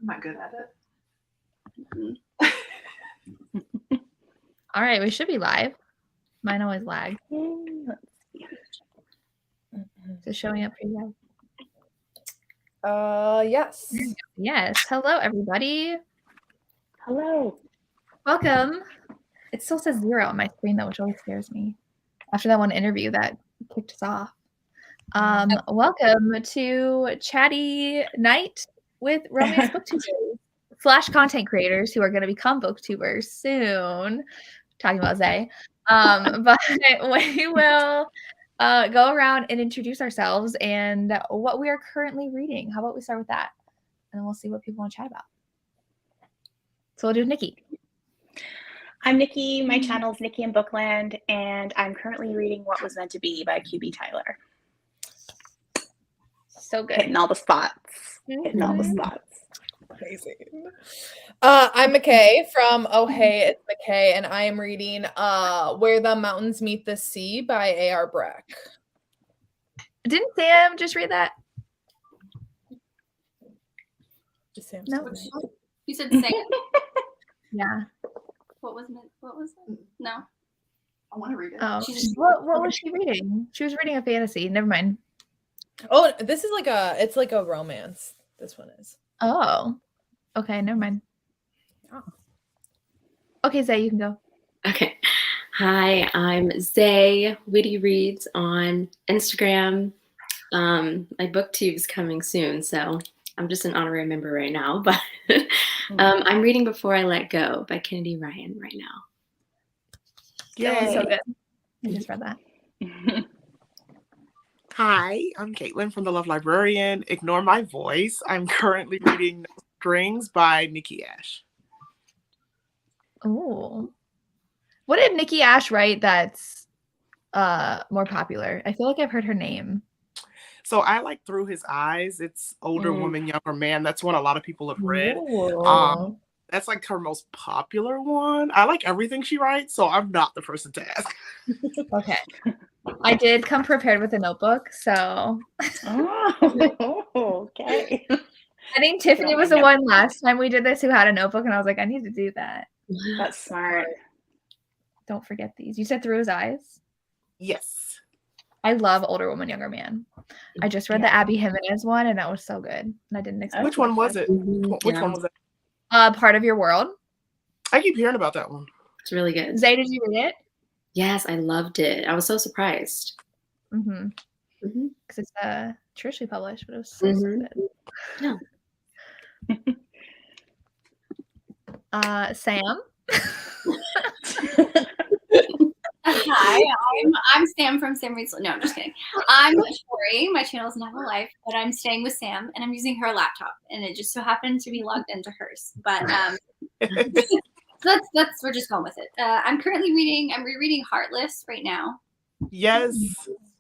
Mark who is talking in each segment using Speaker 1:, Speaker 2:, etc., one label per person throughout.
Speaker 1: I'm not good at it.
Speaker 2: All right, we should be live. Mine always lag.
Speaker 3: Let's see.
Speaker 2: Is it showing up for you
Speaker 4: Yes.
Speaker 2: guys? Yes. Hello, everybody.
Speaker 3: Hello.
Speaker 2: Welcome. It still says 0 on my screen, though, which always scares me. After that one interview that kicked us off. Welcome to Chatty Night with Romance Booktubers / content creators who are going to become booktubers soon. Talking about Zay. But we will go around and introduce ourselves and what we are currently reading. How about we start with that? And we'll see what people want to chat about. So we'll do Nicki.
Speaker 3: I'm Nicki. My channel is Nicki in Bookland, and I'm currently reading What Was Meant to Be by QB Tyler.
Speaker 2: So good.
Speaker 3: Hitting all the spots. Hitting all the spots.
Speaker 4: Amazing. I'm Michae from Oh Hey, It's Michae, and I am reading Where the Mountains Meet the Sea by A.R. Breck.
Speaker 2: Didn't Sam just read that?
Speaker 4: No.
Speaker 5: You said Sam.
Speaker 2: Yeah.
Speaker 5: What was it? No.
Speaker 1: I want to read it.
Speaker 2: Oh,
Speaker 5: She's just-
Speaker 2: what was she reading? She was reading a fantasy. Never mind.
Speaker 4: Oh, this is it's like a romance. This one is.
Speaker 2: Oh, okay. Never mind.
Speaker 4: Oh.
Speaker 2: Okay, Zay, you can go.
Speaker 6: Okay. Hi, I'm Zay, Witty Reads on Instagram. My booktube's coming soon, so I'm just an honorary member right now, but I'm reading Before I Let Go by Kennedy Ryan right now.
Speaker 2: Yay. So good. I just read that.
Speaker 7: Hi, I'm Caitlin from The Love Librarian. Ignore my voice. I'm currently reading No Strings by Nicki Ash.
Speaker 2: Oh. What did Nicki Ash write that's more popular? I feel like I've heard her name.
Speaker 7: So I like Through His Eyes. It's Older Woman, Younger Man. That's one a lot of people have read.
Speaker 2: Ooh.
Speaker 7: That's like her most popular one. I like everything she writes, so I'm not the person to ask.
Speaker 2: Okay. I did come prepared with a notebook, so.
Speaker 3: Oh, okay.
Speaker 2: I think Tiffany was the one last time we did this who had a notebook, and I was like, I need to do that.
Speaker 3: That's smart.
Speaker 2: Don't forget these. You said Through His Eyes?
Speaker 7: Yes.
Speaker 2: I love Older Woman, Younger Man. I just read the Abby Jimenez one, and that was so good. And I didn't expect
Speaker 7: Which one was it? Which one was it?
Speaker 2: Part of Your World.
Speaker 7: I keep hearing about that one.
Speaker 6: It's really good.
Speaker 2: Zay, did you read it?
Speaker 6: Yes, I loved it. I was so surprised.
Speaker 2: Mm-hmm. Because it's traditionally published, but it was so good.
Speaker 6: Yeah.
Speaker 2: Sam?
Speaker 5: Hi, I'm Sam from Sam Reads. No, I'm just kidding. I'm Tori. My channel is Never Life, but I'm staying with Sam, and I'm using her laptop, and it just so happened to be logged into hers. But so that's we're just going with it. I'm currently reading. I'm rereading Heartless right now.
Speaker 7: Yes.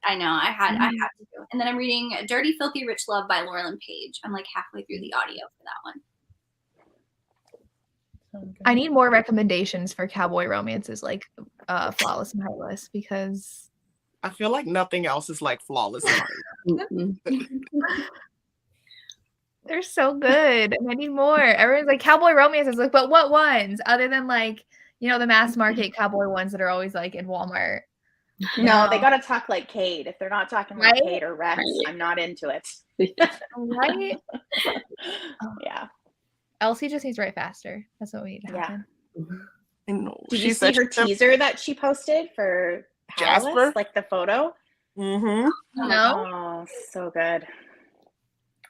Speaker 5: I know. I had to, and then I'm reading Dirty Filthy Rich Love by Laurelyn Page. I'm like halfway through the audio for that one.
Speaker 2: I need more recommendations for cowboy romances like Flawless and Heartless because
Speaker 7: I feel like nothing else is like Flawless and Heartless.
Speaker 2: They're so good. And I need more. Everyone's like cowboy romances, like, but what ones? Other than like, the mass market cowboy ones that are always like in Walmart.
Speaker 3: No, they gotta talk like Cade. If they're not talking like
Speaker 2: Right?
Speaker 3: Cade or Rex, I'm not into it.
Speaker 2: Right?
Speaker 3: Yeah.
Speaker 2: Elsie just needs to write faster. That's what we need to happen.
Speaker 3: Did you see her teaser that she posted for
Speaker 7: Jasper?
Speaker 3: Powerless? Like the photo?
Speaker 2: No.
Speaker 3: Oh, so good.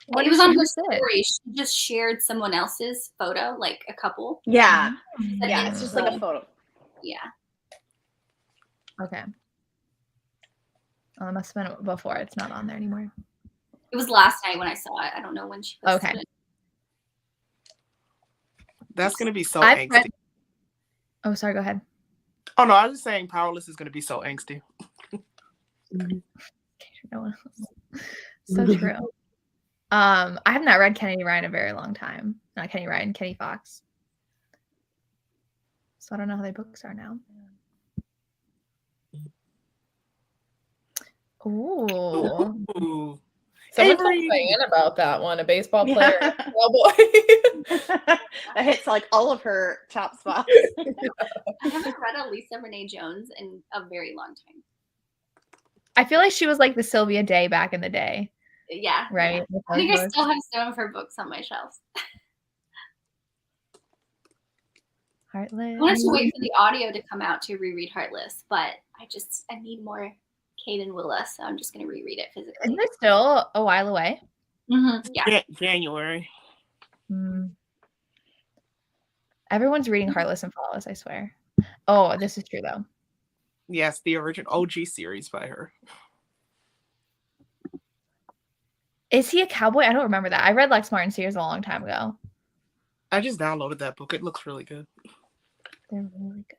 Speaker 2: What
Speaker 5: It was on her
Speaker 2: is it?
Speaker 5: story. She just shared someone else's photo, like a couple.
Speaker 3: Yeah.
Speaker 2: Mm-hmm.
Speaker 3: Yeah, it's just like a photo.
Speaker 5: Yeah.
Speaker 2: Okay. Well, it must have been before. It's not on there anymore.
Speaker 5: It was last night when I saw it. I don't know when she posted it.
Speaker 7: That's going to be so angsty.
Speaker 2: Oh, sorry. Go ahead.
Speaker 7: Oh, no. I was just saying Powerless is going to be so angsty.
Speaker 2: No one else. So true. I have not read Kennedy Ryan in a very long time. Not Kenny Ryan, Kenny Fox. So I don't know how their books are now. Ooh.
Speaker 4: Someone told
Speaker 7: Averie.
Speaker 4: Cheyenne about that one, a baseball
Speaker 3: Yeah.
Speaker 4: player. Cowboy.
Speaker 3: That hits like all of her top spots.
Speaker 5: I haven't read a Lisa Renee Jones in a very long time.
Speaker 2: I feel like she was like the Sylvia Day back in the day,
Speaker 5: Yeah.
Speaker 2: right?
Speaker 5: Yeah. I think I still have some of her books on my shelves.
Speaker 2: Heartless.
Speaker 5: I wanted to wait for the audio to come out to reread Heartless, but I need more Kate and Willa, so I'm just going to reread it physically.
Speaker 2: Isn't it still a while away?
Speaker 5: Yeah.
Speaker 7: January.
Speaker 2: Everyone's reading Heartless and Flawless, I swear. Oh, this is true though.
Speaker 7: Yes, the original OG series by her.
Speaker 2: Is he a cowboy? I don't remember that. I read Lex Martin series a long time ago.
Speaker 7: I just downloaded that book. It looks really good.
Speaker 2: They're really good.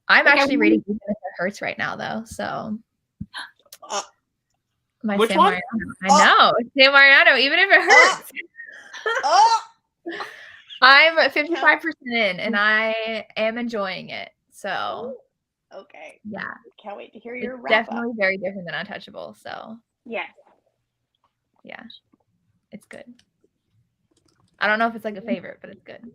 Speaker 2: I'm actually reading Even If It Hurts right now, though. So, my
Speaker 7: which
Speaker 2: Sam
Speaker 7: one?
Speaker 2: Mariano. I know Sam Mariano. Even if it hurts. I'm 55% in, and I am enjoying it. So,
Speaker 3: Okay.
Speaker 2: yeah,
Speaker 3: Can't wait to hear your
Speaker 2: it's
Speaker 3: wrap
Speaker 2: definitely
Speaker 3: up.
Speaker 2: very different than Untouchable. So,
Speaker 3: Yeah.
Speaker 2: yeah, it's good. I don't know if it's like a favorite, but it's good.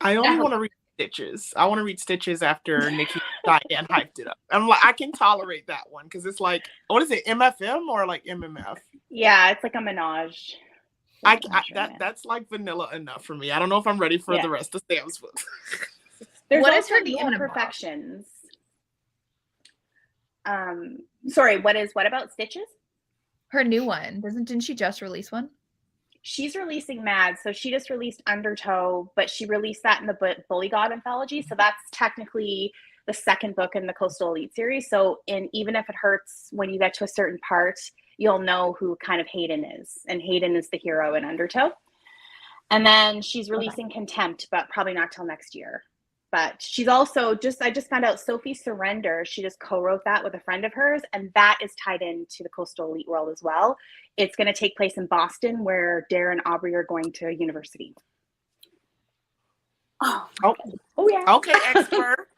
Speaker 7: I only want to read Stitches. I want to read Stitches after Nicki and Cheyenne hyped it up. I'm like, I can tolerate that one because it's like, what is it, MFM or like MMF?
Speaker 3: Yeah, it's like a menage.
Speaker 7: That's like vanilla enough for me. I don't know if I'm ready for the rest of Sam's books.
Speaker 3: There's
Speaker 2: What is
Speaker 3: also
Speaker 2: her
Speaker 3: the
Speaker 2: name about?
Speaker 3: imperfections. Sorry, what about Stitches?
Speaker 2: Her new one didn't she just release one?
Speaker 3: She's releasing Mad, so she just released Undertow, but she released that in the Bully God anthology, so that's technically the second book in the Coastal Elite series. So Even If It Hurts, when you get to a certain part, you'll know who kind of Hayden is, and Hayden is the hero in Undertow. And then she's releasing Contempt, but probably not till next year. But she's also I just found out Sophie Surrender, she just co-wrote that with a friend of hers, and that is tied into the Coastal Elite world as well. It's going to take place in Boston, where Dare and Aubrey are going to university.
Speaker 7: Oh
Speaker 3: yeah.
Speaker 7: Okay, expert.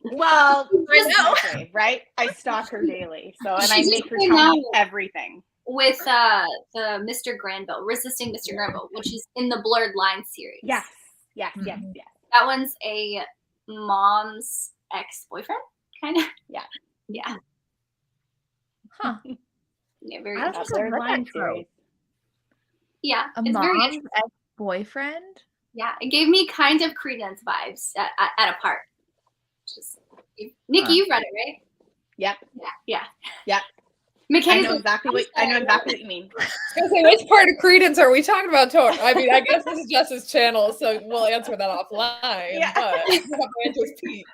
Speaker 3: Well,
Speaker 2: I know.
Speaker 3: Michae, right? I stalk her daily, so and I make her tell me everything.
Speaker 5: With the Mr. Granville, Resisting Mr. Granville, which is in the Blurred Lines series.
Speaker 3: Yes.
Speaker 5: That one's a mom's ex-boyfriend, kind of. Yeah.
Speaker 2: Huh.
Speaker 5: Yeah, very
Speaker 2: I don't
Speaker 5: interesting.
Speaker 2: think I've
Speaker 3: Blurred
Speaker 2: read
Speaker 3: Line
Speaker 2: that trope.
Speaker 3: series.
Speaker 5: Yeah,
Speaker 2: A
Speaker 5: it's very
Speaker 2: mom's
Speaker 5: interesting.
Speaker 2: ex-boyfriend?
Speaker 5: Yeah, it gave me kind of Credence vibes at a part. Nicki, you've read it, right?
Speaker 3: Yep.
Speaker 5: Yeah.
Speaker 3: I
Speaker 5: Michae,
Speaker 3: know exactly what you mean.
Speaker 4: I was gonna say, which part of Credence are we talking about, Tori? I mean, I guess this is Jess's channel, so we'll answer that offline.
Speaker 3: Yeah.
Speaker 4: But you have Andrew's Pete.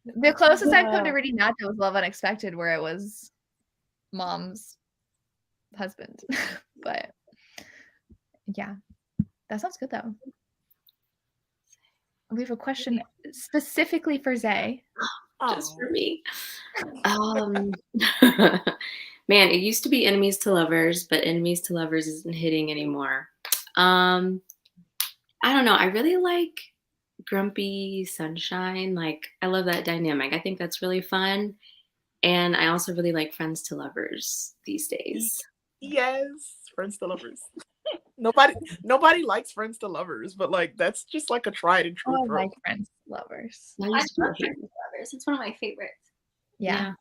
Speaker 2: The closest I've come to reading that was Love Unexpected, where it was mom's husband. But yeah, that sounds good though. We have a question specifically for Zay.
Speaker 6: Just for me. Man, it used to be Enemies to Lovers, but Enemies to Lovers isn't hitting anymore. I don't know. I really like Grumpy Sunshine. Like, I love that dynamic. I think that's really fun. And I also really like Friends to Lovers these days.
Speaker 7: Yes, Friends to Lovers. Nobody likes Friends to Lovers, but like that's just like a tried and true.
Speaker 2: Oh, I like Friends to Lovers.
Speaker 5: I love Friends to Lovers. It's one of my favorites.
Speaker 2: Yeah.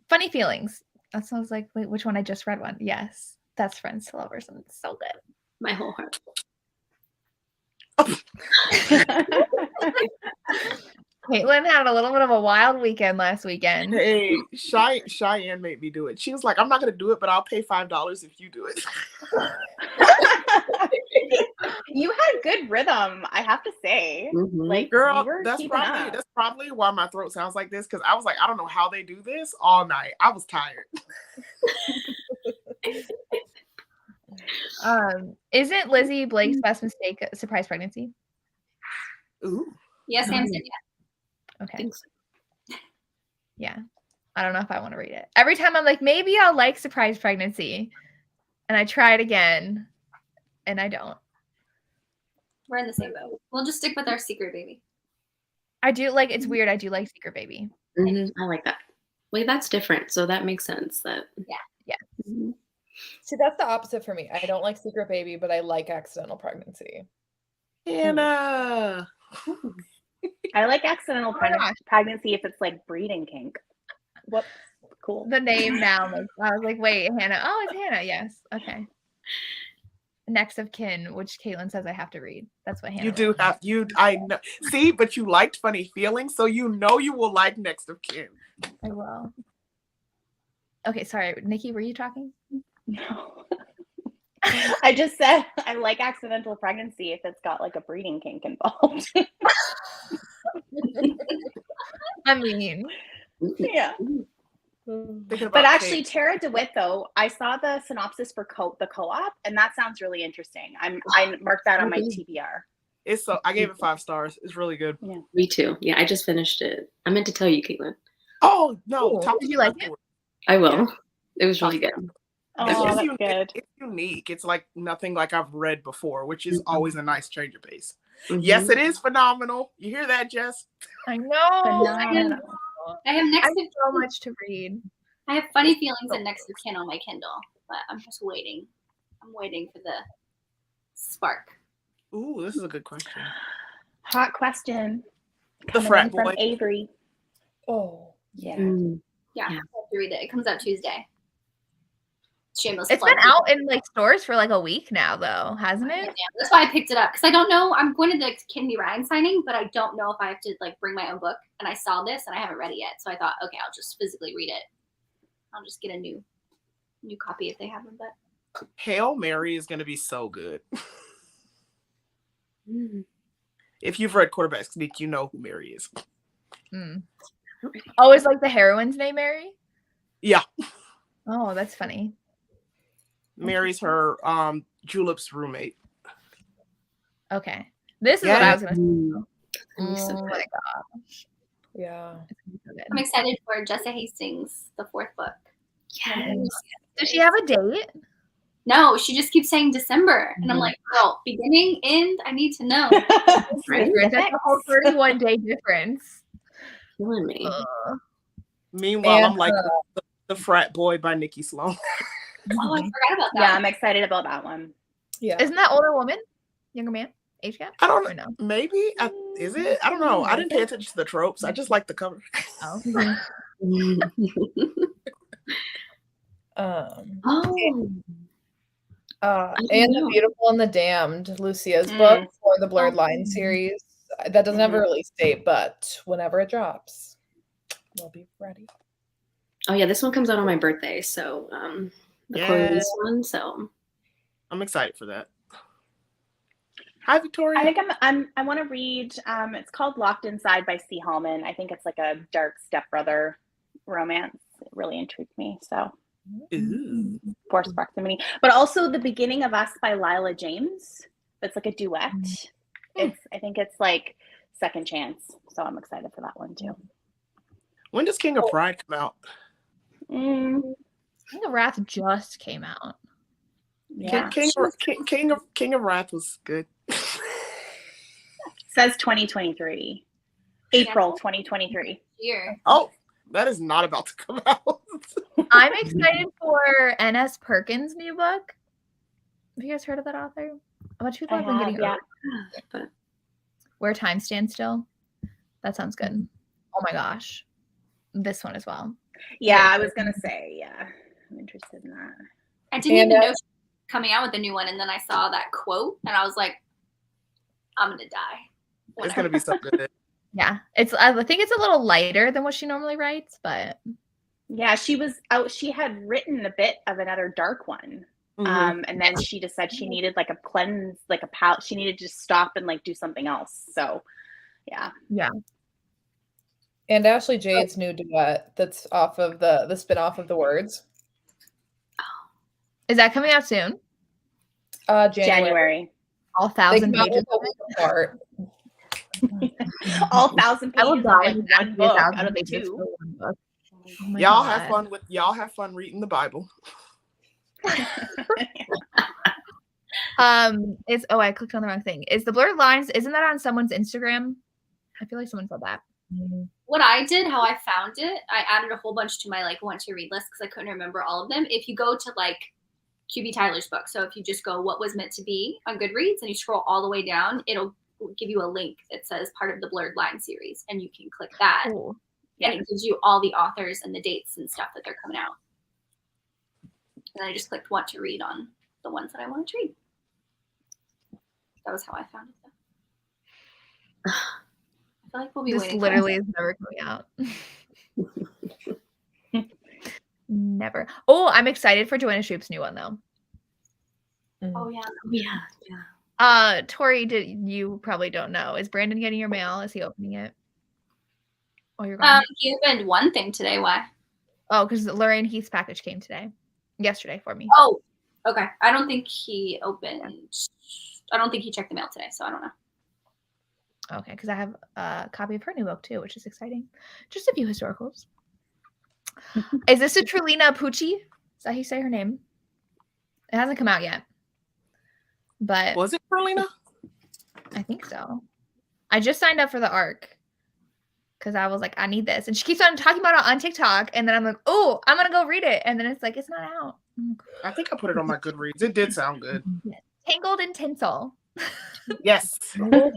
Speaker 2: Funny Feelings. That sounds like, wait, which one? I just read one. Yes, that's Friends to Lovers, and it's so good.
Speaker 6: My whole heart.
Speaker 2: Caitlin had a little bit of a wild weekend last weekend.
Speaker 7: Hey, Cheyenne made me do it. She was like, "I'm not gonna do it, but I'll pay $5 if you do it."
Speaker 3: You had good rhythm, I have to say.
Speaker 6: Mm-hmm.
Speaker 3: Like,
Speaker 7: Girl,
Speaker 3: you were
Speaker 7: that's
Speaker 3: keeping up.
Speaker 7: probably why my throat sounds like this, because I was like, I don't know how they do this all night. I was tired.
Speaker 2: Isn't Lizzie Blake's best mistake a surprise pregnancy?
Speaker 7: Ooh.
Speaker 5: Yes, Sam said yeah.
Speaker 2: Okay. Yeah. I don't know if I want to read it. Every time I'm like, maybe I'll like surprise pregnancy. And I try it again. And I don't.
Speaker 5: We're in the same boat. We'll just stick with our secret baby.
Speaker 2: I do like, it's weird. I do like Secret Baby.
Speaker 6: Mm-hmm. I like that. Wait, that's different. So that makes sense. That Mhm.
Speaker 4: See, that's the opposite for me. I don't like secret baby, but I like accidental pregnancy.
Speaker 7: Hannah.
Speaker 3: I like accidental
Speaker 2: Oh my gosh.
Speaker 3: pregnancy if it's like breeding kink. Whoops. Cool.
Speaker 2: The name now. Like, I was like, wait, Hannah. Oh, it's Hannah. Yes. Okay. Next of Kin, which Caitlin says I have to read. That's what Hannah
Speaker 7: You do
Speaker 2: wrote.
Speaker 7: have I know. See, but you liked Funny Feelings, so you know you will like Next of Kin.
Speaker 2: I will. Okay, sorry. Nicki, were you talking?
Speaker 3: No. I just said I like accidental pregnancy if it's got like a breeding kink involved.
Speaker 2: I mean,
Speaker 3: Yeah.
Speaker 7: Thinking about
Speaker 3: But actually,
Speaker 7: Kate.
Speaker 3: Tara DeWitt, though, I saw the synopsis for the co-op, and that sounds really interesting. I marked that on my TBR.
Speaker 7: It's so I gave it 5 stars. It's really good.
Speaker 6: Me too. Yeah, I just finished it. I meant to tell you, Caitlin.
Speaker 7: Oh no!
Speaker 2: Cool.
Speaker 7: Talk
Speaker 2: Did
Speaker 7: to
Speaker 2: you
Speaker 7: me
Speaker 2: like it?
Speaker 7: afterwards.
Speaker 6: I will. It was really good.
Speaker 3: Oh,
Speaker 7: It's
Speaker 3: that's
Speaker 7: unique.
Speaker 3: good.
Speaker 7: It's unique. It's like nothing like I've read before, which is always a nice change of pace.
Speaker 6: Mhm.
Speaker 7: Yes, it is phenomenal. You hear that, Jess?
Speaker 2: I know.
Speaker 3: Phenomenal.
Speaker 5: I have
Speaker 2: I
Speaker 5: next
Speaker 2: have
Speaker 5: of
Speaker 2: so much to read.
Speaker 5: I have funny feelings and next of kin on my Kindle, but I'm just waiting. I'm waiting for the spark.
Speaker 7: Ooh, this is a good question.
Speaker 3: Hot question.
Speaker 7: The
Speaker 3: Coming
Speaker 7: frat
Speaker 3: in from
Speaker 7: boy.
Speaker 3: Averie.
Speaker 4: Oh,
Speaker 3: Yeah.
Speaker 6: Mm.
Speaker 5: Yeah, I
Speaker 6: Yeah.
Speaker 5: have to read it. It comes out Tuesday. Shameless.
Speaker 2: It's
Speaker 5: plug.
Speaker 2: been out in like stores for like a week now, though, hasn't
Speaker 5: Yeah,
Speaker 2: it?
Speaker 5: that's why I picked it up because I don't know. I'm going to the Kidney Ryan signing, but I don't know if I have to like bring my own book. And I saw this and I haven't read it yet, so I thought, okay, I'll just physically read it. I'll just get a new copy if they have them. But
Speaker 7: Hail Mary is going to be so good.
Speaker 6: Mm.
Speaker 7: If you've read Quarterback Sneak, you know who Mary is.
Speaker 2: Mm. Oh, is like the heroine's name Mary?
Speaker 7: Yeah,
Speaker 2: Oh, that's funny.
Speaker 7: Mary's her Julep's roommate.
Speaker 2: Okay. This is what I was going to
Speaker 6: Mm.
Speaker 2: say.
Speaker 6: So
Speaker 2: Oh
Speaker 6: good.
Speaker 2: my gosh.
Speaker 4: yeah.
Speaker 2: It's gonna be so good.
Speaker 5: I'm excited for Jessa Hastings, the 4th book.
Speaker 6: Yes.
Speaker 2: Does she have a date?
Speaker 5: No, she just keeps saying December, and I'm like, girl, beginning, end. I need to know.
Speaker 2: That's a whole 31-day difference.
Speaker 6: Killing me.
Speaker 7: Meanwhile,
Speaker 4: And,
Speaker 7: I'm like the frat boy by Nikki Sloan.
Speaker 5: Oh, I forgot about that.
Speaker 3: Yeah, I'm excited about that one.
Speaker 4: Yeah.
Speaker 2: Isn't that older woman? Younger man? Age gap?
Speaker 7: I don't
Speaker 2: Or no?
Speaker 7: Maybe is it? I don't know. I didn't pay attention to the tropes. I just like the cover.
Speaker 2: Oh.
Speaker 6: Oh.
Speaker 4: And The
Speaker 6: know.
Speaker 4: Beautiful and the Damned, Lucia's
Speaker 3: Mm.
Speaker 4: book for the Blurred Line series. That doesn't have a release date, but whenever it drops, we'll be ready.
Speaker 6: Oh yeah, this one comes out on my birthday, so the quarterly one. So
Speaker 7: I'm excited for that. Hi, Victoria.
Speaker 3: I think I want to read. It's called Locked Inside by C. Hallman. I think it's like a dark stepbrother romance. It really intrigued me. So
Speaker 7: Ooh.
Speaker 3: Forced Proximity, but also The Beginning of Us by Lila James. It's like a duet. I think it's like Second Chance. So I'm excited for that one too.
Speaker 7: When does King of Pride come out?
Speaker 2: King of Wrath just came out.
Speaker 3: Yeah.
Speaker 7: King of Wrath was good.
Speaker 3: Says 2023. April 2023.
Speaker 5: Year.
Speaker 7: Oh, that is not about to come out.
Speaker 2: I'm excited for N.S. Perkins' new book. Have you guys heard of that author? A bunch of people have been getting
Speaker 3: yeah.
Speaker 6: but
Speaker 2: Where Time Stands Still. That sounds good. Oh my gosh. This one as well.
Speaker 3: Yeah, I was gonna say, yeah. I'm interested in that.
Speaker 5: I didn't even know she was coming out with a new one, and then I saw that quote, and I was like, I'm gonna die.
Speaker 7: It's gonna be so good.
Speaker 2: Yeah. I think it's a little lighter than what she normally writes, but
Speaker 3: Yeah, she was out. She had written a bit of another dark one.
Speaker 7: Mhm.
Speaker 3: And then she just said she needed like a cleanse, like a palate. She needed to just stop and like do something else. So yeah.
Speaker 4: And Ashley Jade's new duet that's off of the spin-off of The Words.
Speaker 2: is that coming out soon?
Speaker 3: January.
Speaker 2: All
Speaker 4: They
Speaker 2: 1,000
Speaker 4: come out
Speaker 2: pages.
Speaker 4: with a week apart.
Speaker 3: All 1,000
Speaker 2: I will
Speaker 3: pages,
Speaker 2: die
Speaker 3: like
Speaker 2: if that
Speaker 3: one
Speaker 2: be
Speaker 3: book
Speaker 2: 1,000
Speaker 3: out of the
Speaker 2: pages
Speaker 3: two.
Speaker 2: for one book. Oh my
Speaker 7: Y'all
Speaker 2: God.
Speaker 7: have fun reading the Bible.
Speaker 2: I clicked on the wrong thing. Is the Blurred Lines, isn't that on someone's Instagram? I feel like someone said that.
Speaker 5: what I did, how I found it, I added a whole bunch to my like want to read list because I couldn't remember all of them. If you go to like QB Tyler's book, so if you just go what was meant to be on Goodreads and you scroll all the way down, it'll give you a link that says part of the Blurred Line series, and you can click that.
Speaker 2: Cool.
Speaker 5: And it gives you all the authors and the dates and stuff that they're coming out. And I just clicked want to read on the ones that I wanted to read. That was how I found it, though. I feel like we'll be
Speaker 2: This
Speaker 5: waiting.
Speaker 2: literally is never coming out. Never. Oh, I'm excited for Joanna Stroop's new one though.
Speaker 5: Oh yeah.
Speaker 2: Tori, you probably don't know. Is Brandon getting your mail? Is he opening it? Oh, you're going.
Speaker 5: He opened one thing today. Why?
Speaker 2: Oh, because Lorraine Heath's package came yesterday for me.
Speaker 5: Oh, okay. I don't think he opened. I don't think he checked the mail today, so I don't know.
Speaker 2: Okay, because I have a copy of her new book too, which is exciting. Just a few historicals. Is this a Trulina Pucci? Is that how you say her name? It hasn't come out yet. But
Speaker 7: Was it Trulina?
Speaker 2: I think so. I just signed up for the ARC because I was like, I need this. And she keeps on talking about it on TikTok. And then I'm like, oh, I'm going to go read it. And then it's like, it's not out.
Speaker 7: I think I put it on my Goodreads. It did sound good.
Speaker 2: Tangled in Tinsel.
Speaker 7: Yes.
Speaker 6: Okay.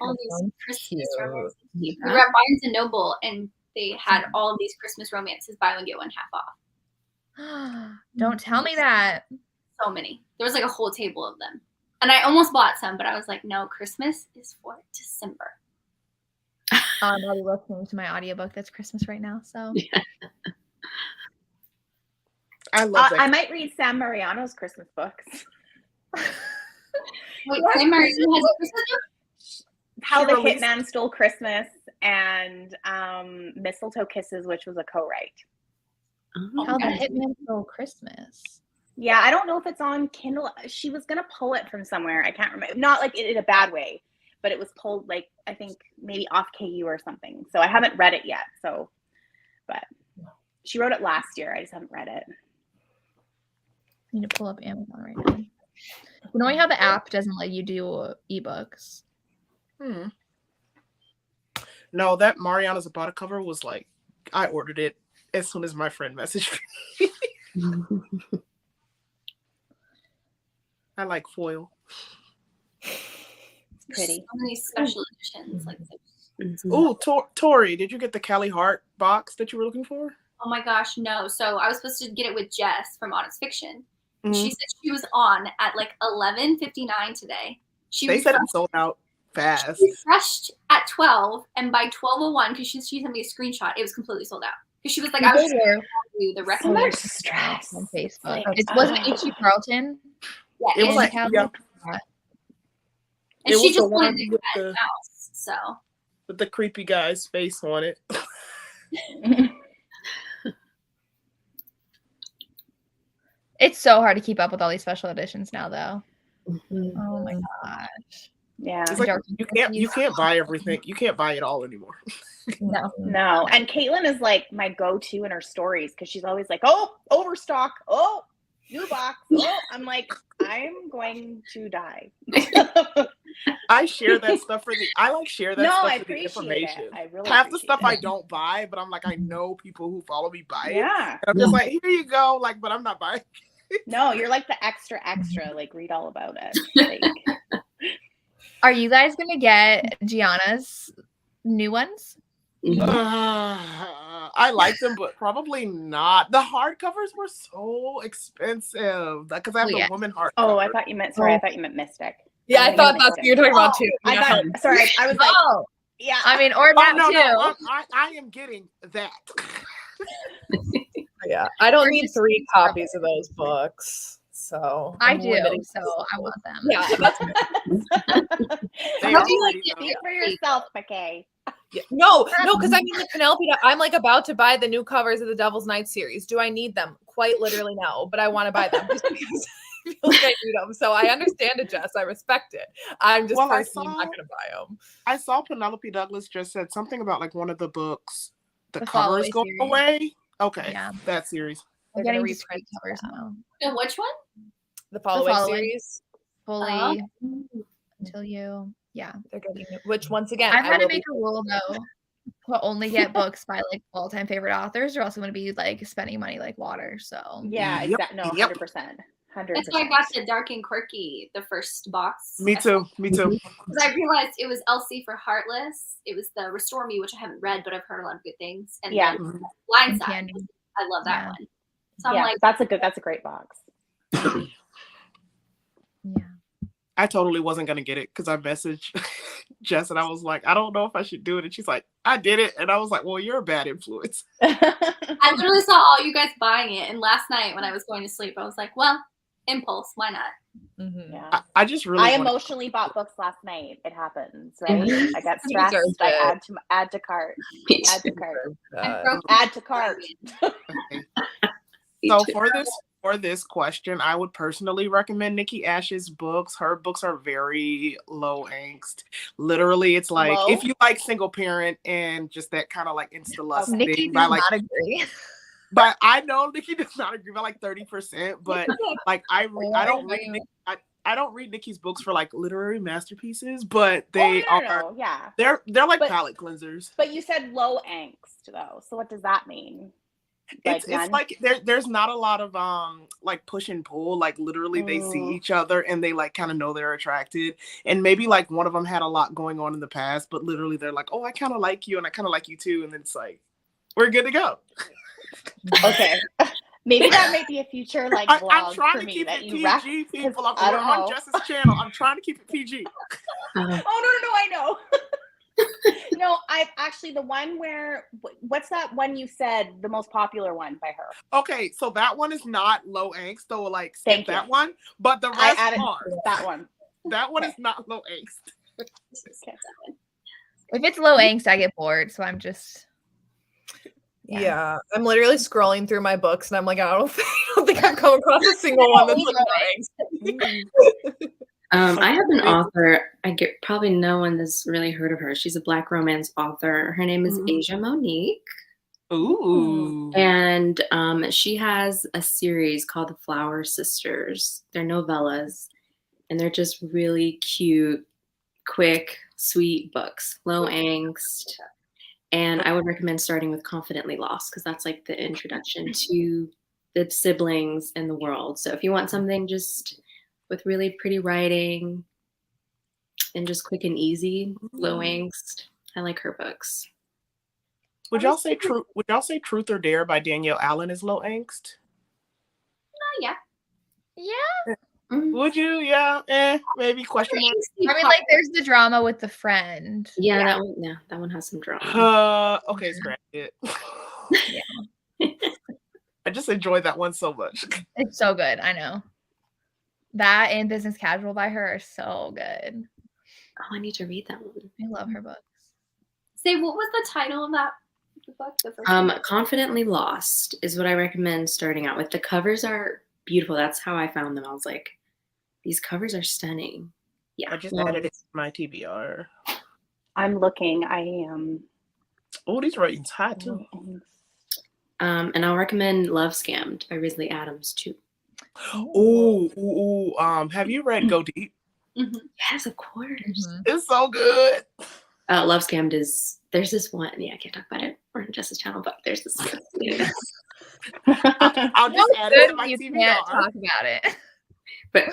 Speaker 5: All these Christmas romances. We were at Barnes and Noble, and they had all of these Christmas romances, buy one get one half off.
Speaker 2: Don't tell me that.
Speaker 5: So many. There was like a whole table of them, and I almost bought some, but I was like, no, Christmas is for December.
Speaker 2: I'm already listening to my audiobook that's Christmas right now. So
Speaker 7: I love that.
Speaker 3: I might read Sam Mariano's Christmas books.
Speaker 5: Wait, Sam Mariano has a Christmas book?
Speaker 3: How
Speaker 7: She
Speaker 3: the
Speaker 7: released-
Speaker 3: Hitman Stole Christmas and Mistletoe Kisses, which was a co-write.
Speaker 2: How the Hitman Stole Christmas.
Speaker 3: Yeah, I don't know if it's on Kindle. She was gonna pull it from somewhere. I can't remember. Not like in a bad way, but it was pulled like I think maybe off KU or something. So I haven't read it yet. So, but she wrote it last year. I just haven't read it.
Speaker 2: I need to pull up Amazon right now. Knowing how the app doesn't let you do ebooks.
Speaker 7: No, that Mariana Zapata cover was like, I ordered it as soon as my friend messaged me. I like foil.
Speaker 3: It's pretty.
Speaker 5: So many special editions. Like,
Speaker 7: Ooh, Tori, did you get the Callie Hart box that you were looking for?
Speaker 5: oh my gosh, no. So I was supposed to get it with Jess from Honest Fiction.
Speaker 7: Mhm.
Speaker 5: She said she was on at like 11:59 today.
Speaker 7: They said it sold out fast.
Speaker 5: She refreshed at 12, and by 12:01, because she sent me a screenshot, it was completely sold out. Because she was like, I was
Speaker 2: People were
Speaker 5: you the
Speaker 3: So
Speaker 5: recommendation.
Speaker 3: much stress.
Speaker 2: on Facebook.
Speaker 3: Like,
Speaker 2: It wasn't H.G. Carlton.
Speaker 5: Yeah,
Speaker 7: It was
Speaker 5: and,
Speaker 7: like,
Speaker 2: Callie.
Speaker 7: yeah,
Speaker 5: and
Speaker 7: it
Speaker 5: she
Speaker 7: was
Speaker 5: just
Speaker 7: the one
Speaker 5: wanted it
Speaker 7: with
Speaker 5: at
Speaker 7: the,
Speaker 5: the house. So
Speaker 7: with the creepy guy's face on it.
Speaker 2: It's so hard to keep up with all these special editions now, though.
Speaker 6: Mhm.
Speaker 2: Oh my gosh.
Speaker 3: Yeah.
Speaker 7: It's like
Speaker 2: Dark
Speaker 7: you can't buy everything. You can't buy it all anymore.
Speaker 2: No.
Speaker 3: No. And Caitlin is like my go-to in her stories because she's always like, oh, overstock. Oh, new box. Oh, I'm like, I'm going to die.
Speaker 7: I share that stuff for the. I like share that
Speaker 3: No,
Speaker 7: stuff
Speaker 3: I
Speaker 7: for the
Speaker 3: appreciate
Speaker 7: information.
Speaker 3: it. I really
Speaker 7: Half the
Speaker 3: appreciate
Speaker 7: stuff
Speaker 3: it.
Speaker 7: I don't buy, but I'm like, I know people who follow me buy it.
Speaker 3: Yeah.
Speaker 7: And I'm just like, here you go. Like, but I'm not buying.
Speaker 3: No, you're like the extra. Like, read all about it. Like,
Speaker 2: Are you guys gonna get Gianna's new ones?
Speaker 7: I like them, but probably not. The hardcovers were so expensive because I have
Speaker 2: Yeah.
Speaker 7: the woman hardcover.
Speaker 3: oh, I thought you meant. Sorry, I thought you meant Mystic.
Speaker 4: Yeah, I
Speaker 3: think
Speaker 4: thought
Speaker 3: it's
Speaker 4: that's what you're talking about too.
Speaker 3: I
Speaker 4: Yeah.
Speaker 3: thought. Sorry, I was like,
Speaker 2: Oh,
Speaker 3: yeah.
Speaker 2: I mean, or
Speaker 7: Oh
Speaker 2: that
Speaker 7: no,
Speaker 2: too.
Speaker 7: no, I am getting that.
Speaker 4: Yeah, I don't
Speaker 2: We're
Speaker 4: need
Speaker 2: just
Speaker 4: 3 copies of those books, so
Speaker 2: I
Speaker 4: I'm
Speaker 2: do,
Speaker 4: limiting
Speaker 2: so I want them.
Speaker 4: Yeah, that's
Speaker 7: They
Speaker 3: How
Speaker 7: are
Speaker 3: do you like
Speaker 7: pretty,
Speaker 3: to
Speaker 7: though.
Speaker 3: speak for yourself, Michae?
Speaker 4: no, because I mean the Penelope. I'm like about to buy the new covers of the Devil's Night series. Do I need them? Quite literally, no. But I want to buy them just because I feel like I need them. So I understand it, Jess. I respect it. I'm just
Speaker 7: Well, I
Speaker 4: personally not
Speaker 7: saw-
Speaker 4: going to buy them.
Speaker 7: I saw Penelope Douglas just said something about like one of the books, the
Speaker 2: The
Speaker 7: covers
Speaker 2: Follow-Away
Speaker 7: going
Speaker 2: series.
Speaker 7: away. Okay,
Speaker 2: Yeah.
Speaker 7: that series.
Speaker 2: I'm
Speaker 3: They're gonna
Speaker 2: getting
Speaker 3: reprint
Speaker 2: discrete covers now.
Speaker 5: which one?
Speaker 4: The Follow-Away
Speaker 2: Follow-Away.
Speaker 4: series.
Speaker 2: Fully until you. Yeah.
Speaker 4: They're getting which once again
Speaker 2: I've
Speaker 4: I
Speaker 2: had to
Speaker 4: will be
Speaker 2: make a rule though to only get books by like all-time favorite authors, or else I'm gonna be like spending money like water. So
Speaker 3: Yeah,
Speaker 7: Yep,
Speaker 3: exactly. No,
Speaker 7: yep.
Speaker 3: 100%.
Speaker 5: That's why I got the Dark and Quirky, the first box.
Speaker 7: Me too. Me too.
Speaker 5: Because I realized it was Elsie for Heartless. It was the Restore Me, which I haven't read, but I've heard a lot of good things. And
Speaker 3: Yeah.
Speaker 5: then
Speaker 2: and
Speaker 5: Blindside.
Speaker 2: Candy.
Speaker 5: I love that
Speaker 2: Yeah.
Speaker 5: one. So I'm
Speaker 3: Yeah,
Speaker 5: like,
Speaker 3: that's a great box.
Speaker 2: Yeah.
Speaker 7: I totally wasn't gonna get it because I messaged Jess and I was like, I don't know if I should do it. And she's like, I did it. And I was like, well, you're a bad influence.
Speaker 5: I literally saw all you guys buying it. And last night when I was going to sleep, I was like, well, impulse, why not?
Speaker 4: Mhm.
Speaker 3: Yeah.
Speaker 7: I just really
Speaker 3: I
Speaker 7: wanna-
Speaker 3: emotionally bought books last night. It happens, right? I got
Speaker 4: You
Speaker 3: stressed.
Speaker 4: deserved
Speaker 3: I
Speaker 4: it.
Speaker 3: add to cart. Add to cart.
Speaker 5: I'm broken.
Speaker 3: Add to cart.
Speaker 7: Okay. So for this question, I would personally recommend Nikki Ash's books. Her books are very low angst. Literally, it's like
Speaker 3: Low?
Speaker 7: if you like single parent and just that kind of like insta lust
Speaker 2: Nicki
Speaker 7: thing.
Speaker 2: does not agree.
Speaker 7: But I know Nikki does not agree by like 30%. But like I don't read I don't read Nikki's books for like literary masterpieces, but they
Speaker 3: oh, no,
Speaker 7: are
Speaker 3: no, yeah.
Speaker 7: they're like
Speaker 3: But-
Speaker 7: palate cleansers.
Speaker 3: But you said low angst though. So what does that mean?
Speaker 7: It's
Speaker 3: none?
Speaker 7: like there's not a lot of like push and pull. Like literally they see each other and they like kind of know they're attracted, and maybe like one of them had a lot going on in the past, but literally they're like, oh, I kind of like you and I kind of like you too, and then it's like we're good to go.
Speaker 3: Okay. Maybe that might be a future like
Speaker 7: I'm
Speaker 3: vlog
Speaker 7: trying
Speaker 3: for
Speaker 7: to
Speaker 3: me
Speaker 7: keep
Speaker 3: that
Speaker 7: it
Speaker 3: you
Speaker 7: PG,
Speaker 3: rec.
Speaker 7: people.
Speaker 3: I don't
Speaker 7: We're on
Speaker 3: know.
Speaker 7: Jess's channel. I'm trying to keep it PG.
Speaker 3: Oh no, I know. No, I've actually the one where what's that one you said the most popular one by her?
Speaker 7: Okay, so that one is not low angst, so like skip
Speaker 3: Thank you.
Speaker 7: that one. But the
Speaker 3: I
Speaker 7: rest
Speaker 3: added
Speaker 7: are.
Speaker 3: that one.
Speaker 7: That one is not low angst.
Speaker 3: Okay.
Speaker 2: If it's low angst, I get bored. So I'm just
Speaker 4: Yeah, I'm literally scrolling through my books and I'm like, I don't think I've come across a single one that's like
Speaker 6: I have an author. Probably no one has really heard of her. She's a Black romance author. Her name is Asia Monique.
Speaker 7: Ooh.
Speaker 6: And she has a series called The Flower Sisters. They're novellas, and they're just really cute, quick, sweet books, low angst. And I would recommend starting with Confidently Lost because that's like the introduction to the siblings in the world. So if you want something just with really pretty writing and just quick and easy, low angst, I like her books.
Speaker 7: Would y'all say Truth or Dare by Danielle Allen is low angst?
Speaker 5: Yeah.
Speaker 7: Would you? Yeah. Maybe question mark.
Speaker 2: I mean, like there's the drama with the friend.
Speaker 6: Yeah, that one has some drama.
Speaker 7: Okay, scratch it.
Speaker 2: Yeah.
Speaker 7: I just enjoyed that one so much.
Speaker 2: It's so good. I know. That and Business Casual by her are so good.
Speaker 6: Oh, I need to read that one.
Speaker 2: I love her books.
Speaker 5: Say, what was the title of that book? The first one?
Speaker 6: Confidently Lost is what I recommend starting out with. The covers are beautiful. That's how I found them. I was like, these covers are stunning. Yeah.
Speaker 7: I just added it to my TBR.
Speaker 3: I'm looking. I am.
Speaker 7: Oh, these ratings high too.
Speaker 6: And I'll recommend Love Scammed by Risley Adams too.
Speaker 7: Ooh. Have you read Go Deep?
Speaker 6: Yes, of course.
Speaker 7: It's so good.
Speaker 6: Love Scammed is, there's this one, I can't talk about it on Justice Channel, but there's this one.
Speaker 7: I'll just add it to my
Speaker 2: You
Speaker 7: TBR.
Speaker 2: can't talk about it.
Speaker 6: But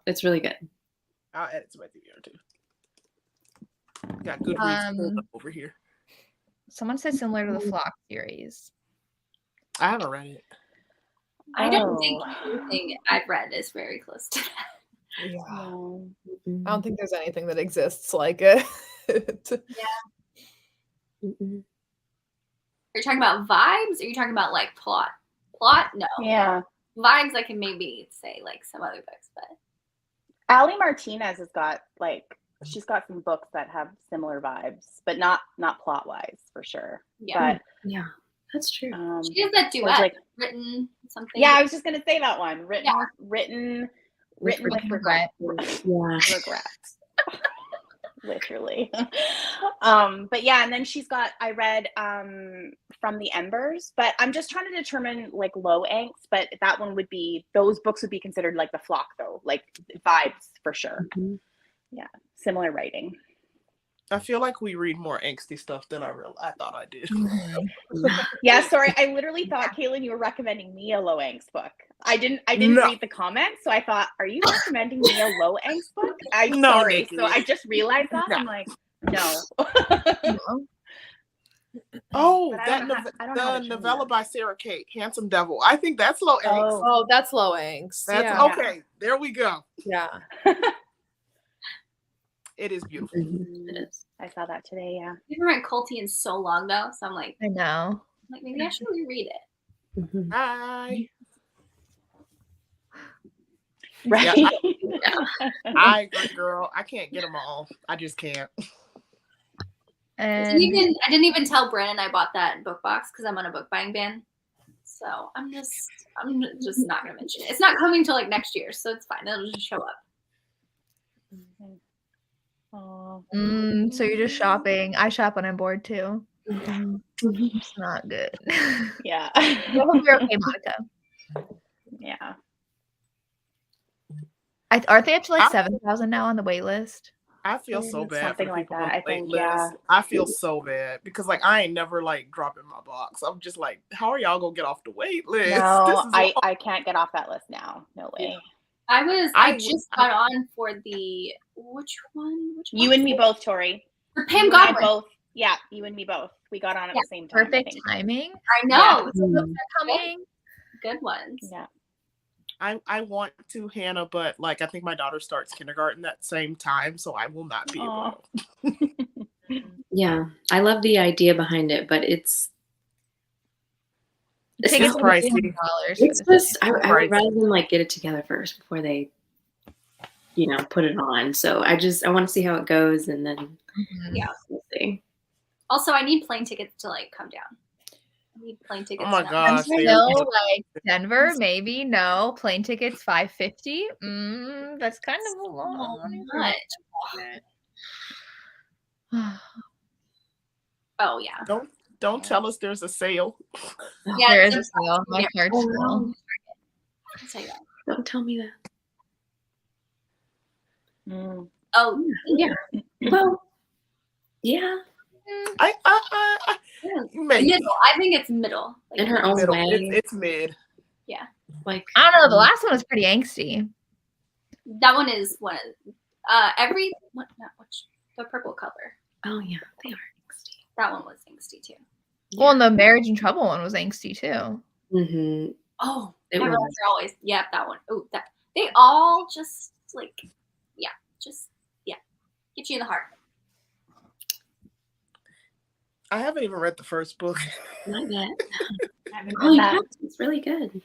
Speaker 6: it's really good.
Speaker 7: I'll add it to my TBR too. Got good reads over here.
Speaker 2: Someone said similar to the Flock series.
Speaker 7: I haven't read it.
Speaker 5: I don't think anything I've read is very close to that.
Speaker 4: Yeah.
Speaker 3: No.
Speaker 4: I don't think there's anything that exists like it.
Speaker 5: Are you talking about vibes? Or are you talking about like plot? Plot? No.
Speaker 3: Yeah.
Speaker 5: Vibes I can maybe say like some other books, but
Speaker 3: Ali Martinez has got she's got some books that have similar vibes, but not plot wise for sure.
Speaker 5: yeah.
Speaker 6: Yeah, that's true.
Speaker 3: But
Speaker 5: She has that
Speaker 3: there's,
Speaker 5: duet
Speaker 3: like-
Speaker 5: written something.
Speaker 3: yeah, I was just gonna say that one. Written
Speaker 2: With
Speaker 3: with regret.
Speaker 6: Yeah.
Speaker 3: Regret. Literally. But yeah, and then she's got, I read From the Embers, but I'm just trying to determine like low angst, but that one would be, those books would be considered like the Flock though, like vibes for sure. Yeah, similar writing.
Speaker 7: I feel like we read more angsty stuff than I thought I did.
Speaker 3: Yeah, sorry. I literally thought, Kaylin, you were recommending me a low angst book. I didn't
Speaker 7: No.
Speaker 3: read the comments, so I thought, are you recommending me a low angst book? I'm
Speaker 7: No,
Speaker 3: sorry.
Speaker 7: Nicki.
Speaker 3: So I just realized that.
Speaker 7: No.
Speaker 3: I'm like, no.
Speaker 7: Oh,
Speaker 3: But I
Speaker 7: that
Speaker 3: don't know how- I don't know how
Speaker 7: the
Speaker 3: to turn
Speaker 7: novella
Speaker 3: that.
Speaker 7: by Sarah Kate, Handsome Devil. I think that's low angst.
Speaker 4: Oh, that's low angst.
Speaker 7: That's
Speaker 4: Yeah.
Speaker 7: okay. There we go.
Speaker 4: Yeah.
Speaker 7: It is beautiful.
Speaker 6: It is.
Speaker 3: I saw that today, yeah.
Speaker 5: I haven't read Culty in so long though, so I'm like,
Speaker 2: I know.
Speaker 5: maybe I should reread it.
Speaker 7: Hi.
Speaker 3: Right.
Speaker 7: I agree, girl. I can't get them all. I just can't.
Speaker 2: And
Speaker 5: I didn't even tell Brandon I bought that book box because I'm on a book buying ban. So I'm just not gonna mention it. It's not coming till like next year, so it's fine. It'll just show up.
Speaker 3: Oh.
Speaker 2: so you're just shopping. I shop when I'm bored too. It's not good.
Speaker 3: Yeah.
Speaker 2: I hope you're okay, Monica.
Speaker 3: Yeah.
Speaker 2: Aren't they up to like 7,000 now on the wait list?
Speaker 7: I feel so bad.
Speaker 3: Something
Speaker 7: for
Speaker 3: like
Speaker 7: people
Speaker 3: that,
Speaker 7: on the
Speaker 3: I think,
Speaker 7: wait list.
Speaker 3: yeah.
Speaker 7: I feel so bad because like I ain't never like dropping my box. I'm just like, how are y'all gonna get off the wait list?
Speaker 3: No, I can't get off that list now. No way.
Speaker 5: I just got on for the which one?
Speaker 3: You and me both, Tori.
Speaker 5: For
Speaker 3: You
Speaker 5: Pam
Speaker 3: and I
Speaker 5: Godwin.
Speaker 3: both. Yeah, you and me both. We got on at the same time. I
Speaker 2: Perfect
Speaker 3: think.
Speaker 2: timing.
Speaker 5: I know.
Speaker 2: Some books are coming.
Speaker 5: Good ones.
Speaker 3: Yeah.
Speaker 7: I want to, Hannah, but like I think my daughter starts kindergarten that same time, so I will not be able to.
Speaker 6: Yeah, I love the idea behind it, but it's
Speaker 2: Tickets
Speaker 6: not-
Speaker 2: are
Speaker 7: pricey.
Speaker 2: $300
Speaker 6: it's
Speaker 2: for
Speaker 6: just I would
Speaker 7: Pricey.
Speaker 6: rather them like get it together first before they, put it on. So I want to see how it goes, and then
Speaker 5: Yeah.
Speaker 6: we'll see.
Speaker 5: Also, I need plane tickets to like come down. I need plane tickets.
Speaker 7: Oh my
Speaker 5: now.
Speaker 7: gosh,
Speaker 2: Huntsville, like Denver, maybe no. Plane tickets $550. That's kind of a lot.
Speaker 5: Oh,
Speaker 2: of money.
Speaker 5: much. Oh yeah.
Speaker 7: Don't tell us there's a sale.
Speaker 5: Yeah,
Speaker 2: There
Speaker 5: it's
Speaker 2: is a sale. My card's
Speaker 6: Oh,
Speaker 2: full.
Speaker 6: no.
Speaker 5: I'll tell you that.
Speaker 6: Don't tell me that.
Speaker 3: Mm.
Speaker 5: Oh
Speaker 6: Yeah. Well, yeah.
Speaker 7: I
Speaker 5: yeah.
Speaker 7: maybe
Speaker 5: Middle. I think it's middle.
Speaker 6: In her own
Speaker 7: middle.
Speaker 6: way.
Speaker 7: It's mid.
Speaker 6: Like
Speaker 2: I don't know. The last one was pretty angsty.
Speaker 5: That one is one of the purple cover.
Speaker 6: oh yeah, they are angsty.
Speaker 5: That one was angsty too.
Speaker 2: Well, and the Marriage in Trouble one was angsty too.
Speaker 6: Mm-hmm.
Speaker 5: Oh,
Speaker 6: It
Speaker 5: everyone's
Speaker 6: was.
Speaker 5: always that one. Oh, that they all just like get you in the heart.
Speaker 7: I haven't even read the first book.
Speaker 6: Not yet.
Speaker 3: I haven't
Speaker 6: Oh,
Speaker 3: read
Speaker 6: yeah,
Speaker 3: that.
Speaker 6: it's really good.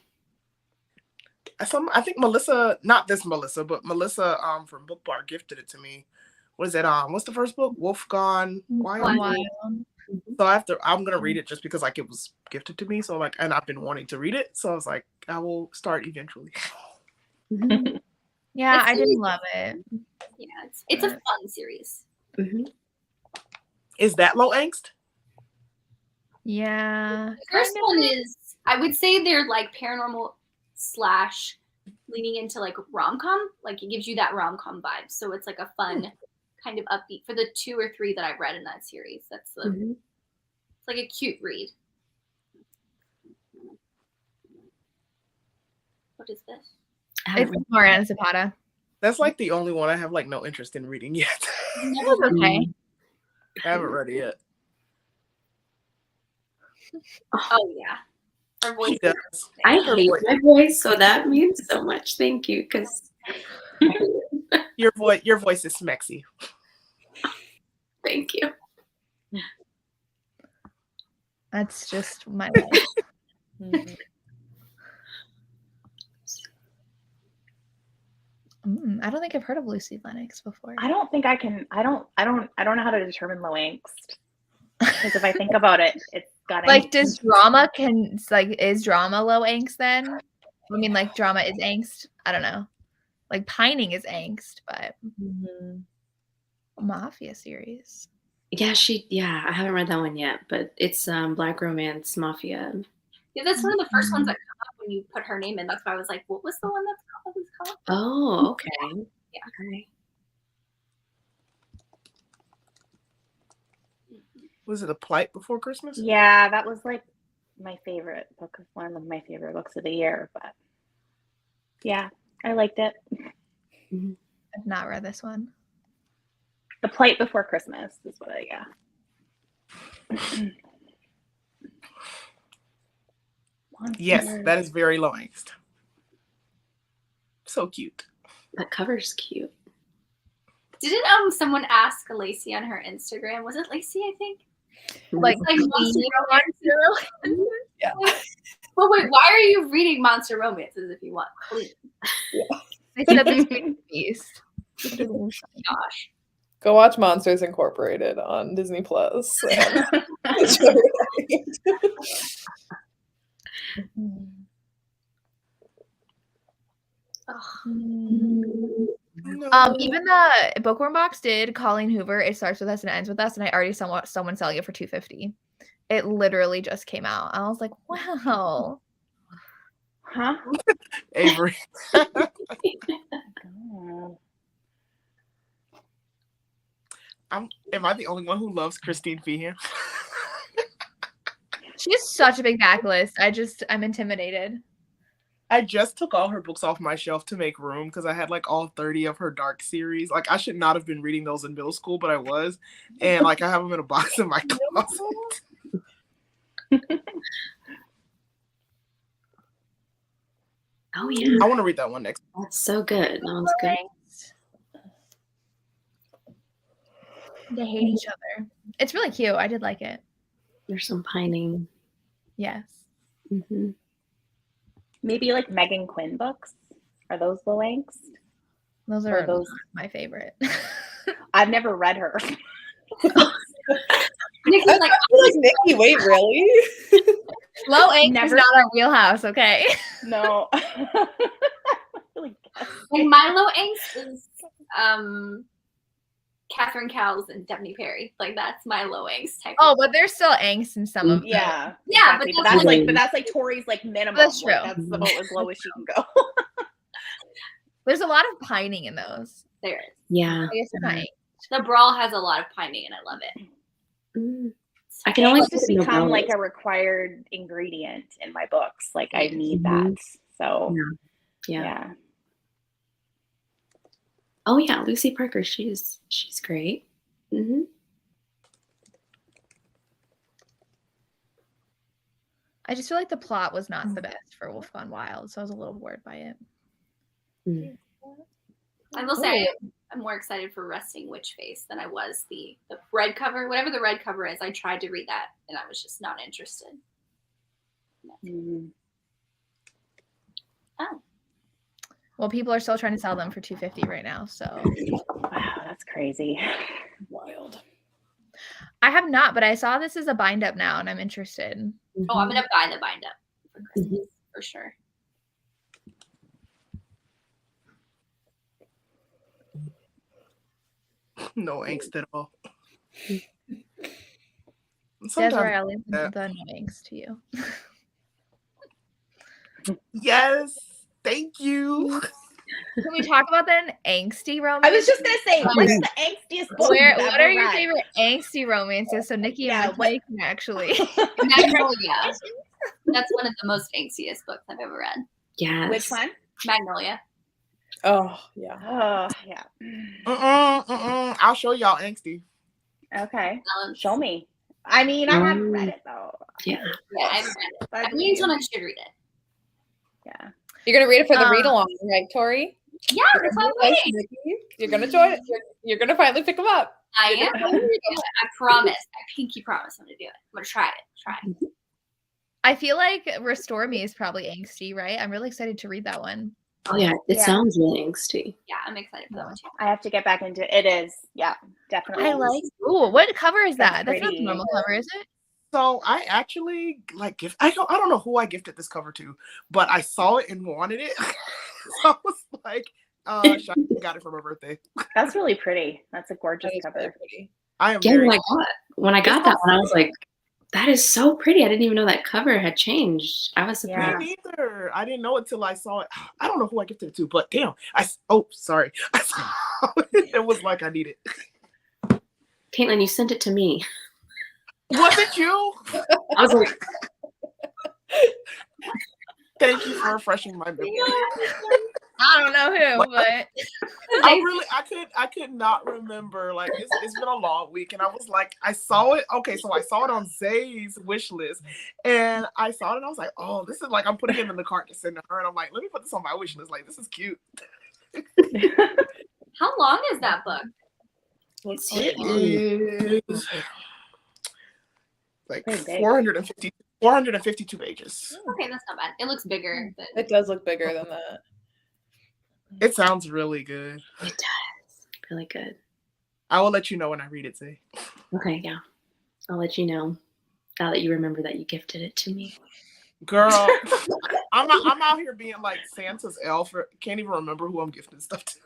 Speaker 7: I think Melissa, not this Melissa, but Melissa from Book Bar gifted it to me. What is it? What's the first book? Wolf Gone Wild. So I'm gonna read it just because like it was gifted to me. So like, and I've been wanting to read it. So I was like, I will start eventually.
Speaker 6: Mhm.
Speaker 2: Yeah,
Speaker 5: That
Speaker 2: I didn't
Speaker 5: series-
Speaker 2: love it.
Speaker 5: Yeah, it's a fun series.
Speaker 6: Mhm.
Speaker 7: Is that low angst?
Speaker 2: Yeah.
Speaker 5: The first
Speaker 2: kind of.
Speaker 5: one is, I would say they're like paranormal / leaning into like rom-com. Like it gives you that rom-com vibe. So it's like a fun kind of upbeat for the 2 or 3 that I've read in that series. That's the
Speaker 6: Mhm.
Speaker 5: it's like a cute read. What is this?
Speaker 6: I haven't
Speaker 2: It's Mariana Zapata.
Speaker 7: That's like the only one I have like no interest in reading yet.
Speaker 2: It was okay.
Speaker 7: I haven't read it yet.
Speaker 5: Oh yeah. Her voice.
Speaker 7: He does.
Speaker 6: I hate my voice, so that means so much. Thank you, because
Speaker 7: Your voice is smexy.
Speaker 6: thank you.
Speaker 2: That's just my life. I don't think I've heard of Lucy Lennox before.
Speaker 3: I don't think I can. I don't know how to determine low angst. Because if I think about it, it's got
Speaker 2: Like,
Speaker 3: angst.
Speaker 2: does drama is drama low angst then? I mean, like drama is angst. I don't know. Like pining is angst, but Mafia series.
Speaker 6: Yeah, I haven't read that one yet, but it's Black Romance Mafia.
Speaker 5: Yeah, that's one of the first ones that come up when you put her name in. That's why I was like, what was the one that was called?
Speaker 6: Oh, okay.
Speaker 5: Yeah.
Speaker 6: Okay.
Speaker 7: Was it A Plight Before Christmas?
Speaker 3: Yeah, that was like my favorite book, one of my favorite books of the year. But yeah, I liked it.
Speaker 2: I've not read this one.
Speaker 3: The Plight Before Christmas is what I
Speaker 7: Yes, that is very low angst. So cute.
Speaker 6: That cover's cute.
Speaker 5: Didn't someone ask Lacey on her Instagram? Was it Lacey? I think.
Speaker 2: Like
Speaker 5: Monster Romance.
Speaker 4: Yeah.
Speaker 5: Well, wait. Why are you reading Monster Romances if you want clean?
Speaker 2: They said this beast.
Speaker 5: Gosh.
Speaker 4: Go watch Monsters Incorporated on Disney Plus.
Speaker 7: No.
Speaker 2: Even the Bookworm box did Colleen Hoover. It starts with us and ends with us, and I already saw someone selling it for $250. It literally just came out. I was like, wow.
Speaker 3: Huh?
Speaker 7: Averie. Am I the only one who loves Christine Feehan?
Speaker 2: She has such a big backlist. I'm intimidated.
Speaker 7: I just took all her books off my shelf to make room because I had like all 30 of her dark series. Like I should not have been reading those in middle school, but I was. And like I have them in a box in my closet.
Speaker 6: Oh yeah.
Speaker 7: I want to read that one next.
Speaker 6: That's so good. That one's good.
Speaker 2: They hate each other. It's really cute. I did like it.
Speaker 6: There's some pining.
Speaker 2: Yes.
Speaker 6: Mm-hmm.
Speaker 3: Maybe like Megan Quinn books. Are those low angst?
Speaker 2: Those
Speaker 3: Or
Speaker 2: are
Speaker 3: those-
Speaker 2: my favorite.
Speaker 3: I've never read her.
Speaker 5: Nicki's like,
Speaker 4: like, Nicki, wait, really?
Speaker 2: Low angst
Speaker 3: Never-
Speaker 2: is not our wheelhouse, okay?
Speaker 3: No. Really guess.
Speaker 5: like my low angst is Catherine Cowles and Stephanie Perry. Like that's my low angst type.
Speaker 2: Oh, but there's still angst in some of them.
Speaker 3: Yeah.
Speaker 5: Yeah,
Speaker 3: exactly.
Speaker 5: but
Speaker 3: But that's like Tori's like minimum.
Speaker 2: That's
Speaker 3: Like,
Speaker 2: true.
Speaker 3: that's about as low as she can go.
Speaker 2: There's a lot of pining in those.
Speaker 5: there is.
Speaker 6: Yeah.
Speaker 2: I guess pine.
Speaker 5: The Brawl has a lot of pining, and I love it.
Speaker 6: Mm. I can only
Speaker 3: It's just
Speaker 6: think of
Speaker 3: become
Speaker 6: novellas.
Speaker 3: like a required ingredient in my books. Like I need
Speaker 6: Mhm.
Speaker 3: that. So
Speaker 6: Yeah.
Speaker 3: yeah.
Speaker 6: Oh yeah, Lucy Parker. She's great. Mm-hmm.
Speaker 2: I just feel like the plot was not the best for Wolf Gone Wild, so I was a little bored by it.
Speaker 6: Mm.
Speaker 5: I will say I'm more excited for Resting Witch Face than I was the red cover. Whatever the red cover is, I tried to read that, and I was just not interested.
Speaker 3: Mm.
Speaker 5: Oh.
Speaker 2: Well, people are still trying to sell them for $250 right now, so
Speaker 3: Wow, that's crazy.
Speaker 4: Wild.
Speaker 2: I have not, but I saw this as a bind up now, and I'm interested.
Speaker 5: Oh, I'm gonna buy the bind up for Christmas for sure.
Speaker 7: No angst at all.
Speaker 2: Desiree, I'll leave
Speaker 7: yeah.
Speaker 2: the no angst to you.
Speaker 7: Yes. Thank you.
Speaker 2: Can we talk about then angsty romance?
Speaker 3: I was just gonna say, what's the angstiest book?
Speaker 2: Where,
Speaker 3: you've
Speaker 2: what
Speaker 3: ever
Speaker 2: are your
Speaker 3: read?
Speaker 2: favorite angsty romances? So Nicki
Speaker 3: Yeah,
Speaker 2: and Michae can actually.
Speaker 5: Magnolia. That's one of the most angstiest books I've ever read.
Speaker 6: Yes.
Speaker 3: Which one?
Speaker 5: Magnolia.
Speaker 4: Oh, yeah.
Speaker 3: Oh yeah.
Speaker 7: I'll show y'all angsty.
Speaker 3: Okay. Show me. I mean, I haven't read it though.
Speaker 6: Yeah.
Speaker 5: Yeah, I haven't read it.
Speaker 3: But
Speaker 5: I mean, someone should read it.
Speaker 3: yeah.
Speaker 4: You're going to read it for the read along, right, Tori?
Speaker 5: Yeah, that's what I'm waiting.
Speaker 4: You're going to join it. You're going to finally pick them up.
Speaker 5: I am. I promise. I pinky promise I'm gonna do it. I'm gonna try it. Try it.
Speaker 2: I feel like Restore Me is probably angsty, right? I'm really excited to read that one.
Speaker 6: Oh yeah, it
Speaker 3: Yeah.
Speaker 6: sounds really angsty.
Speaker 5: Yeah, I'm excited for that one too.
Speaker 3: I have to get back into it. It is. Yeah, definitely.
Speaker 2: I like. Ooh, what cover is
Speaker 3: That's
Speaker 2: that? That's not the
Speaker 3: pretty.
Speaker 2: normal cover, is it?
Speaker 7: So I actually like gift. I don't know who I gifted this cover to, but I saw it and wanted it. So I was like, Cheyenne got it for my birthday.
Speaker 3: That's really pretty. That's a gorgeous
Speaker 4: That is
Speaker 3: cover.
Speaker 4: really pretty.
Speaker 7: I am
Speaker 6: Yeah,
Speaker 7: very.
Speaker 6: when I got that one, I was like, that is so pretty. I didn't even know that cover had changed. I was
Speaker 3: Yeah.
Speaker 6: surprised.
Speaker 7: Me neither. I didn't know it till I saw it. I don't know who I gifted it to, but damn, sorry. I saw it. It was like I need it.
Speaker 6: Caitlin, you sent it to me.
Speaker 7: Was it you?
Speaker 6: I was like,
Speaker 7: Thank you for refreshing my memory.
Speaker 2: I don't know who, but
Speaker 7: I could not remember. Like it's been a long week, and I was like, I saw it. Okay, so I saw it on Zay's wish list, and I saw it, and I was like, oh, this is like I'm putting it in the cart to send to her, and I'm like, let me put this on my wish list. Like this is cute.
Speaker 5: How long is that book?
Speaker 7: Let's see. It is like 452 pages.
Speaker 5: Okay, that's not bad. It looks bigger. But...
Speaker 4: It does look bigger than that.
Speaker 7: It sounds really good.
Speaker 6: it does. Really good.
Speaker 7: I will let you know when I read it, Zay.
Speaker 6: Okay, yeah. I'll let you know now that you remember that you gifted it to me.
Speaker 7: Girl, I'm out here being like Santa's elf. Can't even remember who I'm gifting stuff to.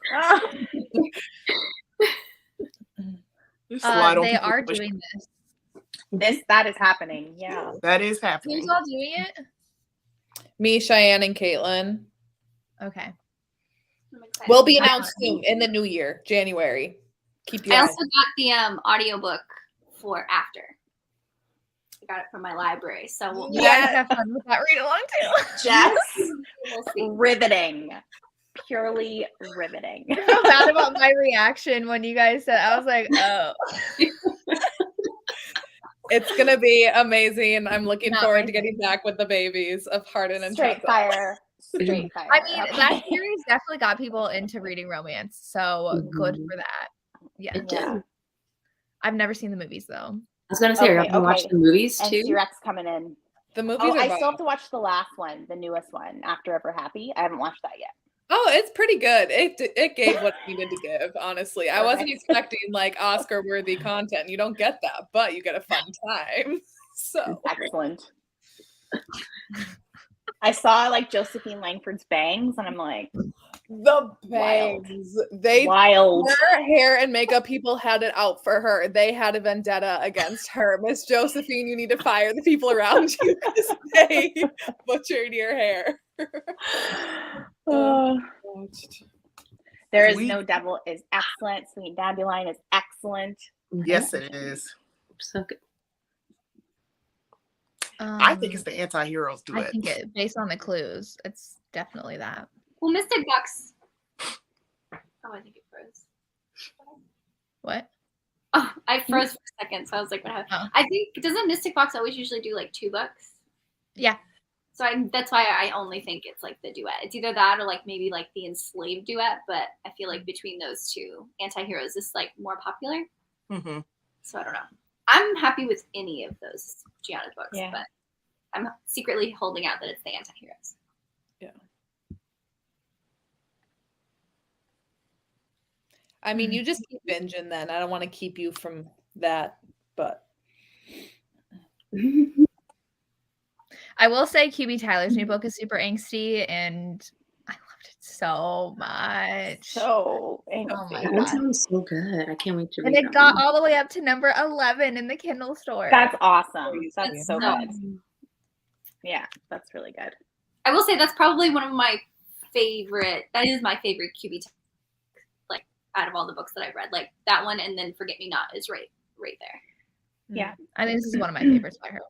Speaker 7: Just slide on
Speaker 2: they
Speaker 7: people's
Speaker 2: are
Speaker 7: wish
Speaker 2: doing this.
Speaker 3: That is happening. Yeah.
Speaker 7: That is happening.
Speaker 2: Who's all doing it?
Speaker 4: Me, Cheyenne, and Caitlin
Speaker 2: Okay.
Speaker 5: I'm excited.
Speaker 4: will be announced soon in the new year, January. Keep your
Speaker 5: I
Speaker 4: eye.
Speaker 5: also got the audiobook for After. I got it from my library, so we'll,
Speaker 2: You guys have fun with that read along too.
Speaker 3: Jess,
Speaker 5: we'll see.
Speaker 3: riveting. Purely riveting.
Speaker 2: I feel bad about my reaction when you guys said. I was like, oh.
Speaker 4: It's gonna be amazing. I'm looking
Speaker 2: Not
Speaker 4: forward
Speaker 2: my
Speaker 4: to getting back with the babies of Hardin and
Speaker 3: Straight
Speaker 4: Tessa.
Speaker 3: fire. Straight fire.
Speaker 2: I mean,
Speaker 3: Okay.
Speaker 2: that series definitely got people into reading romance, so good
Speaker 6: Mhm.
Speaker 2: for that. Yeah,
Speaker 6: It did.
Speaker 2: I've never seen the movies though.
Speaker 6: I was gonna say, are
Speaker 3: Okay,
Speaker 6: you gonna watch
Speaker 3: okay.
Speaker 6: the movies
Speaker 3: And
Speaker 6: too?
Speaker 3: T-Rex coming in.
Speaker 4: The movies
Speaker 3: Oh,
Speaker 4: are
Speaker 3: I
Speaker 4: bomb.
Speaker 3: still have to watch the last one, the newest one, After Ever Happy. I haven't watched that yet.
Speaker 4: Oh, it's pretty good. It gave what it needed to give, honestly. I wasn't
Speaker 3: Perfect.
Speaker 4: expecting like Oscar-worthy content. You don't get that, but you get a fun time. So
Speaker 3: Excellent. I saw like Josephine Langford's bangs, and I'm like,
Speaker 4: the bangs. They
Speaker 3: wild.
Speaker 4: her hair and makeup people had it out for her. They had a vendetta against her. Miss Josephine, you need to fire the people around you because they butchered your hair.
Speaker 3: There is
Speaker 7: Sweet.
Speaker 3: No Devil is excellent. Sweet Dandelion is excellent.
Speaker 7: Yes, it is.
Speaker 6: So good.
Speaker 7: I think it's the anti-heroes
Speaker 2: I
Speaker 7: duet.
Speaker 2: think it based on the clues, it's definitely that.
Speaker 5: Well, Mystic Bucks. Oh, I think it froze.
Speaker 2: What?
Speaker 5: Oh, I froze for a second, so I was like, what happened?
Speaker 2: Oh.
Speaker 5: I think, doesn't Mystic Box always usually do like 2 books?
Speaker 2: Yeah.
Speaker 5: So that's why I only think it's like the duet. It's either that or like maybe like the Enslaved duet, but I feel like between those two, Anti-Heroes is like more popular.
Speaker 7: Mm-hmm.
Speaker 5: So I don't know. I'm happy with any of those Gianna books,
Speaker 3: Yeah.
Speaker 5: but I'm secretly holding out that it's the Anti-Heroes.
Speaker 4: I mean, you just keep binging then. I don't want to keep you from that, but
Speaker 2: I will say QB Tyler's new book is super angsty, and I loved it so much.
Speaker 3: So
Speaker 2: Oh my
Speaker 6: That
Speaker 2: God.
Speaker 6: sounds so good. I can't wait to
Speaker 2: And
Speaker 6: read
Speaker 2: it
Speaker 6: that
Speaker 2: got
Speaker 6: one.
Speaker 2: all the way up to number 11 in the Kindle store.
Speaker 3: that's awesome. That's so
Speaker 5: So-
Speaker 3: good. Yeah, that's really good.
Speaker 5: I will say that's probably one of my favorite. That is my favorite QB, like out of all the books that I've read. Like that one, and then Forget Me Not is right there.
Speaker 3: Yeah.
Speaker 2: I think this is one of my favorites by her.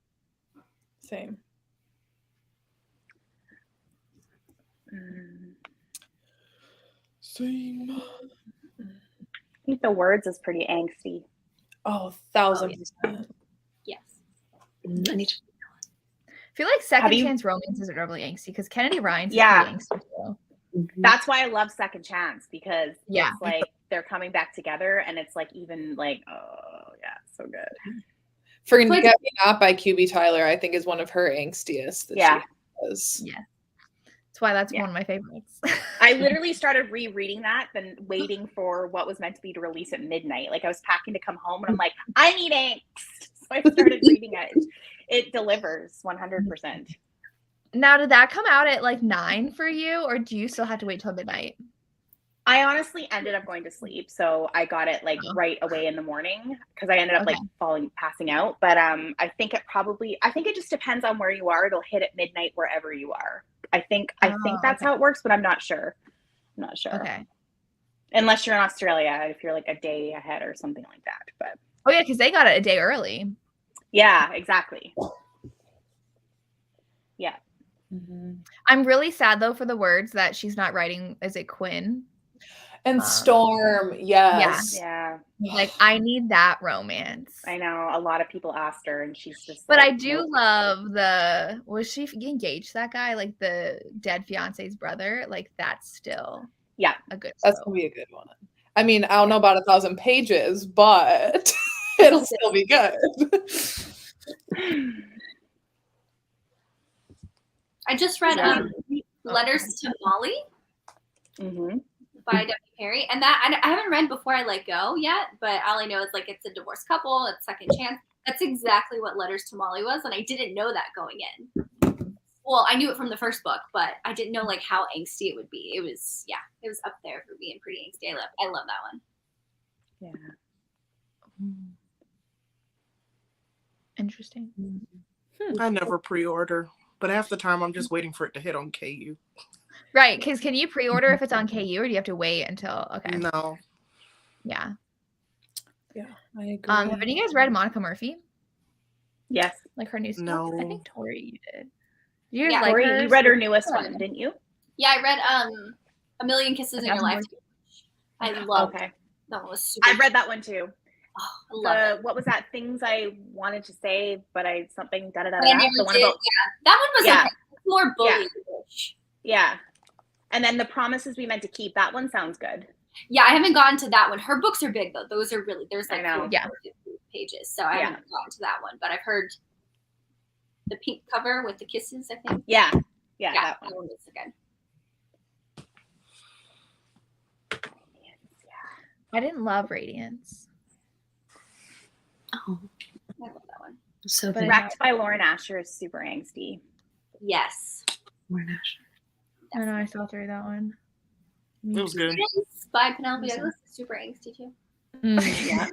Speaker 4: same. Same.
Speaker 3: I think The Words is pretty angsty.
Speaker 4: Oh, 1000%.
Speaker 5: Yes.
Speaker 6: I need to.
Speaker 2: I feel like Second
Speaker 3: Have you-
Speaker 2: Chance Romance is really angsty because Kennedy Ryan's
Speaker 3: Yeah.
Speaker 2: is pretty angsty too.
Speaker 3: That's why I love Second Chance, because
Speaker 2: Yeah.
Speaker 3: it's like they're coming back together, and it's like even like, oh yeah, so good.
Speaker 4: Forget
Speaker 5: Like-
Speaker 4: Me Not by QB Tyler, I think, is one of her angstiest. That
Speaker 3: Yeah.
Speaker 4: she has.
Speaker 2: Yeah. That's why that's
Speaker 3: Yeah.
Speaker 2: one of my favorites.
Speaker 3: I literally started rereading that, then waiting for what was meant to be to release at midnight. Like I was packing to come home, and I'm like, I need angst. So I started reading it. It delivers 100%.
Speaker 2: Now, did that come out at like 9 for you, or do you still have to wait till midnight?
Speaker 3: I honestly ended up going to sleep, so I got it like
Speaker 2: Oh.
Speaker 3: right away in the morning because I ended up
Speaker 2: Okay.
Speaker 3: like passing out. But I think it just depends on where you are. It'll hit at midnight wherever you are. I think that's
Speaker 2: okay.
Speaker 3: how it works, but I'm not sure.
Speaker 2: Okay.
Speaker 3: Unless you're in Australia, if you're like a day ahead or something like that. But
Speaker 2: Oh yeah, because they got it a day early.
Speaker 3: Yeah, exactly. Yeah.
Speaker 2: I'm really sad though for the words that she's not writing. Is it Quinn?
Speaker 4: And Storm, yes.
Speaker 3: Yeah.
Speaker 2: Like I need that romance.
Speaker 3: I know. A lot of people asked her and she's just
Speaker 2: But
Speaker 3: like,
Speaker 2: I do
Speaker 3: nope.
Speaker 2: love the was she engaged to that guy? Like the dead fiance's brother? Like that's still a good
Speaker 4: That's
Speaker 2: show.
Speaker 4: gonna be a good one. I mean, I don't know about 1,000 pages, but it'll still be good.
Speaker 5: I just read Letters to Molly by W. Perry, and that I haven't read Before I Let Go yet, but all I know is like it's a divorced couple, it's second chance. That's exactly what Letters to Molly was, and I didn't know that going in. Well, I knew it from the first book, but I didn't know like how angsty it would be. It was up there for being pretty angsty. I love that one.
Speaker 3: Yeah.
Speaker 2: Interesting.
Speaker 7: I never pre-order, but half the time I'm just waiting for it to hit on KU.
Speaker 2: Right, because can you pre-order if it's on KU or do you have to wait until
Speaker 7: No.
Speaker 2: Yeah.
Speaker 4: Yeah, I agree.
Speaker 2: Have any of you guys read Monica Murphy?
Speaker 3: Yes.
Speaker 2: Like her new stuff?
Speaker 7: No.
Speaker 2: I think Tori, you did. You guys like
Speaker 3: Tori,
Speaker 2: her?
Speaker 3: you read her newest one, didn't you?
Speaker 5: Yeah, I read A Million Kisses in Your Life. I love
Speaker 3: Okay.
Speaker 5: that one. Was super.
Speaker 3: I read that one too.
Speaker 5: Oh, I love it.
Speaker 3: What was that? Things I wanted to say, but I something da da da.
Speaker 5: But I never
Speaker 3: The one
Speaker 5: did.
Speaker 3: about
Speaker 5: That one was
Speaker 3: Yeah.
Speaker 5: okay. More bully-ish.
Speaker 3: yeah. And then The Promises We Meant to Keep. That one sounds good.
Speaker 5: Yeah, I haven't gotten to that one. Her books are big though. Those are really there's like
Speaker 3: I know.
Speaker 5: 50 pages, so I haven't gotten to that one. But I've heard the pink cover with the kisses. I think.
Speaker 3: Yeah. Yeah. That
Speaker 5: That
Speaker 3: one.
Speaker 5: one was good.
Speaker 2: I didn't love Radiance.
Speaker 6: Oh,
Speaker 5: I love that one.
Speaker 6: so
Speaker 2: But
Speaker 6: good.
Speaker 3: Wrecked by Lauren Asher is super angsty.
Speaker 5: Yes.
Speaker 6: We're not sure.
Speaker 2: I know I saw through that one.
Speaker 7: It was good.
Speaker 5: Prince by Penelope Douglas is super angsty too.
Speaker 3: Yeah.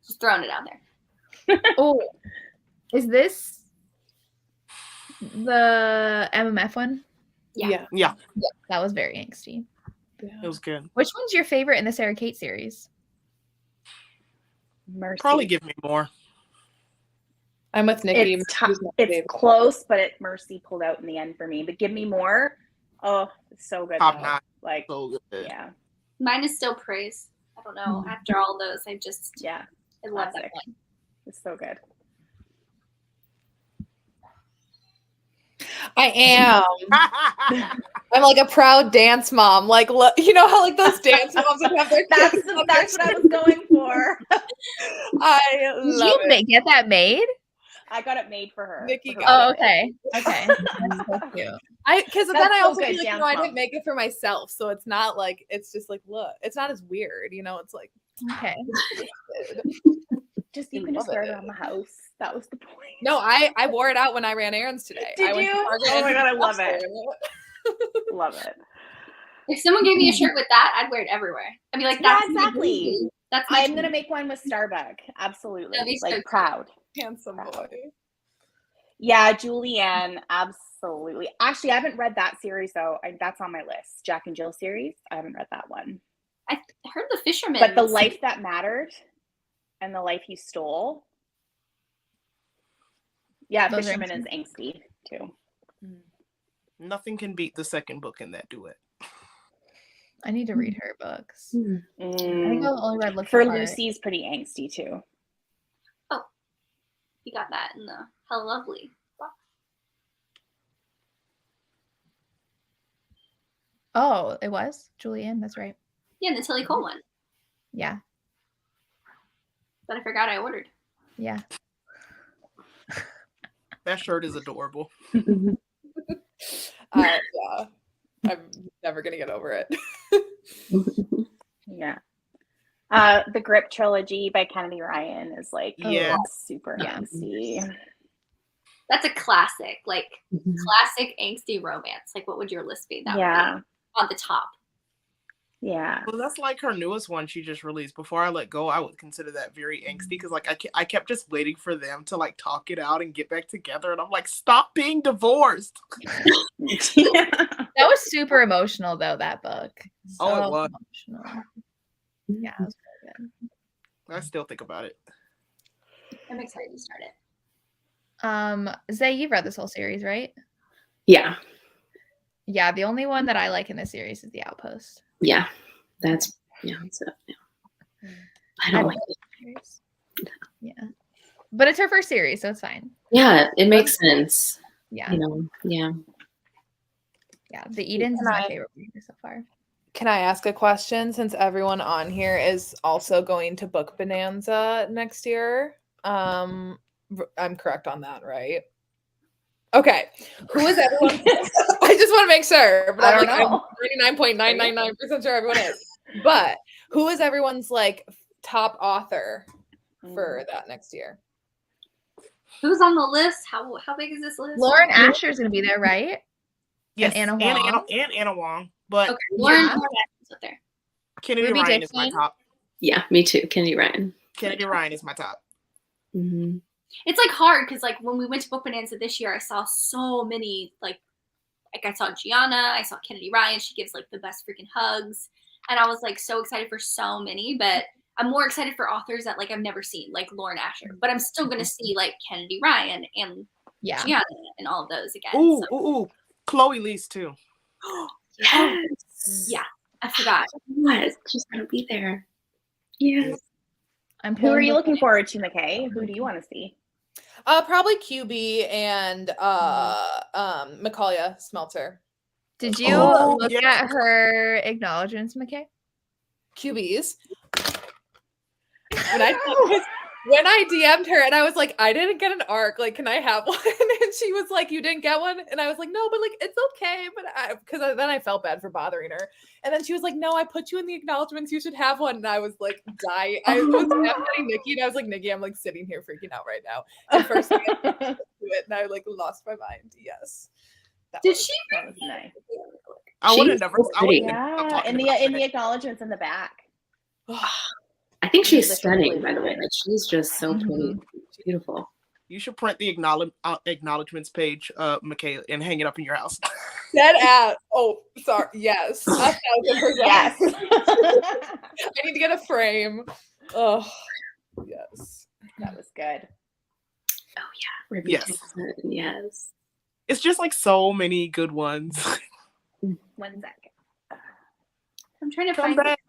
Speaker 5: Just throwing it out there.
Speaker 2: Oh, is this the MMF one?
Speaker 5: Yeah.
Speaker 7: Yeah,
Speaker 2: That was very angsty.
Speaker 7: it was good.
Speaker 2: Which one's your favorite in the Sarah Kate series?
Speaker 3: Mercy.
Speaker 7: Probably give me more.
Speaker 4: I'm with Nicki.
Speaker 3: It's
Speaker 4: Mercy's
Speaker 3: tough.
Speaker 4: my
Speaker 3: It's
Speaker 4: favorite.
Speaker 3: close, but Mercy pulled out in the end for me. But Give Me More. Oh, it's so good.
Speaker 7: Top
Speaker 3: though.
Speaker 7: notch.
Speaker 3: Like,
Speaker 7: So good.
Speaker 3: yeah.
Speaker 5: Mine is still Praise. I don't know. After all those, I
Speaker 3: Yeah.
Speaker 5: love that
Speaker 3: Classic.
Speaker 5: one.
Speaker 3: It's so good.
Speaker 4: I am. I'm like a proud dance mom. Like, you know how like those dance moms would have their
Speaker 3: That's
Speaker 4: kids on
Speaker 3: what
Speaker 4: their
Speaker 3: I was going for.
Speaker 4: I
Speaker 2: Did
Speaker 4: love
Speaker 2: you
Speaker 4: it.
Speaker 2: get that made?
Speaker 3: I got it made for her.
Speaker 4: Nicki
Speaker 3: for her
Speaker 4: got
Speaker 2: Oh,
Speaker 3: birthday.
Speaker 2: okay. Okay. That's so cute.
Speaker 4: Because then
Speaker 3: That's
Speaker 4: I
Speaker 3: so
Speaker 4: also
Speaker 3: good,
Speaker 4: feel like,
Speaker 3: dance
Speaker 4: I
Speaker 3: mom.
Speaker 4: didn't make it for myself. So it's not like, it's just like, look, it's not as weird, you know? It's like,
Speaker 2: Okay.
Speaker 3: You
Speaker 4: I
Speaker 3: can just
Speaker 4: love
Speaker 3: wear it
Speaker 4: it.
Speaker 3: around the house. That was the point.
Speaker 4: no, I wore it out when I ran errands today.
Speaker 3: Did
Speaker 4: I went to
Speaker 3: you?
Speaker 4: Target
Speaker 3: Oh
Speaker 4: and
Speaker 3: my God, I love
Speaker 4: store
Speaker 3: it.
Speaker 4: in it.
Speaker 3: Love it.
Speaker 5: If someone gave me a shirt with that, I'd wear it everywhere. I'd be like,
Speaker 3: Yeah,
Speaker 5: that's
Speaker 3: exactly.
Speaker 5: That's my
Speaker 3: I'm gonna
Speaker 5: dream.
Speaker 3: make one with Starbuck. Absolutely.
Speaker 5: That'd be so
Speaker 3: Like
Speaker 5: cute.
Speaker 3: proud.
Speaker 4: Handsome boy.
Speaker 3: Yeah, Julianne, absolutely. Actually, I haven't read that series though. That's on my list. Jack and Jill series. I haven't read that one.
Speaker 5: I heard The Fisherman.
Speaker 3: But The Life That Mattered and The Life He Stole. Yeah,
Speaker 2: Those are
Speaker 3: Fisherman is angsty too.
Speaker 7: Nothing can beat the second book in that duet.
Speaker 2: I need to read her books. I think
Speaker 3: Mm.
Speaker 2: I've only read Look
Speaker 3: For
Speaker 2: Apart.
Speaker 3: Lucy's pretty angsty too.
Speaker 5: You got that in the Hell Lovely box.
Speaker 2: Oh, it was Julianne. That's right.
Speaker 5: Yeah, the Tilly Cole one.
Speaker 2: Yeah.
Speaker 5: But I forgot I ordered.
Speaker 2: Yeah.
Speaker 7: That shirt is adorable.
Speaker 4: Yeah. I'm never gonna get over it.
Speaker 3: Yeah. The Grip trilogy by Kennedy Ryan is like
Speaker 7: Yeah.
Speaker 3: super
Speaker 2: Yeah.
Speaker 3: angsty.
Speaker 5: That's a classic, like
Speaker 6: Mhm.
Speaker 5: classic angsty romance. Like, what would your list be? That would
Speaker 3: Yeah.
Speaker 5: be on the top.
Speaker 3: Yeah.
Speaker 7: Well, that's like her newest one she just released. Before I Let Go, I would consider that very angsty because like I kept just waiting for them to like talk it out and get back together, and I'm like, stop being divorced.
Speaker 2: That was super emotional though, that book.
Speaker 7: Oh, it
Speaker 2: So
Speaker 7: was.
Speaker 2: emotional. Yeah, it was really good.
Speaker 7: I still think about it.
Speaker 5: I'm excited to start it.
Speaker 2: Zay, you've read this whole series, right?
Speaker 6: Yeah.
Speaker 2: Yeah, the only one that I like in this series is The Outpost.
Speaker 6: Yeah. That's yeah. I don't like it.
Speaker 2: Yeah. But it's her first series, so it's fine.
Speaker 6: Yeah, it makes sense.
Speaker 2: Yeah.
Speaker 6: You know, yeah.
Speaker 2: Yeah. The Edens is my favorite one so far.
Speaker 4: Can I ask a question since everyone on here is also going to Book Bonanza next year? I'm correct on that, right? Okay. Who is everyone? I just want to make sure, but I'm 99.999% sure everyone is. But who is everyone's like top author for that next year?
Speaker 5: Who's on the list? How big is this list?
Speaker 2: Lauren Asher's gonna be there, right?
Speaker 7: Yes,
Speaker 2: And Anna Wong.
Speaker 7: and Anna Wong. But
Speaker 5: Okay, Lauren Asher's up there.
Speaker 7: Kennedy
Speaker 2: Ruby
Speaker 7: Ryan is my
Speaker 2: Dixon.
Speaker 7: top.
Speaker 6: Yeah, me too. Kennedy Ryan.
Speaker 7: Kennedy Ryan is my top.
Speaker 6: Mm-hmm.
Speaker 5: It's like hard because like when we went to Book Bonanza this year, I saw so many like I saw Gianna, I saw Kennedy Ryan. She gives like the best freaking hugs, and I was like so excited for so many. But I'm more excited for authors that like I've never seen, like Lauren Asher. But I'm still gonna see like Kennedy Ryan and Gianna and all of those again.
Speaker 7: Ooh, Chloe Lees too.
Speaker 6: Yes.
Speaker 5: Yeah, I forgot.
Speaker 6: Yes, she's gonna be there. Yes.
Speaker 3: Who are you looking forward to, Michae? Who do you want to see?
Speaker 4: Probably QB and Macaulay Smelter.
Speaker 2: Did you look at her acknowledgements, Michae?
Speaker 4: QBs. When I DM'd her and I was like, I didn't get an arc. Like, can I have one? And she was like, you didn't get one? And I was like, no, but like, it's okay. But because then I felt bad for bothering her. And then she was like, no, I put you in the acknowledgements. You should have one. And I was like, dying. I was Snapchatting Nicki and I was like, Nicki, I'm like sitting here freaking out right now. And first thing I did it and I like lost my mind. Yes.
Speaker 3: That was nice.
Speaker 7: I would have never.
Speaker 3: Yeah, in the acknowledgements in the back.
Speaker 6: I think she's stunning, by the way. Like she's just so pretty, beautiful.
Speaker 7: You should print the acknowledgements page, Michae, and hang it up in your house.
Speaker 4: Dead ass. Oh, sorry. Yes. 1,000%.
Speaker 3: Yes.
Speaker 4: I need to get a frame. Oh, yes.
Speaker 3: That was good.
Speaker 6: Oh yeah.
Speaker 7: Yes.
Speaker 6: Yes.
Speaker 7: It's just like so many good ones.
Speaker 3: 1 second.
Speaker 5: I'm trying to
Speaker 7: Come
Speaker 5: find
Speaker 7: back.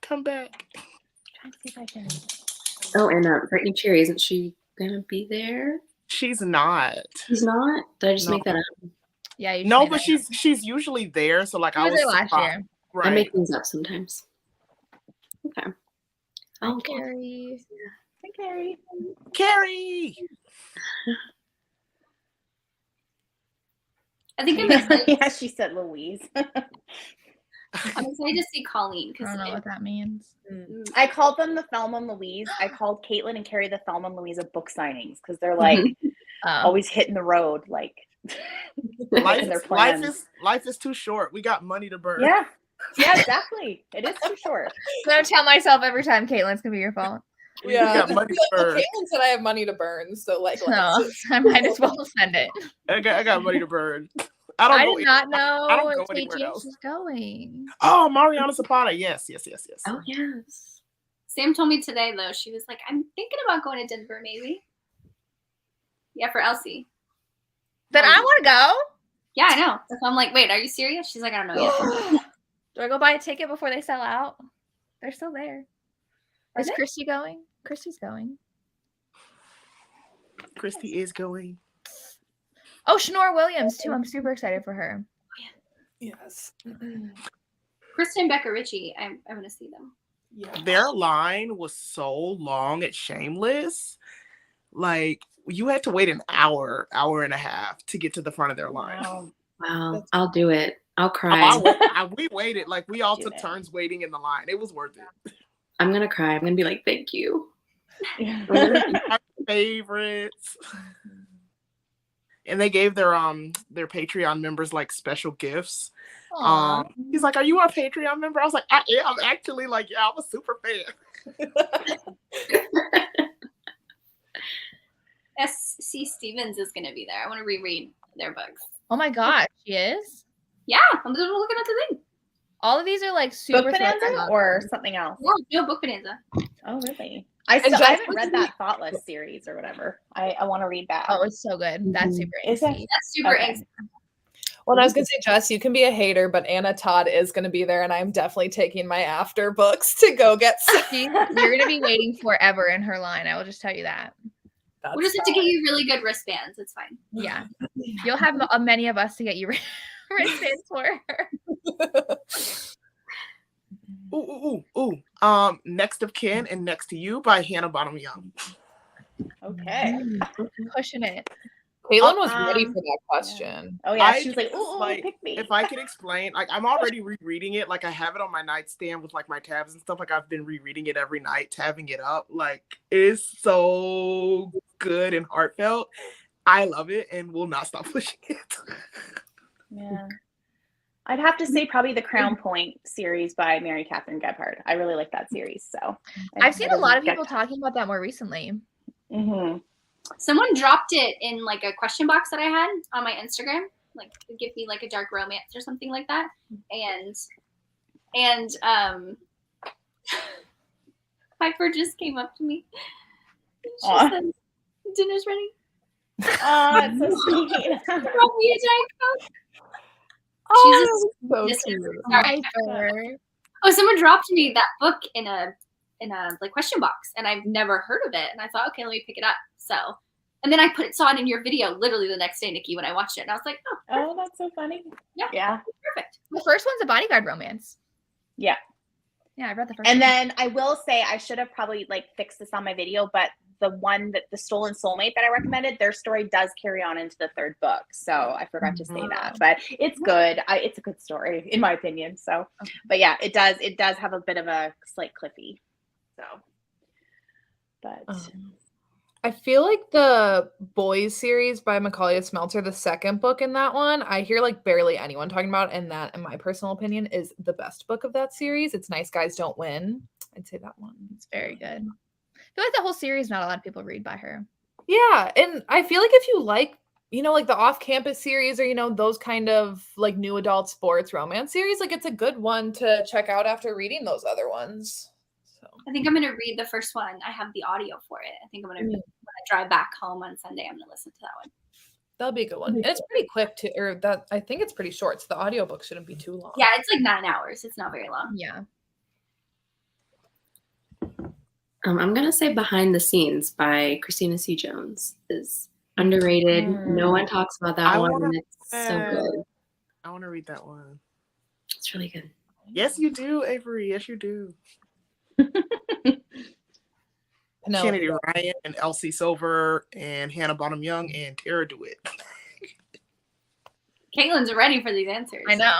Speaker 7: Come back.
Speaker 3: Trying to see if I can.
Speaker 6: Oh, and Brittany Cherry, isn't she gonna be there?
Speaker 7: She's not.
Speaker 6: She's not. Did I just make that up?
Speaker 2: Yeah. You
Speaker 7: No, but she's usually there. So like
Speaker 2: she
Speaker 7: I was
Speaker 2: there last year.
Speaker 7: Right.
Speaker 6: I make things up sometimes. Okay.
Speaker 2: Oh, Carrie.
Speaker 3: Hi, Carrie.
Speaker 7: Carrie.
Speaker 5: I think I'm excited.
Speaker 3: Yeah, she said Louise.
Speaker 5: I'm excited to see Colleen
Speaker 2: I
Speaker 5: because
Speaker 2: don't know what that means.
Speaker 3: I called them the Thelma and Louise. I called Caitlin and Carrie the Thelma and Louise of book signings because they're like always hitting the road, like
Speaker 7: life is too short. We got money to burn.
Speaker 3: Yeah, exactly. It is too short.
Speaker 2: I'm gonna tell myself every time, Caitlin, it's gonna be your fault.
Speaker 4: Yeah.
Speaker 7: We got money to burn.
Speaker 4: Caitlin said I have money to burn, so like
Speaker 2: No, I might as well send it.
Speaker 7: I got money to burn.
Speaker 2: I did not know
Speaker 7: I don't
Speaker 2: where
Speaker 7: go anywhere
Speaker 2: James
Speaker 7: else.
Speaker 2: is going.
Speaker 7: Oh, Mariana Zapata. Yes.
Speaker 6: Oh yes.
Speaker 5: Sam told me today though, she was like, I'm thinking about going to Denver maybe. Yeah, for Elsie.
Speaker 2: Then I want to go.
Speaker 5: Yeah, I know. So I'm like, wait, are you serious? She's like, I don't know yet.
Speaker 2: Do I go buy a ticket before they sell out? They're still there. Is Christi going? Christi's going.
Speaker 7: Christi is going.
Speaker 2: Oh, Shanora Williams too. I'm super excited for her.
Speaker 4: yes.
Speaker 5: Kristen and Becca Ritchie, I'm going to see them.
Speaker 4: Yeah.
Speaker 7: Their line was so long at Shameless. Like you had to wait an hour and a half to get to the front of their line.
Speaker 6: Wow. I'll do it. I'll cry.
Speaker 7: We waited. Like we all took turns waiting in the line. It was worth it.
Speaker 6: I'm gonna cry. I'm gonna be like, thank you.
Speaker 7: Our favorites. And they gave their Patreon members like special gifts. He's like, "Are you our Patreon member?" I was like, "I am actually." Like, yeah, I'm a super fan.
Speaker 5: S.C. Stevens is going to be there. I want to reread their books.
Speaker 2: Oh my gosh, she is?
Speaker 5: Yeah, I'm just looking at the thing.
Speaker 2: All of these are like super
Speaker 3: Book Bonanza or something else?
Speaker 5: No, Book Bonanza.
Speaker 3: Oh, really? I
Speaker 4: Jess
Speaker 3: haven't
Speaker 4: was
Speaker 3: read that Thoughtless series or whatever. I want to read that.
Speaker 2: Oh, it's so good. That's super
Speaker 3: Is it?
Speaker 2: angsty.
Speaker 5: That's super
Speaker 3: Okay.
Speaker 5: angsty.
Speaker 4: Well, and I was gonna say, Jess, you can be a hater, but Anna Todd is gonna be there, and I'm definitely taking my after books to go get some.
Speaker 2: You're gonna be waiting forever in her line. I will just tell you that.
Speaker 5: We'll just have to get you really good wristbands. It's fine.
Speaker 2: Yeah, you'll have many of us to get you wristbands for her.
Speaker 7: Ooh. Next of Kin and Next to You by Hannah Bonham Young.
Speaker 3: Okay.
Speaker 2: Pushing it.
Speaker 4: Caitlin was ready for that question.
Speaker 3: Oh yeah,
Speaker 7: I
Speaker 3: she was like,
Speaker 7: just,
Speaker 3: "Ooh,
Speaker 7: like,
Speaker 3: pick me."
Speaker 7: If I could explain, like I'm already rereading it. Like I have it on my nightstand with like my tabs and stuff. Like I've been rereading it every night, tabbing it up. Like it is so good and heartfelt. I love it and will not stop pushing it.
Speaker 3: Yeah. I'd have to say probably the Crown Point series by Mary Catherine Gebhardt. I really like that series. So
Speaker 2: I've seen a lot of people talking about that more recently.
Speaker 3: Mm-hmm.
Speaker 5: Someone dropped it in like a question box that I had on my Instagram, like to give me like a dark romance or something like that. And Piper just came up to me. She said, "Dinner's ready."
Speaker 3: Oh, it's so sweet.
Speaker 5: Brought me a Diet Coke.
Speaker 4: So
Speaker 5: She's
Speaker 4: cute.
Speaker 2: Piper.
Speaker 5: Oh, someone dropped me that book in a like question box, and I've never heard of it. And I thought, okay, let me pick it up. So, and then I saw it in your video literally the next day, Nicki, when I watched it, and I was like,
Speaker 3: Oh, that's so funny. Yeah.
Speaker 5: perfect.
Speaker 2: The first one's a bodyguard romance.
Speaker 3: Yeah.
Speaker 2: Yeah, I read the first
Speaker 3: And
Speaker 2: one.
Speaker 3: then I will say I should have probably like fixed this on my video, but the one that the Stolen Soulmate that I recommended, their story does carry on into the third book. So I forgot to say that, but it's good. It's a good story in my opinion. So, but yeah, it does have a bit of a slight cliffy. So, but
Speaker 4: I feel like the Boys series by Macaulay Smelter, the second book in that one, I hear like barely anyone talking about, and that, in my personal opinion, is the best book of that series. It's Nice Guys Don't Win. I'd say that one.
Speaker 2: It's very good. I feel like the whole series, not a lot of people read by her.
Speaker 4: Yeah, and I feel like if you like, like the off-campus series or, those kind of like new adult sports romance series, like it's a good one to check out after reading those other ones. So
Speaker 5: I think I'm gonna read the first one. I have the audio for it. I think I'm gonna when I drive back home on Sunday, I'm gonna listen to that one.
Speaker 4: that'll be a good one. And it's pretty quick too, I think it's pretty short. So the audiobook shouldn't be too long.
Speaker 5: Yeah, it's like 9 hours. It's not very long.
Speaker 2: Yeah.
Speaker 6: I'm gonna say Behind the Scenes by Christina C. Jones is underrated. No one talks about that one, and it's so good.
Speaker 7: I want to read that one.
Speaker 6: It's really good.
Speaker 7: Yes, you do, Averie. Yes, you do.
Speaker 4: Penelope.
Speaker 7: Kennedy Ryan and Elsie Silver and Hannah Bonham Young and Tara DeWitt.
Speaker 5: Caitlin's ready for these answers.
Speaker 2: I know.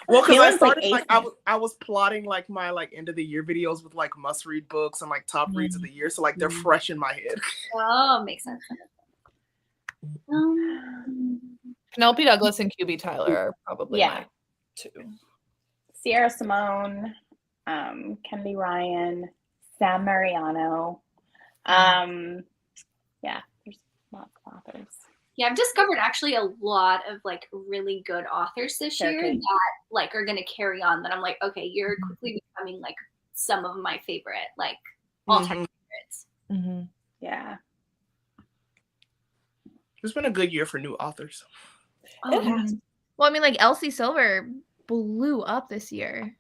Speaker 7: Well, because I
Speaker 3: Caitlin's, like,
Speaker 7: started I was plotting like my like end of the year videos with like must read books and like top reads of the year, so like they're fresh in my head.
Speaker 5: Oh, makes sense.
Speaker 4: Penelope Douglas and QB Tyler are probably my two.
Speaker 3: Sierra Simone, Kennedy Ryan, Sam Mariano. Yeah, there's lots of authors.
Speaker 5: Yeah, I've discovered actually a lot of like really good authors this year that like are gonna carry on. That I'm like, okay, you're quickly becoming like some of my favorite, like all-time favorites.
Speaker 4: Mm-hmm.
Speaker 3: Yeah.
Speaker 7: It's been a good year for new authors.
Speaker 5: Oh, yeah.
Speaker 2: Well, I mean, like Elsie Silver blew up this year.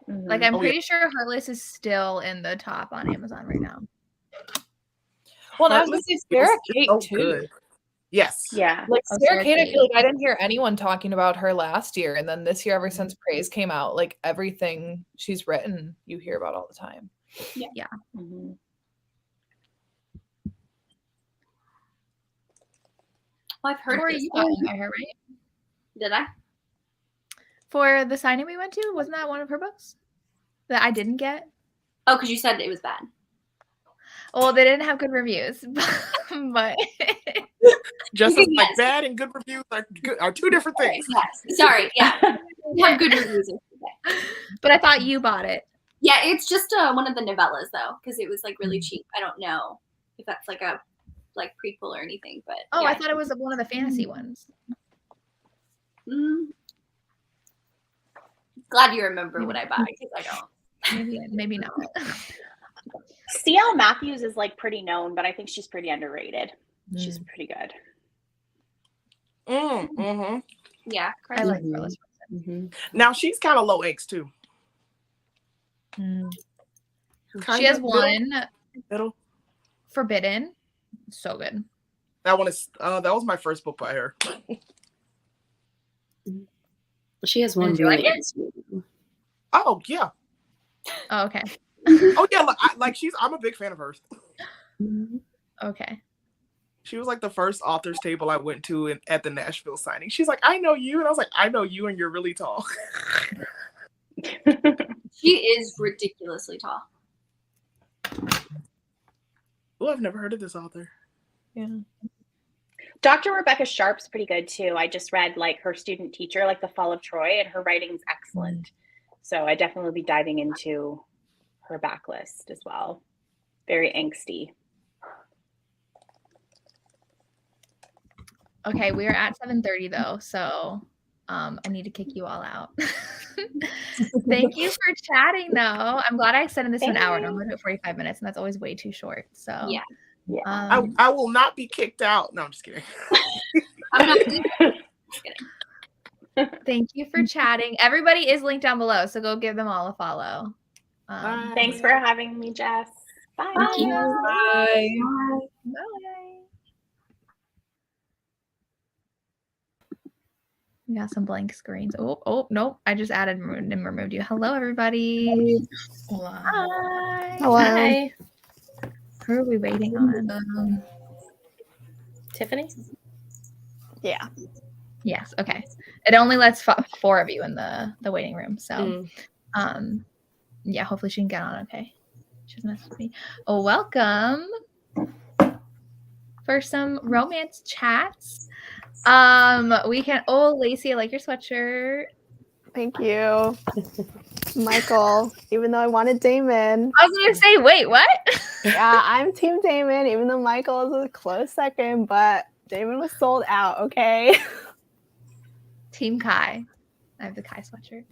Speaker 2: Like I'm pretty sure her list is still in the top on Amazon right now.
Speaker 4: Well, and I was gonna say Sarah Kate too.
Speaker 7: Good. Yes.
Speaker 3: Yeah.
Speaker 4: Like Sarah Kate, I feel like I didn't hear anyone talking about her last year, and then this year, ever since Praise came out, like everything she's written, you hear about all the time.
Speaker 2: Yeah.
Speaker 3: Mm-hmm.
Speaker 5: Well, I've heard
Speaker 2: Tori,
Speaker 5: this
Speaker 2: you
Speaker 5: one.
Speaker 2: got her, right?
Speaker 5: Did I?
Speaker 2: For the signing we went to, wasn't that one of her books that I didn't get?
Speaker 5: Oh, because you said it was bad.
Speaker 2: Well, they didn't have good reviews, but
Speaker 7: Just as like bad and good reviews are two different things.
Speaker 5: Yes. Sorry. Yeah. We have good reviews.
Speaker 2: But I thought you bought it.
Speaker 5: Yeah, it's just one of the novellas though, because it was like really cheap. I don't know if that's like a prequel or anything, but
Speaker 2: yeah. I thought it was one of the fantasy ones.
Speaker 5: Glad you remember what I buy because I don't.
Speaker 2: Maybe not.
Speaker 3: C.L. Matthews is like pretty known, but I think she's pretty underrated. She's pretty good.
Speaker 7: Mm-hmm.
Speaker 5: Yeah,
Speaker 2: I like Carlos.
Speaker 7: Now she's kind of low X too.
Speaker 2: She has one
Speaker 7: Middle.
Speaker 2: Forbidden. So good.
Speaker 7: That one is that was my first book by her.
Speaker 6: She has one
Speaker 2: Did you like
Speaker 6: really
Speaker 2: it?
Speaker 7: Oh yeah.
Speaker 2: Oh, okay.
Speaker 7: Oh yeah. I'm a big fan of hers.
Speaker 2: Okay.
Speaker 7: She was like the first author's table I went to at the Nashville signing. She's like, I know you, and I was like, I know you, and you're really tall.
Speaker 5: She is ridiculously tall.
Speaker 7: Oh, I've never heard of this author.
Speaker 2: Yeah.
Speaker 3: Dr. Rebecca Sharp's pretty good too. I just read like her student teacher, like The Fall of Troy, and her writing's excellent. So I definitely will be diving into her backlist as well. Very angsty.
Speaker 2: Okay, we are at 7:30 though, so I need to kick you all out. Thank you for chatting though. I'm glad I extended this to an hour. Normally I do it 45 minutes, and that's always way too short. So
Speaker 5: Yeah.
Speaker 7: I will not be kicked out. No, I'm just kidding.
Speaker 5: I'm not just kidding.
Speaker 2: Thank you for chatting. Everybody is linked down below, so go give them all a follow.
Speaker 3: Thanks for having me, Jess. Bye.
Speaker 6: Thank you.
Speaker 4: Bye.
Speaker 2: Bye. We got some blank screens. Oh, nope. I just added and removed you. Hello, everybody. Hi.
Speaker 8: Hello.
Speaker 6: Hi.
Speaker 2: Who are we waiting on?
Speaker 6: Tiffany?
Speaker 8: Yeah.
Speaker 2: Yes. Okay. It only lets 4 of you in the waiting room. So, yeah, hopefully she can get on okay. She doesn't have to be. Oh, welcome for some romance chats. We can. Oh, Lacey, I like your sweatshirt.
Speaker 8: Thank you. Michael, even though I wanted Damon.
Speaker 2: I was gonna say, wait, what?
Speaker 8: Yeah, I'm Team Damon, even though Michael is a close second, but Damon was sold out, okay?
Speaker 2: Team Kai. I have the Kai sweatshirt.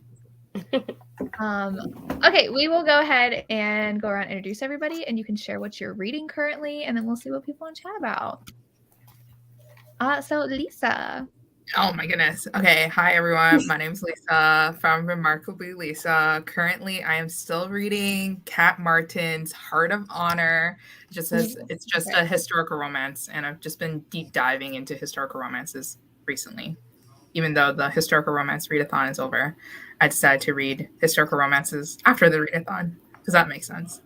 Speaker 2: Okay, we will go ahead and go around and introduce everybody, and you can share what you're reading currently, and then we'll see what people want to chat about. So Lisa.
Speaker 9: Oh my goodness. Okay. Hi everyone. My name is Lisa from Remarkably Lisa. Currently, I am still reading Kat Martin's Heart of Honor. It's just a historical romance, and I've just been deep diving into historical romances recently. Even though the historical romance readathon is over, I decided to read historical romances after the readathon because that makes sense.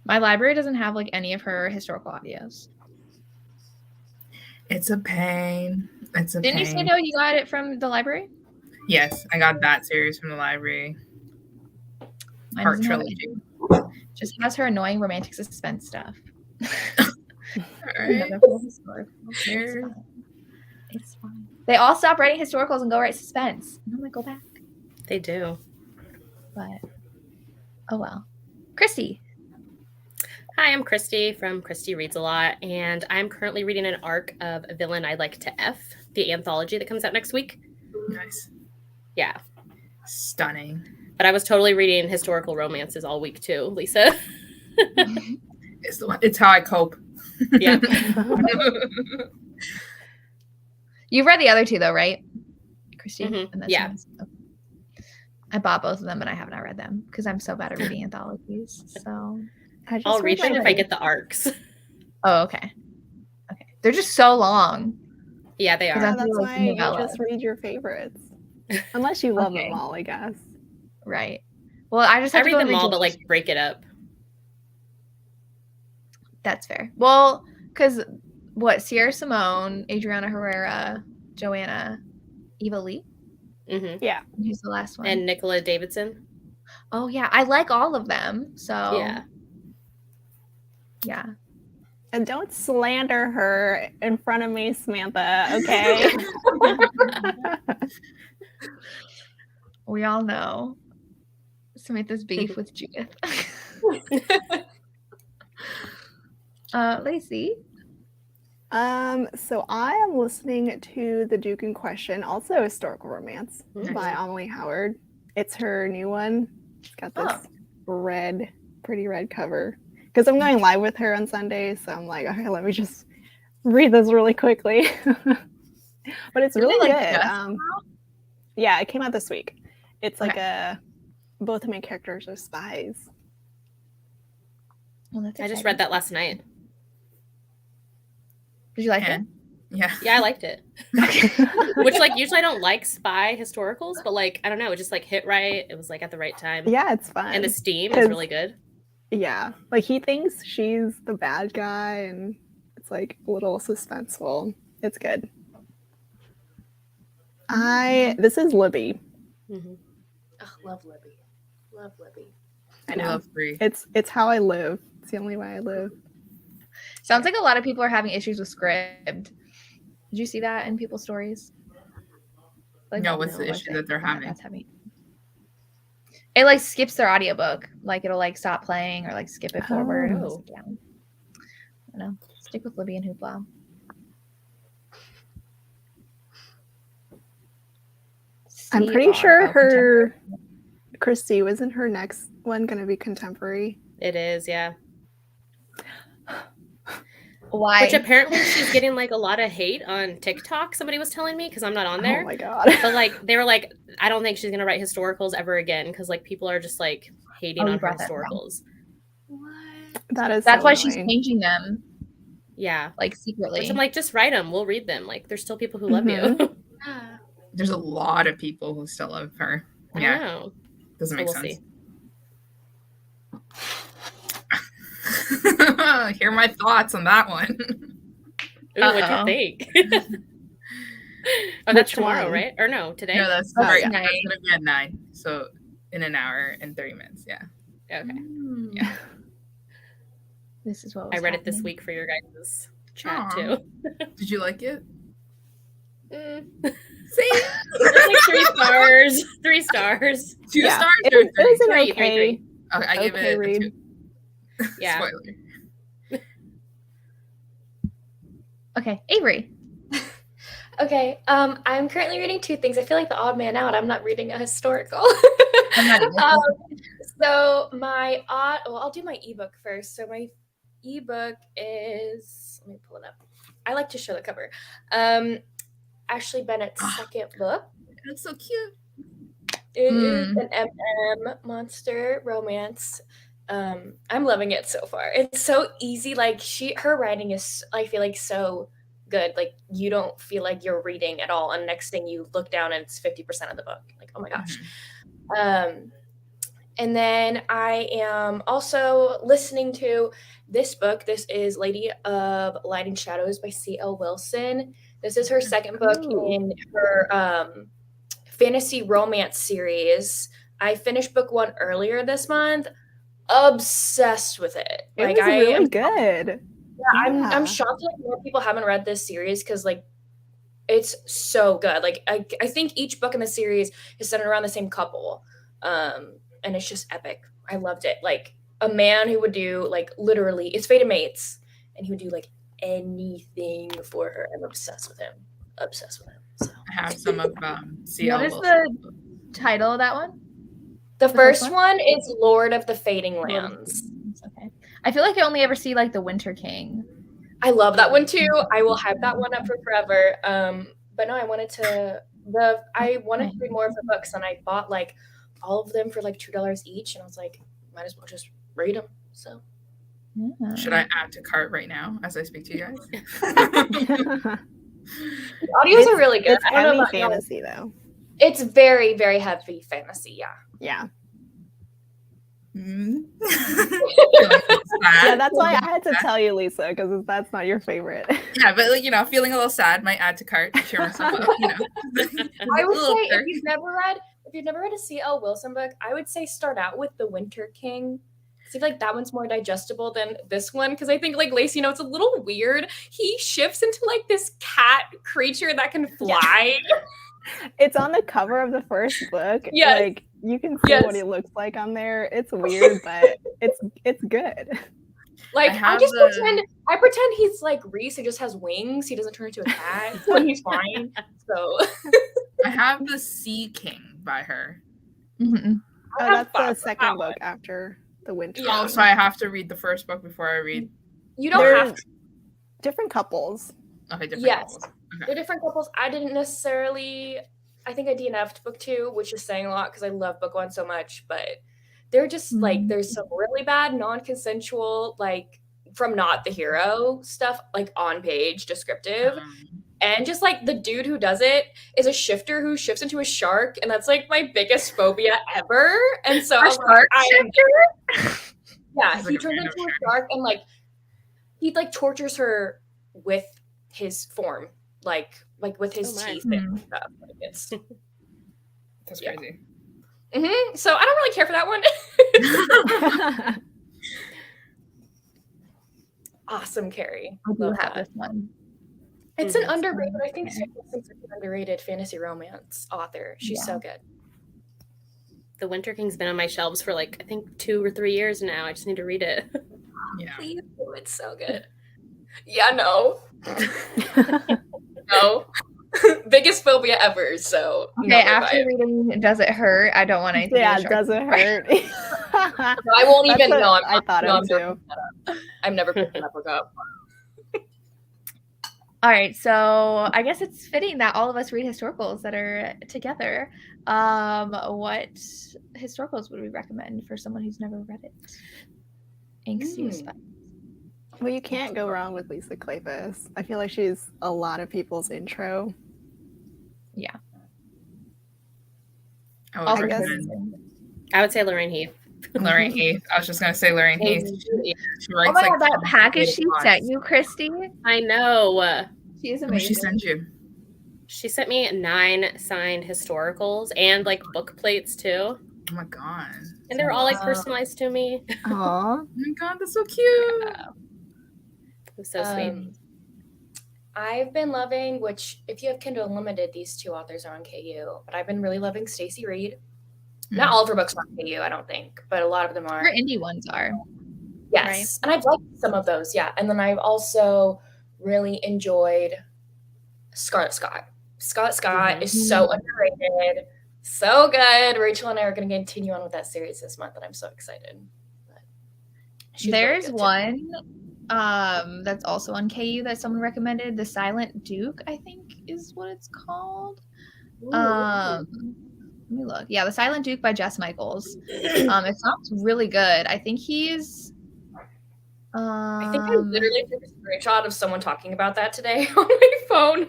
Speaker 2: My library doesn't have like any of her historical audios.
Speaker 9: It's a pain.
Speaker 2: Didn't you say though you got it from the library?
Speaker 9: Yes, I got that series from the library.
Speaker 2: Mine
Speaker 9: Heart
Speaker 2: doesn't have
Speaker 9: trilogy.
Speaker 2: it. Just has her annoying romantic suspense stuff.
Speaker 9: Alright.
Speaker 2: It's fine. They all stop writing historicals and go write suspense. And I'm like, go back.
Speaker 6: They do.
Speaker 2: But oh well. Christi.
Speaker 6: Hi, I'm Christi from Christi Reads a Lot, and I'm currently reading an arc of A Villain I Like to F, the anthology that comes out next week.
Speaker 9: Nice.
Speaker 6: Yeah.
Speaker 9: Stunning.
Speaker 6: But I was totally reading historical romances all week too, Lisa.
Speaker 9: It's how I cope.
Speaker 6: Yeah.
Speaker 2: You've read the other two though, right? Christi?
Speaker 6: Mhm.
Speaker 2: And
Speaker 6: Yeah.
Speaker 2: Okay. I bought both of them, but I have not read them because I'm so bad at reading anthologies. So
Speaker 6: I'll read them if I get the arcs.
Speaker 2: Oh, okay. Okay. They're just so long.
Speaker 6: Yeah, they are.
Speaker 8: Yeah, that's why you just read your favorites. Unless you love
Speaker 2: Okay.
Speaker 8: them all, I guess.
Speaker 2: Right. Well, I just
Speaker 6: I
Speaker 2: have to
Speaker 6: read
Speaker 2: go
Speaker 6: them all,
Speaker 2: read
Speaker 6: but like break it up.
Speaker 2: That's fair. Well, because what Sierra Simone, Adriana Herrera, Joanna, Eva Lee.
Speaker 6: Mm-hmm.
Speaker 8: Yeah.
Speaker 2: Who's the last one?
Speaker 6: And Nicola Davidson.
Speaker 2: Oh yeah, I like all of them. So yeah.
Speaker 8: And don't slander her in front of me, Samantha, okay?
Speaker 2: We all know Samantha's beef with Judith. Lacey.
Speaker 8: So I am listening to The Duke in Question, also a historical romance by Amelie Howard. It's her new one. She's got this pretty red cover. Because I'm going live with her on Sunday, so I'm like, okay, let me just read this really quickly. But it's really good. Yeah, it came out this week. It's like both the main characters are spies.
Speaker 2: Well, that's
Speaker 10: I just read that last night.
Speaker 2: Did you like it?
Speaker 9: Yeah.
Speaker 10: Yeah, I liked it. Which, like, usually I don't like spy historicals, but, like, I don't know, it just, like, hit right. It was, like, at the right time.
Speaker 8: Yeah, it's fun.
Speaker 10: And the steam is really good.
Speaker 8: Yeah, like he thinks she's the bad guy, and it's like a little suspenseful. It's good. This is Libby.
Speaker 10: Mm-hmm. Oh, love Libby. Love Libby.
Speaker 8: I know.
Speaker 9: Love Brie.
Speaker 8: It's how I live. It's the only way I live.
Speaker 2: Sounds like a lot of people are having issues with Scribd. Did you see that in people's stories? Like,
Speaker 9: No, what's the issue that they're having?
Speaker 2: That's heavy. It like skips their audiobook. Like it'll like stop playing or like skip it forward.
Speaker 10: Oh.
Speaker 2: Yeah. I know. Stick with Libby and Hoopla.
Speaker 8: I'm pretty sure her Christi, wasn't her next one going to be contemporary?
Speaker 10: It is, yeah.
Speaker 2: Why?
Speaker 10: Which apparently she's getting like a lot of hate on TikTok. Somebody was telling me because I'm not on there.
Speaker 8: Oh my god!
Speaker 10: But like they were like, I don't think she's gonna write historicals ever again because like people are just like hating on her historicals.
Speaker 5: What?
Speaker 8: That's
Speaker 2: so why
Speaker 8: annoying.
Speaker 2: she's changing them.
Speaker 10: Yeah,
Speaker 2: like secretly.
Speaker 10: Which I'm like, just write them. We'll read them. Like there's still people who love you.
Speaker 9: There's a lot of people who still love her. Yeah,
Speaker 10: know.
Speaker 9: Doesn't make sense.
Speaker 10: See.
Speaker 9: Hear my thoughts on that one.
Speaker 10: Ooh, what'd you think? Oh, that's tomorrow, right? Or no, today?
Speaker 9: No, that's right. That's gonna be at 9. So in an hour and 30 minutes. Yeah.
Speaker 10: Okay.
Speaker 9: Yeah.
Speaker 2: This is what
Speaker 10: I read it this week for your guys' chat too.
Speaker 9: Did you like it?
Speaker 10: See, like 3 stars. 3 stars.
Speaker 9: 2 stars.
Speaker 8: It was an okay.
Speaker 10: 3.
Speaker 9: Okay, I give it a 2.
Speaker 10: Yeah.
Speaker 9: Spoiler.
Speaker 2: Okay, Averie.
Speaker 11: Okay, I'm currently reading 2 things. I feel like the odd man out. I'm not reading a historical. So my I'll do my ebook first. So my ebook is, let me pull it up. I like to show the cover. Ashley Bennett's second book.
Speaker 9: It looks so cute.
Speaker 11: It is an MM monster romance. I'm loving it so far. It's so easy. Like her writing is, I feel like, so good. Like you don't feel like you're reading at all. And next thing you look down and it's 50% of the book. Like, oh my gosh. And then I am also listening to this book. This is Lady of Light and Shadows by C.L. Wilson. This is her second book in her fantasy romance series. I finished book 1 earlier this month. Obsessed with it.
Speaker 8: It was really good.
Speaker 11: Yeah, I'm shocked that more people haven't read this series because like it's so good. Like I think each book in the series is centered around the same couple. And it's just epic. I loved it. Like a man who would do like literally, it's Fated Mates, and he would do like anything for her. I'm obsessed with him. So.
Speaker 9: I have some of CL.
Speaker 2: What is the title of that one?
Speaker 11: The first one is Lord of the Fading Lands.
Speaker 2: Okay. I feel like I only ever see like The Winter King.
Speaker 11: I love that one too. I will hype that one up for forever. But no, I wanted to read more of the books, and I bought like all of them for like $2 each, and I was like, might as well just read them. So
Speaker 9: should I add to cart right now as I speak to you guys?
Speaker 11: The audios are really good.
Speaker 8: It's heavy fantasy though.
Speaker 11: It's very, very heavy fantasy.
Speaker 8: Yeah.
Speaker 9: Mm-hmm.
Speaker 8: Yeah, that's why I had to tell you, Lisa, because that's not your favorite.
Speaker 9: Yeah, but like, feeling a little sad might add to cart to cheer myself up.
Speaker 11: I would say if you've never read a C.L. Wilson book, I would say start out with The Winter King. I feel like that one's more digestible than this one, because I think like Lacey, it's a little weird. He shifts into like this cat creature that can fly.
Speaker 8: It's on the cover of the first book.
Speaker 11: Yes.
Speaker 8: Like you can see what he looks like on there. It's weird, but it's good.
Speaker 11: Like I pretend he's like Reese, who just has wings. He doesn't turn into a cat when he's flying. So
Speaker 9: I have The Sea King by her.
Speaker 2: Mm-hmm.
Speaker 8: Oh, that's the second book after the winter.
Speaker 9: Oh, so I have to read the first book before I read.
Speaker 11: You don't have to.
Speaker 8: Different couples.
Speaker 9: Okay, different
Speaker 11: Yes,
Speaker 9: couples.
Speaker 11: they're different couples. I didn't necessarily. I think I DNF'd book 2, which is saying a lot because I love book 1 so much. But they're just like there's some really bad non-consensual like from not the hero stuff like on page descriptive. And just like the dude who does it is a shifter who shifts into a shark, and that's like my biggest phobia ever. And so I was like, yeah, he turns into a shark, and like he like tortures her with his form, like with his teeth and stuff. Like it's
Speaker 9: that's crazy.
Speaker 11: So I don't really care for that one. Awesome, Carrie.
Speaker 2: I do have this one.
Speaker 11: It's an underrated, I think Samantha's an underrated fantasy romance author. She's so good.
Speaker 10: The Winter King's been on my shelves for like, I think 2 or 3 years now. I just need to read it.
Speaker 11: Yeah. Please do. It's so good. Yeah, no. No. Biggest phobia ever, so.
Speaker 2: Okay, after reading Does It Hurt? I don't want anything.
Speaker 8: Yeah, Does It Hurt?
Speaker 11: I won't even know.
Speaker 8: I thought it too.
Speaker 11: I'm never picking that book up.
Speaker 2: All right, so I guess it's fitting that all of us read historicals that are together. What historicals would we recommend for someone who's never read it? Angsty Spice.
Speaker 8: Well, you can't go wrong with Lisa Kleypas. I feel like she's a lot of people's intro.
Speaker 2: Yeah.
Speaker 9: I
Speaker 10: would say Lorraine Heath.
Speaker 9: Lorraine Heath. I was just gonna say Lorraine Heath. She writes
Speaker 2: my God, that package she sent you, Christi.
Speaker 10: I know.
Speaker 2: She is
Speaker 9: What
Speaker 2: amazing.
Speaker 9: did she send you?
Speaker 10: She sent me 9 signed historicals and like book plates too.
Speaker 9: Oh my God.
Speaker 10: And they're all like personalized to me.
Speaker 8: Aww.
Speaker 9: Oh my God, that's so cute.
Speaker 10: It was so sweet.
Speaker 11: I've been loving, which if you have Kindle Unlimited, these 2 authors are on KU, but I've been really loving Stacey Reed. Not all of her books are on KU, I don't think, but a lot of them are.
Speaker 2: Her indie ones are.
Speaker 11: Yes.
Speaker 2: Right?
Speaker 11: And I've liked some of those, yeah. And then I've also really enjoyed Scarlett Scott. Scarlett Scott is so underrated, so good. Rachel and I are going to continue on with that series this month, and I'm so excited.
Speaker 2: There's one that's also on KU that someone recommended. The Silent Duke, I think, is what it's called. Let me look. Yeah, The Silent Duke by Jess Michaels. It sounds really good. I think he's.
Speaker 11: I think I literally took a screenshot of someone talking about that today on my phone.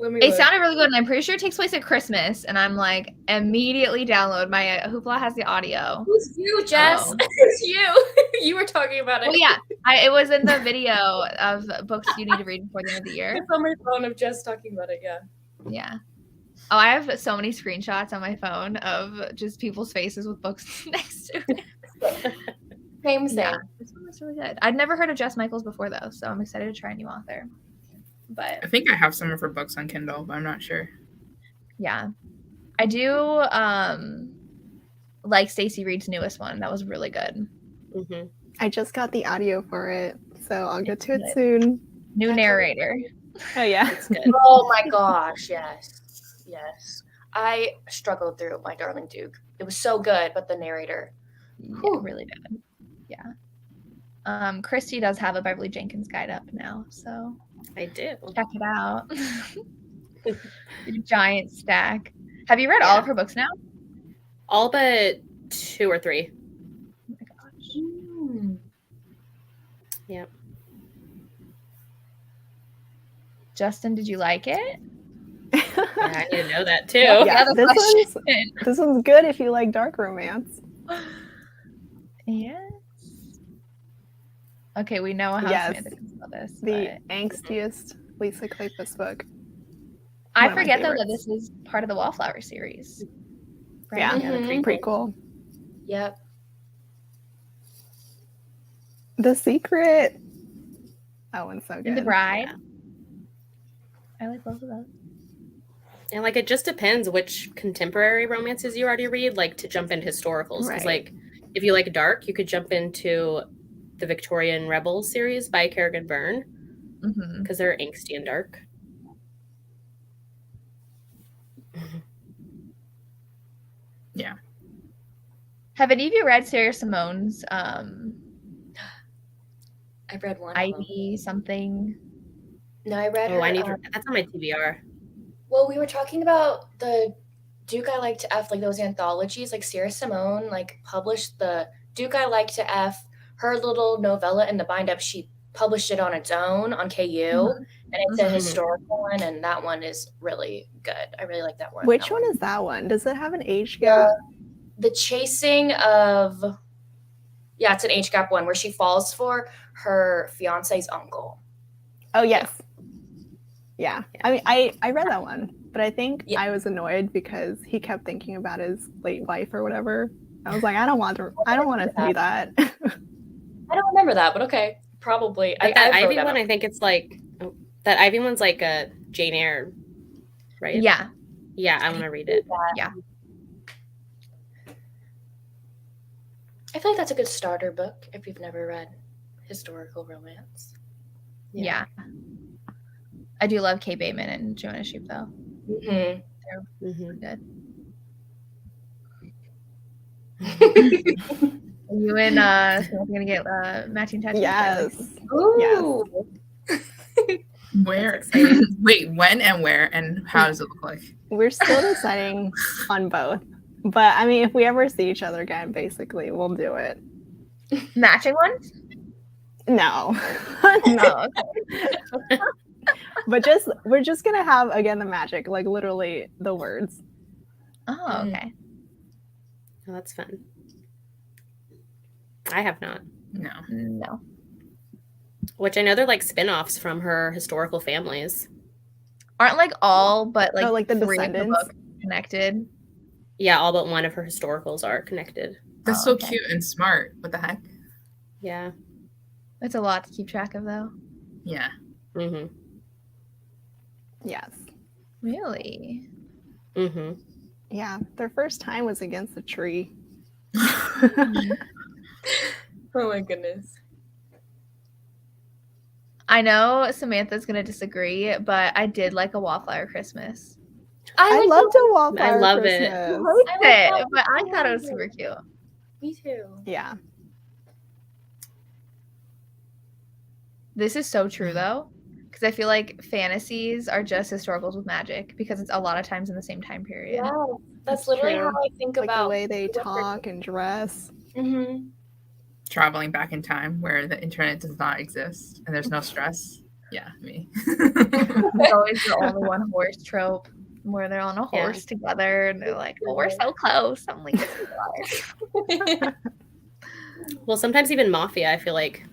Speaker 2: It sounded really good, and I'm pretty sure it takes place at Christmas. And I'm like, immediately download. My Hoopla has the audio.
Speaker 11: Who's you, Jess? It's you. You were talking about it.
Speaker 2: Well, yeah, it was in the video of books you need to read before the end of the year.
Speaker 11: It's on my phone of Jess talking about it. Yeah.
Speaker 2: Yeah. Oh, I have so many screenshots on my phone of just people's faces with books next to it.
Speaker 11: Same.
Speaker 2: Yeah, this one was really good. I'd never heard of Jess Michaels before, though, so I'm excited to try a new author. But
Speaker 9: I think I have some of her books on Kindle, but I'm not sure.
Speaker 2: Yeah. I do like Stacey Reed's newest one. That was really good.
Speaker 8: I just got the audio for it, so I'll get to it soon.
Speaker 2: New narrator.
Speaker 8: Oh, yeah.
Speaker 10: It's good.
Speaker 11: Oh my gosh, yes. Yes. I struggled through My Darling Duke. It was so good, but the narrator.
Speaker 2: Yeah, really bad. Yeah. Christi does have a Beverly Jenkins guide up now, so
Speaker 10: I do.
Speaker 2: Check it out. Giant stack. Have you read all of her books now?
Speaker 10: All but 2 or 3.
Speaker 2: Oh my gosh.
Speaker 10: Yep.
Speaker 2: Justin, did you like it?
Speaker 10: I need to know that too.
Speaker 8: Yeah, this one's good if you like dark romance.
Speaker 2: Yes. Okay, we know how Samantha feels about this.
Speaker 8: The angstiest Lisa Kleypas book.
Speaker 2: I forget though that this is part of the Wallflower series. Right?
Speaker 8: Yeah, the prequel.
Speaker 11: Yep.
Speaker 8: The Secret. That one's so good.
Speaker 2: And The Bride. I like both of those.
Speaker 10: And like it just depends which contemporary romances you already read, like to jump into historicals. Because like if you like dark, you could jump into the Victorian Rebels series by Kerrigan Byrne because they're angsty and dark.
Speaker 9: Yeah.
Speaker 2: Have any of you read Sarah Simone's
Speaker 11: I've read one.
Speaker 2: Ivy something?
Speaker 11: No, I read
Speaker 10: Oh,
Speaker 11: her.
Speaker 10: I need that's on my TBR.
Speaker 11: Well, we were talking about the Duke I Like to F, like those anthologies. Like Sarah Simone, like published the Duke I Like to F, her little novella in the bind up. She published it on its own on KU, and it's a historical one, and that one is really good. I really like that one.
Speaker 8: Which one is that one? Does it have an age gap?
Speaker 11: The Chasing of, yeah, it's an age gap one where she falls for her fiance's uncle.
Speaker 8: Oh yes. Yeah. I mean, I read that one, but I think I was annoyed because he kept thinking about his late wife or whatever. I was like, I don't want to see that.
Speaker 11: I don't remember that, but okay, probably.
Speaker 10: But that Ivy one, I think it's like that Ivy one's like a Jane Eyre, right?
Speaker 2: Yeah.
Speaker 10: Yeah, I want to read it.
Speaker 2: Yeah.
Speaker 11: I feel like that's a good starter book if you've never read historical romance.
Speaker 2: Yeah. I do love Kay Bateman and Joanna Sheep though.
Speaker 11: Mm-hmm.
Speaker 2: They're good. You and Samantha gonna get matching tattoos?
Speaker 8: Yes.
Speaker 11: Ooh.
Speaker 8: Yes.
Speaker 9: Where? Wait, when and where and how does it look like?
Speaker 8: We're still deciding on both. But I mean, if we ever see each other again, basically, we'll do it.
Speaker 2: Matching ones?
Speaker 8: No.
Speaker 2: No.
Speaker 8: But we're just gonna have again the magic, like literally the words.
Speaker 2: Oh, okay.
Speaker 10: Oh, that's fun. I have not.
Speaker 2: No.
Speaker 10: Which I know they're like spin-offs from her historical families.
Speaker 2: Aren't like all, but like,
Speaker 8: like the
Speaker 2: 3 of the
Speaker 8: descendants
Speaker 2: book connected.
Speaker 10: Yeah, all but one of her historicals are connected.
Speaker 9: That's so cute and smart. What the heck?
Speaker 10: Yeah.
Speaker 2: That's a lot to keep track of though.
Speaker 9: Yeah.
Speaker 10: Mm-hmm.
Speaker 8: Yes.
Speaker 2: Really?
Speaker 10: Mm-hmm.
Speaker 8: Yeah. Their first time was against a tree.
Speaker 11: Oh my goodness.
Speaker 2: I know Samantha's gonna disagree, but I did like a Wallflower Christmas.
Speaker 8: I loved a Wallflower
Speaker 10: I love
Speaker 8: Christmas.
Speaker 2: I but I thought it was super cute.
Speaker 11: Me too.
Speaker 8: Yeah.
Speaker 2: This is so true though, because I feel like fantasies are just historicals with magic because it's a lot of times in the same time period.
Speaker 11: Yeah, that's literally
Speaker 8: true.
Speaker 11: how I think
Speaker 8: Like
Speaker 11: about
Speaker 8: the way they talk and dress.
Speaker 11: Mm-hmm.
Speaker 9: Traveling back in time where the internet does not exist and there's no stress. Yeah, me.
Speaker 2: It's always the only one horse trope where they're on a horse together and they're like, "Well, we're so close." I'm like,
Speaker 10: Well, sometimes even mafia, I feel like,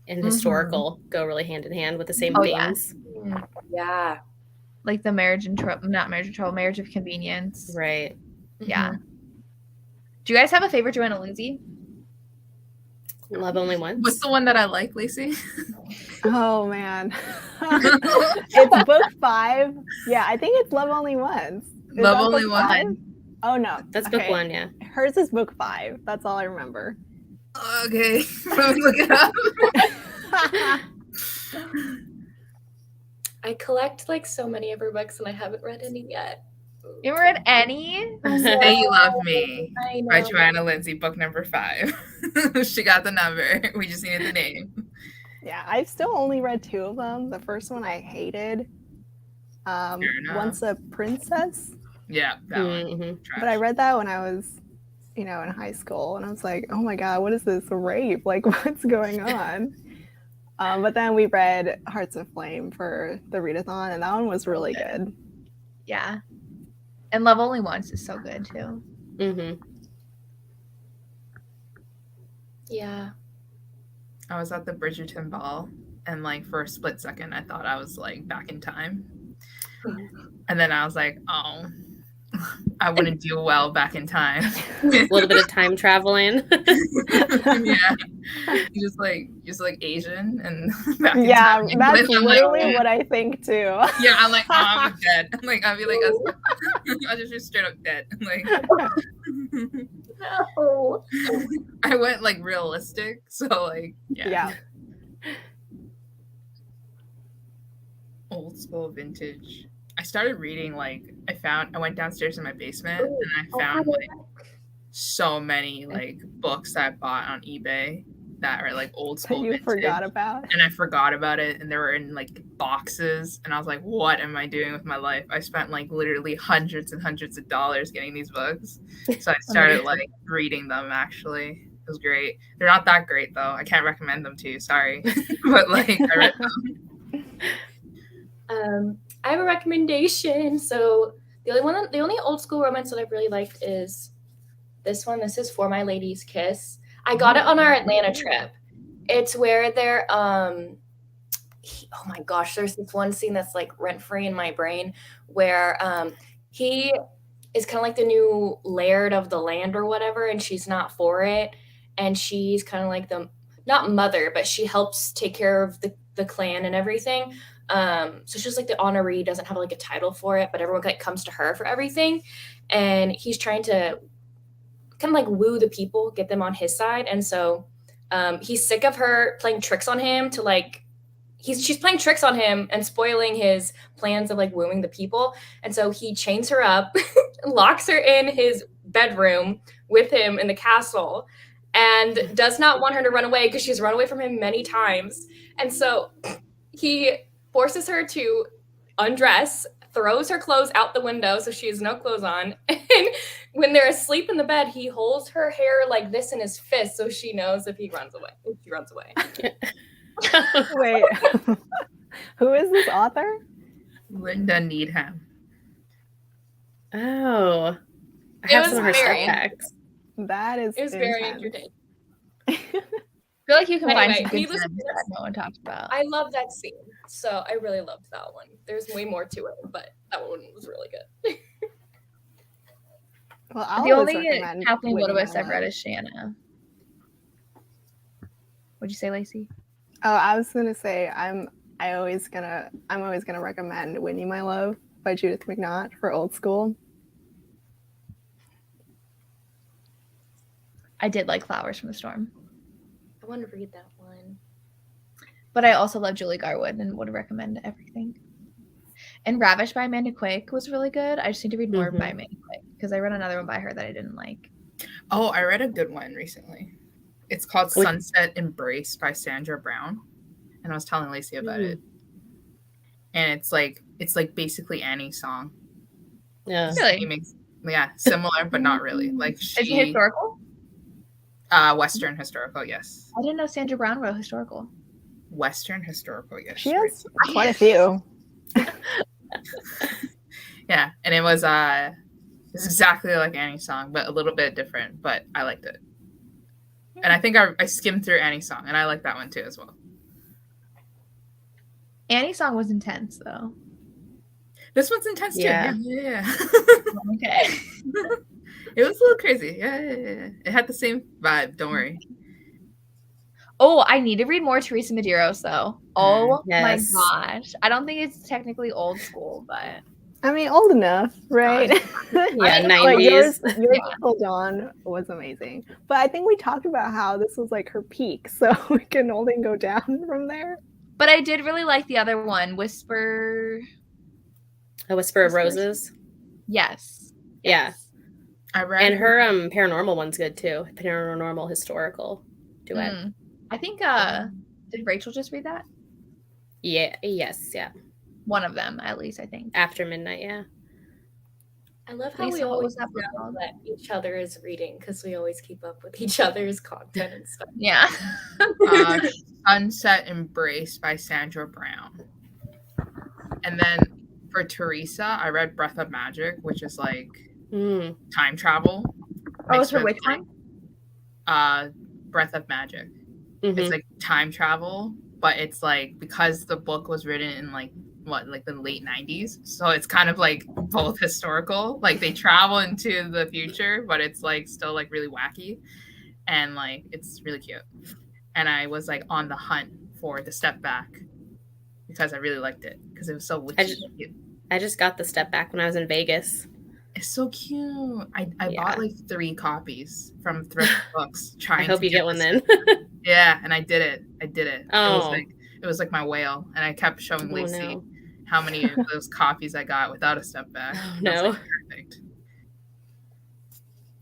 Speaker 10: and historical go really hand in hand with the same themes.
Speaker 11: Yeah.
Speaker 2: Like the marriage and not marriage and trouble, marriage of convenience.
Speaker 10: Right.
Speaker 2: Yeah. Do you guys have a favorite Joanna Lucy?
Speaker 10: Love Only Once.
Speaker 9: What's the one that I like, Lacey?
Speaker 8: Oh man. It's book 5. Yeah, I think it's Love Only Once. Is
Speaker 9: Love
Speaker 8: that
Speaker 9: Only
Speaker 8: book
Speaker 9: One.
Speaker 8: 5? Oh no.
Speaker 10: That's book 1, yeah.
Speaker 8: Hers is book 5. That's all I remember.
Speaker 9: Okay. Let me look it up.
Speaker 11: I collect like so many of her books and I haven't read any yet.
Speaker 2: You ever read any?
Speaker 9: Say You Love Me
Speaker 11: I
Speaker 9: by
Speaker 11: know.
Speaker 9: Joanna Lindsay, book number 5. She got the number. We just needed the name.
Speaker 8: Yeah, I've still only read 2 of them. The first one I hated. Once a Princess.
Speaker 9: Yeah, that one.
Speaker 8: But I read that when I was, in high school, and I was like, oh my god, what is this rape? Like, what's going on? But then we read Hearts of Flame for the readathon, and that one was really good.
Speaker 2: Yeah. And Love Only Once is so good too.
Speaker 10: Mm-hmm.
Speaker 11: Yeah.
Speaker 9: I was at the Bridgerton ball, and like for a split second, I thought I was like back in time. And then I was like, oh, I wouldn't do well back in time.
Speaker 10: A little bit of time traveling.
Speaker 9: Yeah. Just like Asian and back in
Speaker 8: Yeah,
Speaker 9: time.
Speaker 8: that's
Speaker 9: I'm
Speaker 8: literally
Speaker 9: like,
Speaker 8: what I think too.
Speaker 9: yeah, I'm like, oh, I'm dead. I'm like, I'll be like, I'll just be straight up dead. I'm like,
Speaker 11: No.
Speaker 9: I went like realistic, so like, yeah. Old school vintage. I started reading like I went downstairs in my basement and I found like so many like books that I bought on eBay that are like old school
Speaker 8: That you
Speaker 9: vintage,
Speaker 8: forgot about.
Speaker 9: and I forgot about it, and they were in like boxes, and I was like, what am I doing with my life? I spent like literally hundreds and hundreds of dollars getting these books. So I started like reading them. Actually, it was great. They're not that great though. I can't recommend them to you, sorry. But like I read them.
Speaker 11: I have a recommendation. So the only old school romance that I've really liked is this one. This is For My Lady's Kiss. I got it on our Atlanta trip. It's where they're oh my gosh, there's this one scene that's like rent-free in my brain where he is kind of like the new laird of the land or whatever, and she's not for it, and she's kind of like the not mother, but she helps take care of the clan and everything. So she's like the honoree, doesn't have like a title for it, but everyone like comes to her for everything, and he's trying to kind of like woo the people, get them on his side. And so he's sick of her playing tricks on him to like, she's playing tricks on him and spoiling his plans of like wooing the people. And so he chains her up, locks her in his bedroom with him in the castle, and does not want her to run away because she's run away from him many times. And so he forces her to undress, throws her clothes out the window so she has no clothes on. And when they're asleep in the bed, he holds her hair like this in his fist so she knows if he runs away. If she runs away.
Speaker 8: Wait, who is this author?
Speaker 9: Linda Needham.
Speaker 6: Oh, I have some of her stuff packs.
Speaker 8: That is.
Speaker 3: It was very entertaining.
Speaker 2: I feel like you can find some good
Speaker 3: needless
Speaker 2: gems that no one talks about.
Speaker 3: I love that scene, so I really loved that one. There's way more to it, but that one was really good.
Speaker 8: Well, I'll
Speaker 2: the only
Speaker 8: recommend
Speaker 2: Kathleen
Speaker 8: Winnie
Speaker 2: Woodowitz
Speaker 8: My
Speaker 2: I've read
Speaker 8: Love.
Speaker 2: is Shanna. What'd you say, Lacey?
Speaker 8: Oh, I was gonna say I'm always gonna recommend Winnie My Love by Judith McNaught for old school.
Speaker 2: I did like Flowers from the Storm.
Speaker 11: I want to read that one.
Speaker 2: But I also love Julie Garwood and would recommend everything. And Ravished by Amanda Quick was really good. I just need to read more by Amanda Quick because I read another one by her that I didn't like.
Speaker 9: Oh, I read a good one recently. It's called Sunset Embrace by Sandra Brown. And I was telling Lacey about it. And it's like basically Annie's song.
Speaker 6: Yeah.
Speaker 2: Really?
Speaker 9: Yeah, similar, but not really. Like
Speaker 2: Is it historical?
Speaker 9: Western historical, yes.
Speaker 2: I didn't know Sandra Brown wrote historical.
Speaker 9: Western historical, yes.
Speaker 8: She has quite a few.
Speaker 9: Yeah, and it was exactly like Annie's song, but a little bit different, but I liked it. And I think I skimmed through Annie's song, and I like that one too as well.
Speaker 2: Annie's song was intense, though.
Speaker 9: This one's intense too.
Speaker 6: Yeah.
Speaker 2: Okay.
Speaker 9: It was a little crazy. Yeah. It had the same vibe. Don't worry.
Speaker 2: Oh, I need to read more Teresa Medeiros, though. Oh
Speaker 6: Yes.
Speaker 2: my gosh. I don't think it's technically old school, but
Speaker 8: I mean, old enough, right?
Speaker 6: Yeah,
Speaker 8: But
Speaker 6: 90s.
Speaker 8: Yours Till Dawn was amazing. But I think we talked about how this was like her peak, so we can only go down from there.
Speaker 2: But I did really like the other one, Whisper.
Speaker 6: A Whisper of Roses.
Speaker 2: Yes.
Speaker 6: Yeah.
Speaker 9: I read
Speaker 6: And her paranormal one's good too. Paranormal historical duet.
Speaker 2: I think did Rachel just read that?
Speaker 6: Yeah. Yes. Yeah.
Speaker 2: One of them, at least, I think.
Speaker 6: After midnight. Yeah.
Speaker 3: I love how we
Speaker 2: Lisa, what
Speaker 3: always
Speaker 2: was that book
Speaker 3: know
Speaker 2: called?
Speaker 3: that each other is reading because we always keep up with each other's content and stuff.
Speaker 2: Yeah.
Speaker 9: Sunset Embrace by Sandra Brown. And then for Teresa, I read Breath of Magic, which is like time travel.
Speaker 2: Oh, it's for which one?
Speaker 9: Breath of Magic. It's like time travel, but it's like because the book was written in like the late 90s, so it's kind of like both historical, like they travel into the future, but it's like still like really wacky, and like it's really cute. And I was like on the hunt for the Step Back because I really liked it because it was so witchy.
Speaker 6: I just got the Step Back when I was in Vegas.
Speaker 9: It's so cute. I bought like 3 copies from thrift books.
Speaker 6: I hope you get one then.
Speaker 9: Yeah, and I did it.
Speaker 6: Oh.
Speaker 9: It was like my whale, and I kept showing Lacey how many of those copies I got without a Step Back.
Speaker 6: Oh, no.
Speaker 9: Perfect.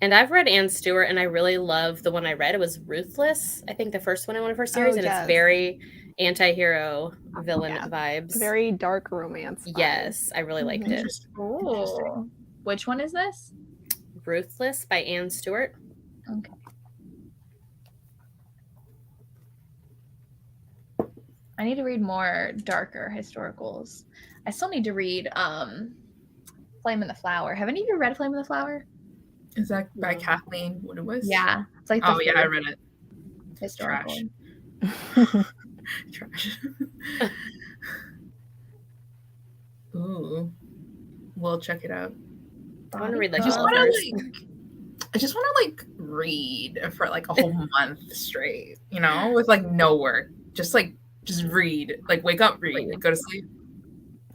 Speaker 10: And I've read Anne Stewart, and I really love the one I read. It was Ruthless, I think the first one in one of her series, and it's very anti-hero villain vibes.
Speaker 8: Very dark romance vibes.
Speaker 10: Yes, I really liked it.
Speaker 2: Ooh. Which one is this?
Speaker 10: Ruthless by Anne Stewart.
Speaker 2: Okay. I need to read more darker historicals. I still need to read Flame in the Flower. Have any of you read Flame in the Flower?
Speaker 9: Is that by Kathleen? What it was?
Speaker 2: Yeah. It's like
Speaker 9: I read it.
Speaker 2: Historical.
Speaker 9: Trash. Ooh. We'll check it out.
Speaker 10: I want to read like
Speaker 9: I just want to like read for like a whole month straight, you know, with like no work. Just read. Like wake up, read. Like, go to sleep.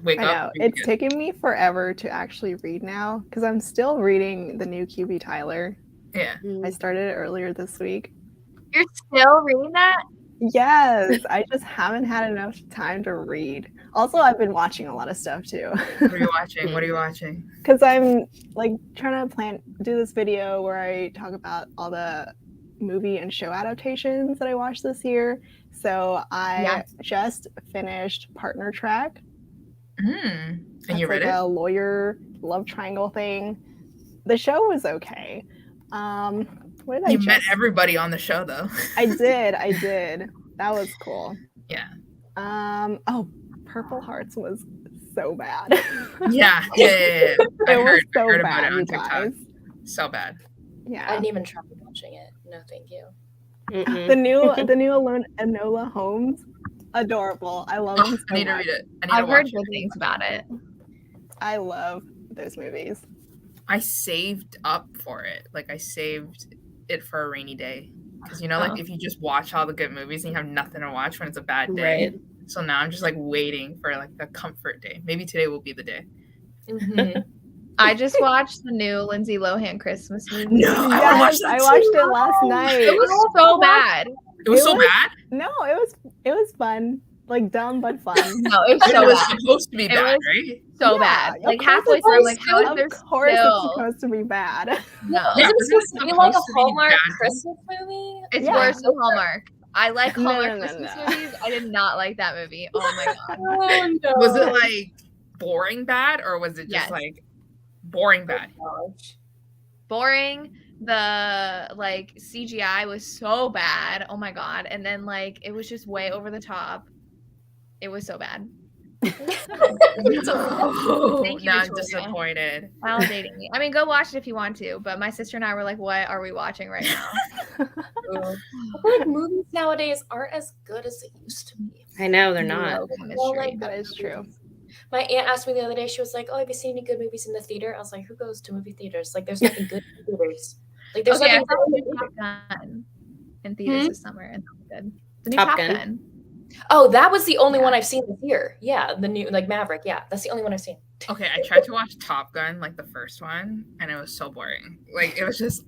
Speaker 9: Wake up.
Speaker 8: It's taken me forever to actually read now because I'm still reading the new QB Tyler.
Speaker 9: Yeah.
Speaker 8: I started it earlier this week.
Speaker 2: You're still reading that?
Speaker 8: Yes. I just haven't had enough time to read. Also, I've been watching a lot of stuff too.
Speaker 9: What are you watching? What are you watching?
Speaker 8: Because I'm like trying to do this video where I talk about all the movie and show adaptations that I watched this year. So I just finished Partner Track.
Speaker 9: And you read
Speaker 8: like
Speaker 9: it?
Speaker 8: A lawyer love triangle thing. The show was okay. What did
Speaker 9: You met everybody on the show though.
Speaker 8: I did. That was cool.
Speaker 9: Yeah.
Speaker 8: Purple Hearts was so bad.
Speaker 9: Yeah.
Speaker 8: It was so
Speaker 9: heard
Speaker 8: bad,
Speaker 9: about it on
Speaker 8: you
Speaker 9: TikTok.
Speaker 8: guys.
Speaker 9: So bad.
Speaker 8: Yeah.
Speaker 11: I didn't even try watching it. No, thank you.
Speaker 8: The new Enola Holmes, adorable. I love him so
Speaker 9: I need to
Speaker 8: much.
Speaker 9: read it.
Speaker 2: I've heard good things about it.
Speaker 8: I love those movies.
Speaker 9: I saved up for it. Like I saved it for a rainy day. Because like if you just watch all the good movies and you have nothing to watch when it's a bad day.
Speaker 10: Right.
Speaker 9: So now I'm just like waiting for like the comfort day. Maybe today will be the day.
Speaker 2: I just watched the new Lindsay Lohan Christmas movie.
Speaker 9: No, I watched
Speaker 8: it last night.
Speaker 2: It was so bad.
Speaker 9: It was so bad?
Speaker 8: No, it was fun. Like dumb but fun.
Speaker 2: No, it was so bad.
Speaker 9: Supposed to be bad, right?
Speaker 2: So bad. Like halfway through, I'm like, how is there
Speaker 8: Of course
Speaker 2: still?
Speaker 8: it's supposed to be bad.
Speaker 2: No.
Speaker 11: Isn't it supposed to be like a Hallmark Christmas movie?
Speaker 2: It's worse than Hallmark. I like
Speaker 8: No,
Speaker 2: Hallmark
Speaker 8: no,
Speaker 2: Christmas
Speaker 8: no.
Speaker 2: movies. I did not like that movie. Oh my god.
Speaker 11: Oh, no.
Speaker 9: Was it like boring bad or was it just like boring bad?
Speaker 2: Boring. The like CGI was so bad. Oh my god. And then like it was just way over the top. It was so bad.
Speaker 9: Now I'm disappointed.
Speaker 2: Validating me. I mean, go watch it if you want to. But my sister and I were like, "What are we watching right now?"
Speaker 11: I feel like movies nowadays aren't as good as they used to be.
Speaker 10: I know they're not.
Speaker 11: Well, like,
Speaker 8: That is true.
Speaker 11: my aunt asked me the other day. She was like, "Oh, have you seen any good movies in the theater?" I was like, "Who goes to movie theaters? Like, there's nothing good in theaters. Like, there's
Speaker 2: Okay, I
Speaker 11: nothing
Speaker 2: saw
Speaker 11: good in
Speaker 2: the
Speaker 11: theaters."
Speaker 2: Top Gun in theaters this summer, and that was good. The new
Speaker 10: Top
Speaker 2: Top
Speaker 10: Gun.
Speaker 2: Gun.
Speaker 11: Oh, that was the only one I've seen this year. Yeah, the new like Maverick. Yeah, that's the only one I've seen.
Speaker 9: Okay, I tried to watch Top Gun, like the first one, and it was so boring. Like it was just,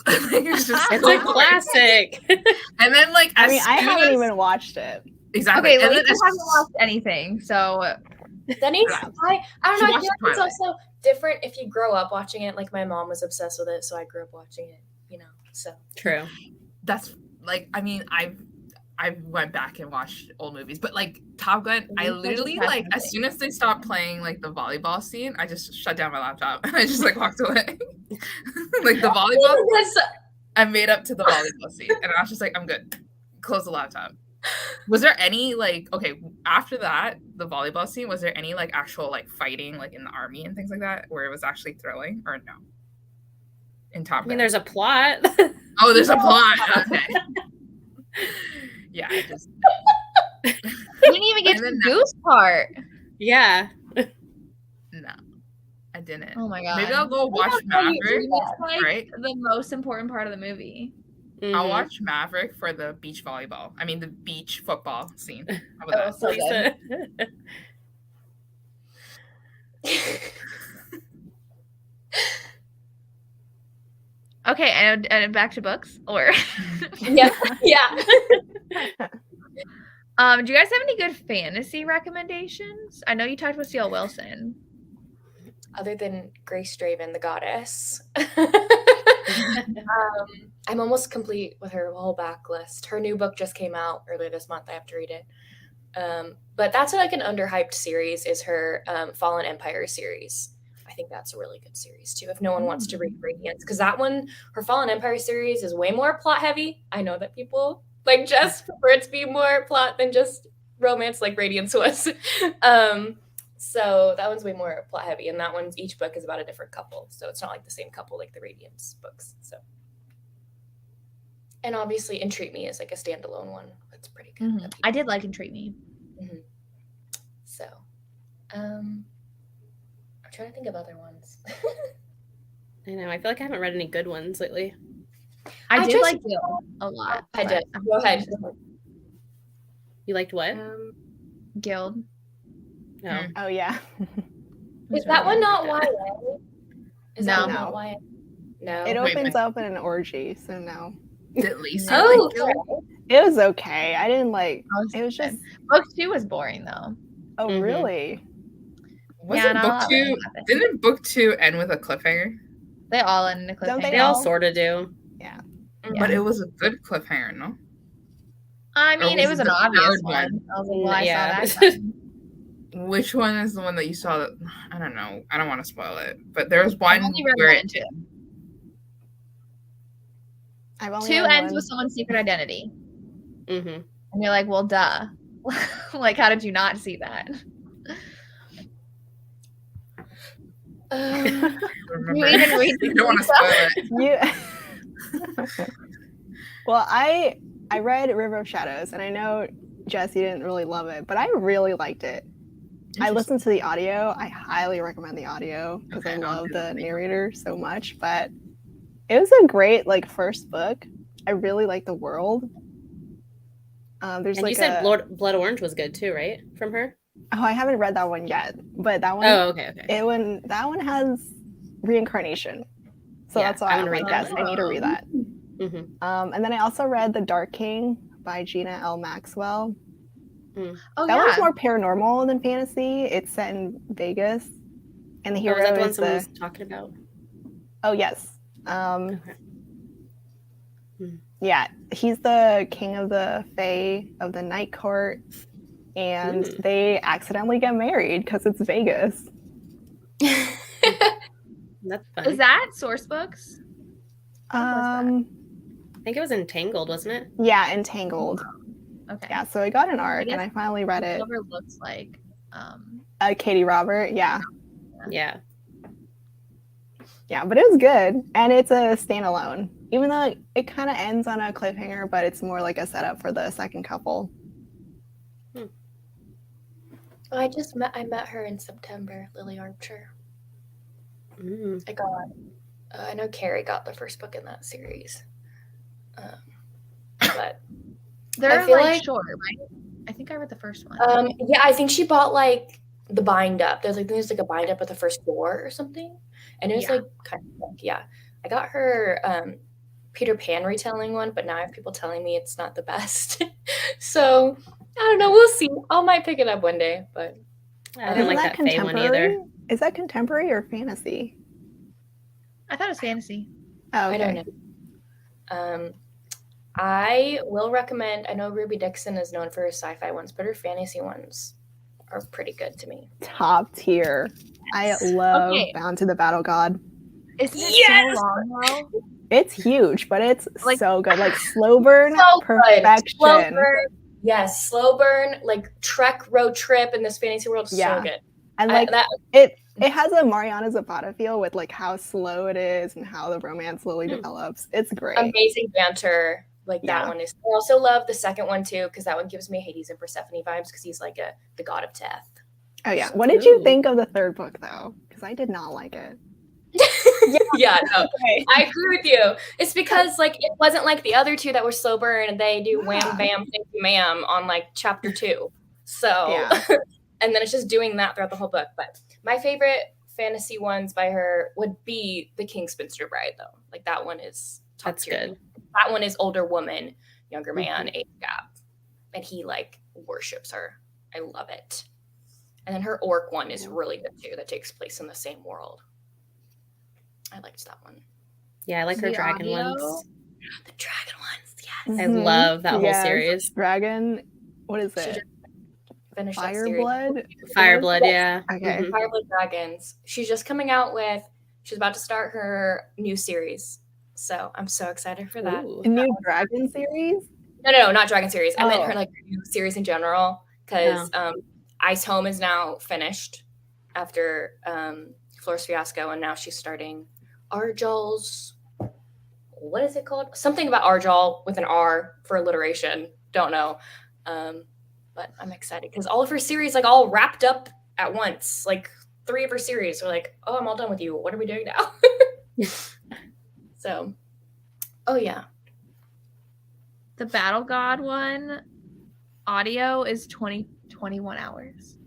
Speaker 9: it was just
Speaker 10: It's
Speaker 9: so
Speaker 10: a
Speaker 9: boring.
Speaker 10: classic.
Speaker 9: And then like,
Speaker 8: I mean, I haven't even watched it.
Speaker 9: Exactly.
Speaker 2: Okay,
Speaker 9: And
Speaker 2: Lacey
Speaker 9: then
Speaker 2: hasn't watched anything, so
Speaker 11: Then I
Speaker 9: She
Speaker 11: don't know. I
Speaker 9: watched
Speaker 11: feel like it's
Speaker 9: Twilight.
Speaker 11: also different if you grow up watching it. Like my mom was obsessed with it, so I grew up watching it. You know, so
Speaker 10: True.
Speaker 9: That's like, I mean, I went back and watched old movies, but like Top Gun, I literally like as soon as they stopped playing like the volleyball scene, I just shut down my laptop and I just like walked away. Like the volleyball, I made up to the volleyball scene, and I was just like, I'm good. Close the laptop. Was there any like after that the volleyball scene? Was there any like actual like fighting like in the army and things like that where it was actually thrilling or no? In Top Gun,
Speaker 10: I mean, there's a plot.
Speaker 9: Oh, there's a plot. Okay. Yeah, I just
Speaker 2: you didn't even get to the goose part.
Speaker 10: Yeah.
Speaker 9: No, I didn't.
Speaker 2: Oh my god.
Speaker 9: Maybe I'll go watch Maverick.
Speaker 2: It's like
Speaker 9: Right?
Speaker 2: the most important part of the movie.
Speaker 9: I'll watch Maverick for the beach volleyball. I mean, the beach football scene. How about that?
Speaker 2: So good. Okay, and back to books, or
Speaker 11: yeah.
Speaker 2: do you guys have any good fantasy recommendations? I know you talked about C.L. Wilson.
Speaker 11: Other than Grace Draven, the goddess. I'm almost complete with her whole backlist. Her new book just came out earlier this month. I have to read it. But that's like an underhyped series is her Fallen Empire series. I think that's a really good series too. If no one wants to read Radiance, because that one, her Fallen Empire series is way more plot heavy. I know that people like just prefer it to be more plot than just romance like Radiance was. So that one's way more plot heavy, and that one's each book is about a different couple. So it's not like the same couple like the Radiance books. So, and obviously Entreat Me is like a standalone one. That's pretty good.
Speaker 2: I did like Entreat Me.
Speaker 11: So, I'm trying to think of other ones.
Speaker 10: I know. I feel like I haven't read any good ones lately.
Speaker 2: I did like Guild a lot.
Speaker 11: I did. Go ahead.
Speaker 10: You liked what?
Speaker 2: Guild.
Speaker 10: No.
Speaker 8: Oh yeah.
Speaker 11: Is that one not YA? Is that one
Speaker 8: No.
Speaker 11: not YA? No.
Speaker 8: It opens up in an orgy, so no.
Speaker 9: Did Lacey
Speaker 11: Oh,
Speaker 9: like Guild?
Speaker 8: It was okay. I didn't like. It was just.
Speaker 2: Book 2 was boring though.
Speaker 8: Oh really?
Speaker 9: Wasn't book 2? Didn't book 2 end with a cliffhanger?
Speaker 2: They all end in a cliffhanger.
Speaker 10: They all sort of do.
Speaker 8: Yeah.
Speaker 9: But it was a good cliffhanger, no?
Speaker 2: I mean, it was an
Speaker 9: the
Speaker 2: obvious
Speaker 9: third
Speaker 2: one. I was like, well,
Speaker 10: Yeah.
Speaker 2: I saw that one.
Speaker 9: Which one is the one that you saw? That I don't know. I don't want to spoil it, but there was one
Speaker 2: I've only read
Speaker 9: where
Speaker 2: 1
Speaker 9: it
Speaker 2: and 2.
Speaker 8: I've only
Speaker 2: 2
Speaker 8: read
Speaker 2: ends
Speaker 8: one.
Speaker 2: with someone's secret identity.
Speaker 10: Mm-hmm.
Speaker 2: And you're like, well, duh. Like, how did you not see that?
Speaker 9: remember.
Speaker 2: You even read
Speaker 9: You don't want to spoil it.
Speaker 8: Well, I read River of Shadows, and I know Jesse didn't really love it, but I really liked it. I listened to the audio. I highly recommend the audio because I love the narrator so much. But it was a great first book. I really like the world. There's
Speaker 10: And you said Blood Orange was good too, right? From her?
Speaker 8: Oh, I haven't read that one yet, but that one.
Speaker 10: Oh, okay.
Speaker 8: That one has reincarnation, so that's why I'm like, yes, I need to read that.
Speaker 10: Mm-hmm.
Speaker 8: And then I also read The Dark King by Gina L. Maxwell.
Speaker 2: Oh,
Speaker 8: that
Speaker 2: yeah.
Speaker 8: one's more paranormal than fantasy. It's set in Vegas, and the hero
Speaker 10: is that the one
Speaker 8: is
Speaker 10: someone was talking about?
Speaker 8: Oh yes. Yeah, he's the king of the Fae of the Night Court, and they accidentally get married because it's Vegas.
Speaker 10: That's fun.
Speaker 2: Is that source books?
Speaker 10: I think it was Entangled, wasn't it?
Speaker 8: Yeah, Entangled.
Speaker 2: Okay.
Speaker 8: Yeah, so I got an arc, and I finally read it.
Speaker 2: Cover looks like
Speaker 8: Katie Robert. Yeah.
Speaker 10: Yeah.
Speaker 8: Yeah, but it was good, and it's a standalone. Even though it kind of ends on a cliffhanger, but it's more like a setup for the second couple.
Speaker 11: I met her in September, Lily Archer. I know Carrie got the first book in that series. But
Speaker 2: they're
Speaker 11: I feel
Speaker 2: like short, right? I think I read the first one.
Speaker 11: Yeah, I think she bought like the bind up. There's like a bind up with the first 4 or something. And it was like kind of like, yeah. I got her Peter Pan retelling one, but now I have people telling me it's not the best. So I don't know. We'll see. I might pick it up one day, but
Speaker 10: I didn't like that Fae one either.
Speaker 8: Is that contemporary or fantasy?
Speaker 2: I thought it was fantasy.
Speaker 8: Oh, okay.
Speaker 11: I don't know. I will recommend. I know Ruby Dixon is known for her sci-fi ones, but her fantasy ones are pretty good to me.
Speaker 8: Top tier. I love Bound to the Battle God.
Speaker 2: Isn't it so long though?
Speaker 8: It's huge, but it's so good. Like slow burn, perfection.
Speaker 11: Slow burn, yes, slow burn, like Trek road trip in this fantasy world. So good.
Speaker 8: And like it has a Mariana Zapata feel with like how slow it is and how the romance slowly develops. It's great.
Speaker 11: Amazing banter. Like that one is. I also love the second one too because that one gives me Hades and Persephone vibes because he's like the god of death.
Speaker 8: Oh yeah. What did you think of the third book though? Because I did not like it.
Speaker 11: Yeah, no, I agree with you. It's because like it wasn't like the other 2 that were slow burn and they do wham bam thank you ma'am on like chapter 2. So and then it's just doing that throughout the whole book. But my favorite fantasy ones by her would be The King's Spinster Bride though. Like that one is top tier.
Speaker 10: Good.
Speaker 11: That one is older woman, younger man, age gap. And he like worships her. I love it. And then her orc one is really good too, that takes place in the same world. I liked that one.
Speaker 10: Yeah, I like her
Speaker 2: The
Speaker 10: dragon
Speaker 2: audio?
Speaker 10: ones.
Speaker 3: The dragon ones, yes.
Speaker 10: I love that whole
Speaker 8: Yes.
Speaker 10: series.
Speaker 8: Dragon, what is
Speaker 11: She
Speaker 8: it?
Speaker 11: just finished that series.
Speaker 8: Fireblood?
Speaker 10: Fireblood, yeah.
Speaker 8: Okay.
Speaker 10: Mhm.
Speaker 11: Fireblood Dragons. She's just coming out with. She's about to start her new series, so I'm so excited for that.
Speaker 10: Ooh.
Speaker 8: A new dragon series?
Speaker 11: No, not Dragon series. I meant
Speaker 8: Oh.
Speaker 11: her like new series in general because Ice Home is now finished after Flora's fiasco, and now she's starting Arjal's. What is it called? Something about Arjal with an R for alliteration. Don't know, but I'm excited because all of her series like all wrapped up at once. Like 3 of her series are like, oh, I'm all done with you. What are we doing now? So, oh yeah.
Speaker 2: The Battle God one audio is 21 hours.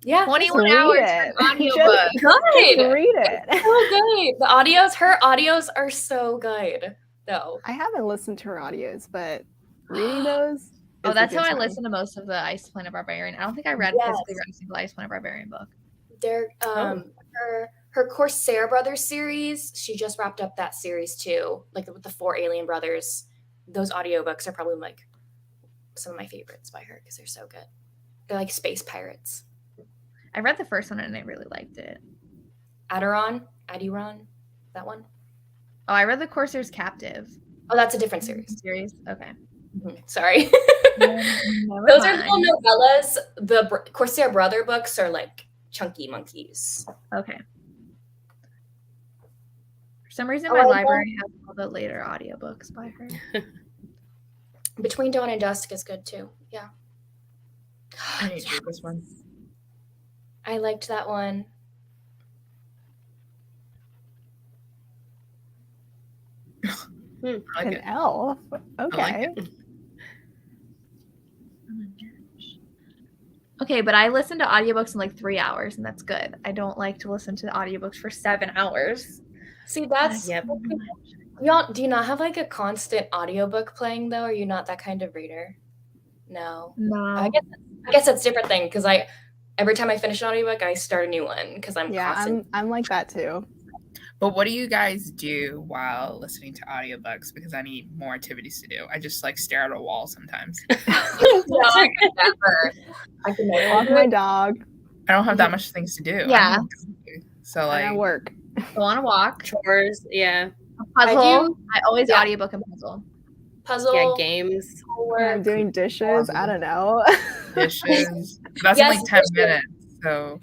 Speaker 11: Yeah,
Speaker 2: 21
Speaker 8: read
Speaker 2: hours
Speaker 8: it.
Speaker 2: for an audiobook.
Speaker 8: Just
Speaker 11: good.
Speaker 8: read it.
Speaker 11: So good. Her audios are so good, though.
Speaker 8: I haven't listened to her audios, but reading those.
Speaker 2: Oh,
Speaker 8: is a
Speaker 2: that's
Speaker 8: good
Speaker 2: how I
Speaker 8: time.
Speaker 2: listen to most of the Ice Planet Barbarian. I don't think I read physically read a single Ice Planet Barbarian book.
Speaker 11: They're her Corsair Brothers series. She just wrapped up that series too, like with the 4 alien brothers. Those audiobooks are probably like some of my favorites by her because they're so good. They're like space pirates.
Speaker 2: I read the first one and I really liked it.
Speaker 11: Adiron, that one.
Speaker 2: Oh, I read the Corsair's Captive.
Speaker 11: Oh, that's a different series.
Speaker 2: Okay.
Speaker 11: Sorry. Those are little novellas. The Corsair Brother books are like chunky monkeys.
Speaker 2: Okay. For some reason, my library has all the later audiobooks by her.
Speaker 11: Between Dawn and Dusk is good too. Yeah.
Speaker 9: I need to read this one.
Speaker 11: I liked that one.
Speaker 9: I like
Speaker 8: An
Speaker 9: it.
Speaker 8: elf. Okay.
Speaker 2: Okay, but I listen to audiobooks in like 3 hours, and that's good. I don't like to listen to audiobooks for 7 hours.
Speaker 11: See, that's
Speaker 10: Yep.
Speaker 11: Y'all, do you not have like a constant audiobook playing though? Are you not that kind of reader? No.
Speaker 2: No.
Speaker 11: I guess that's a different thing because every time I finish an audiobook, I start a new one because I'm constant.
Speaker 8: I'm like that too.
Speaker 9: But what do you guys do while listening to audiobooks? Because I need more activities to do. I just like stare at a wall sometimes.
Speaker 11: No, I could never. I could never.
Speaker 8: Walk my dog.
Speaker 9: I don't have that much things to do.
Speaker 2: Yeah.
Speaker 9: So
Speaker 8: And
Speaker 9: like
Speaker 8: I work.
Speaker 2: Go on a walk.
Speaker 10: Chores, yeah.
Speaker 2: Puzzle. I always audiobook and puzzle.
Speaker 11: Puzzle.
Speaker 10: Yeah, games.
Speaker 8: I'm doing dishes. I don't know.
Speaker 9: dishes. That's
Speaker 11: Yes,
Speaker 9: in like 10
Speaker 11: dishes.
Speaker 9: minutes. So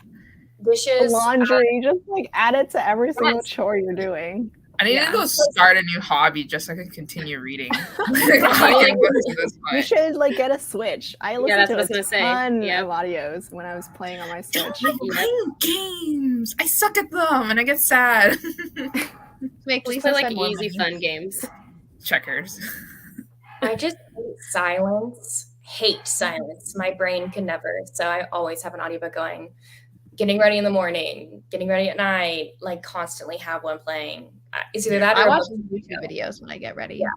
Speaker 11: Dishes.
Speaker 8: Laundry. Just like add it to every single
Speaker 11: Yes.
Speaker 8: chore you're doing.
Speaker 9: I need to go start a new hobby just so I can continue reading. I can't go through this
Speaker 8: You
Speaker 9: much.
Speaker 8: should like get a Switch. I listened
Speaker 10: that's
Speaker 8: to
Speaker 10: what I was
Speaker 8: a
Speaker 10: gonna say.
Speaker 8: ton
Speaker 10: Yep.
Speaker 8: of audios when I was playing on my Switch.
Speaker 9: I'm playing games. I suck at them and I get sad.
Speaker 2: Make
Speaker 10: Just
Speaker 2: Lisa
Speaker 10: play like
Speaker 2: spend more
Speaker 10: easy
Speaker 2: money.
Speaker 10: fun games.
Speaker 9: Checkers.
Speaker 11: I just hate silence. Hate silence. My brain can never. So I always have an audiobook going. Getting ready in the morning, getting ready at night, like constantly have one playing. It's either that or
Speaker 2: I watch
Speaker 11: book-
Speaker 2: YouTube videos when I get ready.
Speaker 11: Yeah.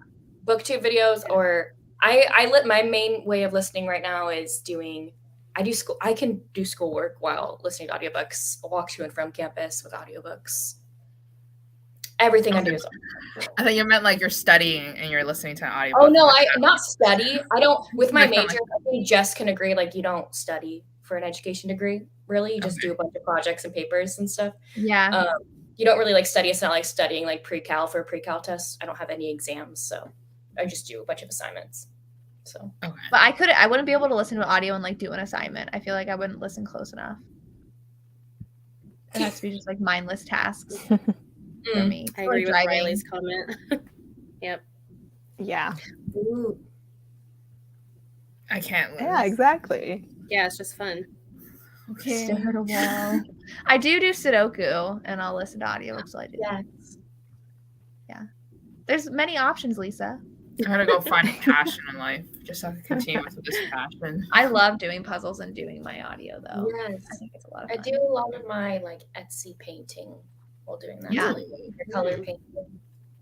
Speaker 11: Booktube videos, or my main way of listening right now is I can do schoolwork while listening to audiobooks, walk to and from campus with audiobooks. Everything I do is
Speaker 9: I thought you meant like you're studying and you're listening to an audio.
Speaker 11: Oh no, I not study. I don't with my
Speaker 9: Like,
Speaker 11: major, I think Jess can agree, like you don't study for an education degree, really. You just do a bunch of projects and papers and stuff.
Speaker 2: Yeah.
Speaker 11: You don't really like study. It's not like studying like pre-cal for a pre-cal test. I don't have any exams, so I just do a bunch of assignments. So
Speaker 9: Okay.
Speaker 2: But I wouldn't be able to listen to an audio and like do an assignment. I feel like I wouldn't listen close enough. It has to be just like mindless tasks for me.
Speaker 10: I
Speaker 2: Or
Speaker 10: agree with
Speaker 2: driving.
Speaker 10: Riley's comment. Yep.
Speaker 8: Yeah.
Speaker 11: Ooh.
Speaker 9: I can't lose.
Speaker 8: Yeah, exactly.
Speaker 10: Yeah, it's just fun.
Speaker 9: Okay.
Speaker 2: Stare at a wall. I do Sudoku and I'll listen to audiobooks while I do that.
Speaker 11: Yes.
Speaker 2: Yeah. There's many options, Lisa.
Speaker 9: I'm gonna go find a passion in life just so I can continue with this passion.
Speaker 2: I love doing puzzles and doing my audio though.
Speaker 11: Yes.
Speaker 2: I think it's a lot of
Speaker 11: I
Speaker 2: fun.
Speaker 11: do a lot of my like Etsy painting while doing that.
Speaker 2: Yeah.
Speaker 11: So, like, color painting.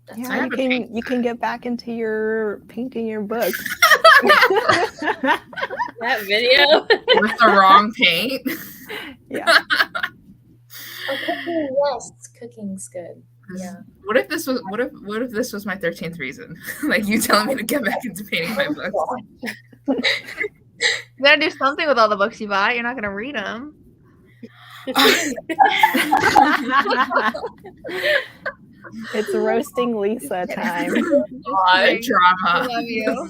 Speaker 11: That's
Speaker 8: Yeah,
Speaker 11: fun.
Speaker 8: you can get back into your painting your book.
Speaker 10: That video.
Speaker 9: With the wrong paint.
Speaker 8: Yeah.
Speaker 11: Oh, cooking, yes, cooking's good.
Speaker 9: What if this was my 13th reason? Like you telling me to get back into painting my books.
Speaker 2: You gotta do something with all the books you buy. You're not gonna read them.
Speaker 8: It's roasting Lisa time.
Speaker 9: Drama.
Speaker 2: I love you.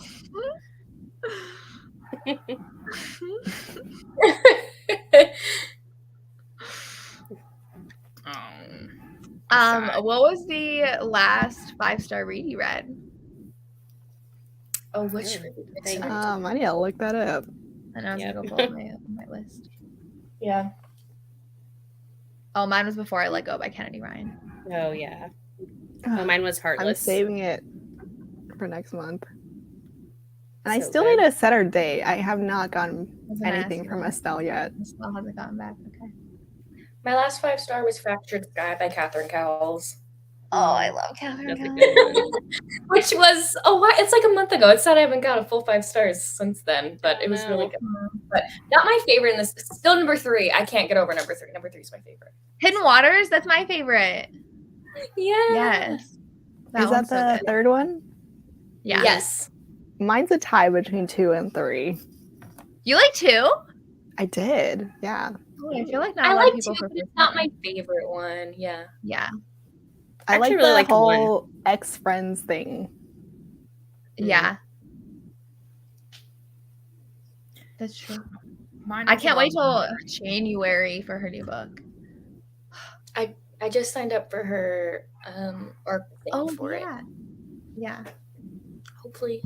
Speaker 2: What was the last 5-star read you read?
Speaker 11: Oh, which?
Speaker 8: I need to look that up.
Speaker 2: I know I was gonna go pull up my list.
Speaker 11: Yeah.
Speaker 2: Oh, mine was Before I Let Go by Kennedy Ryan.
Speaker 10: Oh yeah. Oh, mine was Heartless.
Speaker 8: I'm saving it for next month. And I
Speaker 10: So
Speaker 8: still
Speaker 10: good.
Speaker 8: need to set our date. I have not gotten anything from Estelle yet.
Speaker 2: Estelle hasn't gotten back. Okay.
Speaker 11: My last 5-star was Fractured Sky by Catherine Cowles.
Speaker 2: Oh, I love Catherine
Speaker 10: That's a
Speaker 2: Cowles.
Speaker 10: good one.
Speaker 11: Which was it's like a month ago. It said I haven't got a full 5 stars since then, but it was really good. But not my favorite in this. Still number 3. I can't get over number 3. Number 3 is my favorite.
Speaker 2: Hidden Waters, that's my favorite.
Speaker 11: Yeah.
Speaker 2: Yes.
Speaker 8: Is
Speaker 2: one's
Speaker 8: that
Speaker 2: so
Speaker 8: the
Speaker 2: good.
Speaker 8: third one?
Speaker 2: Yeah.
Speaker 11: Yes.
Speaker 8: Mine's a tie between 2 and 3.
Speaker 2: You like 2?
Speaker 8: I did. Yeah.
Speaker 2: Oh, I feel like not
Speaker 11: I
Speaker 2: a lot
Speaker 11: like
Speaker 2: of people
Speaker 11: 2, but
Speaker 2: prefer
Speaker 11: it's not
Speaker 2: 3.
Speaker 11: my favorite one. Yeah.
Speaker 2: Yeah.
Speaker 8: I
Speaker 10: actually
Speaker 8: like
Speaker 10: really
Speaker 8: the
Speaker 10: liked one.
Speaker 8: whole ex-friends thing.
Speaker 2: Yeah. That's true.
Speaker 9: Mine
Speaker 2: I
Speaker 9: was
Speaker 2: can't wait till
Speaker 9: about-
Speaker 2: January for her new book.
Speaker 11: I just signed up for her arc thing for it.
Speaker 2: Yeah.
Speaker 11: Hopefully.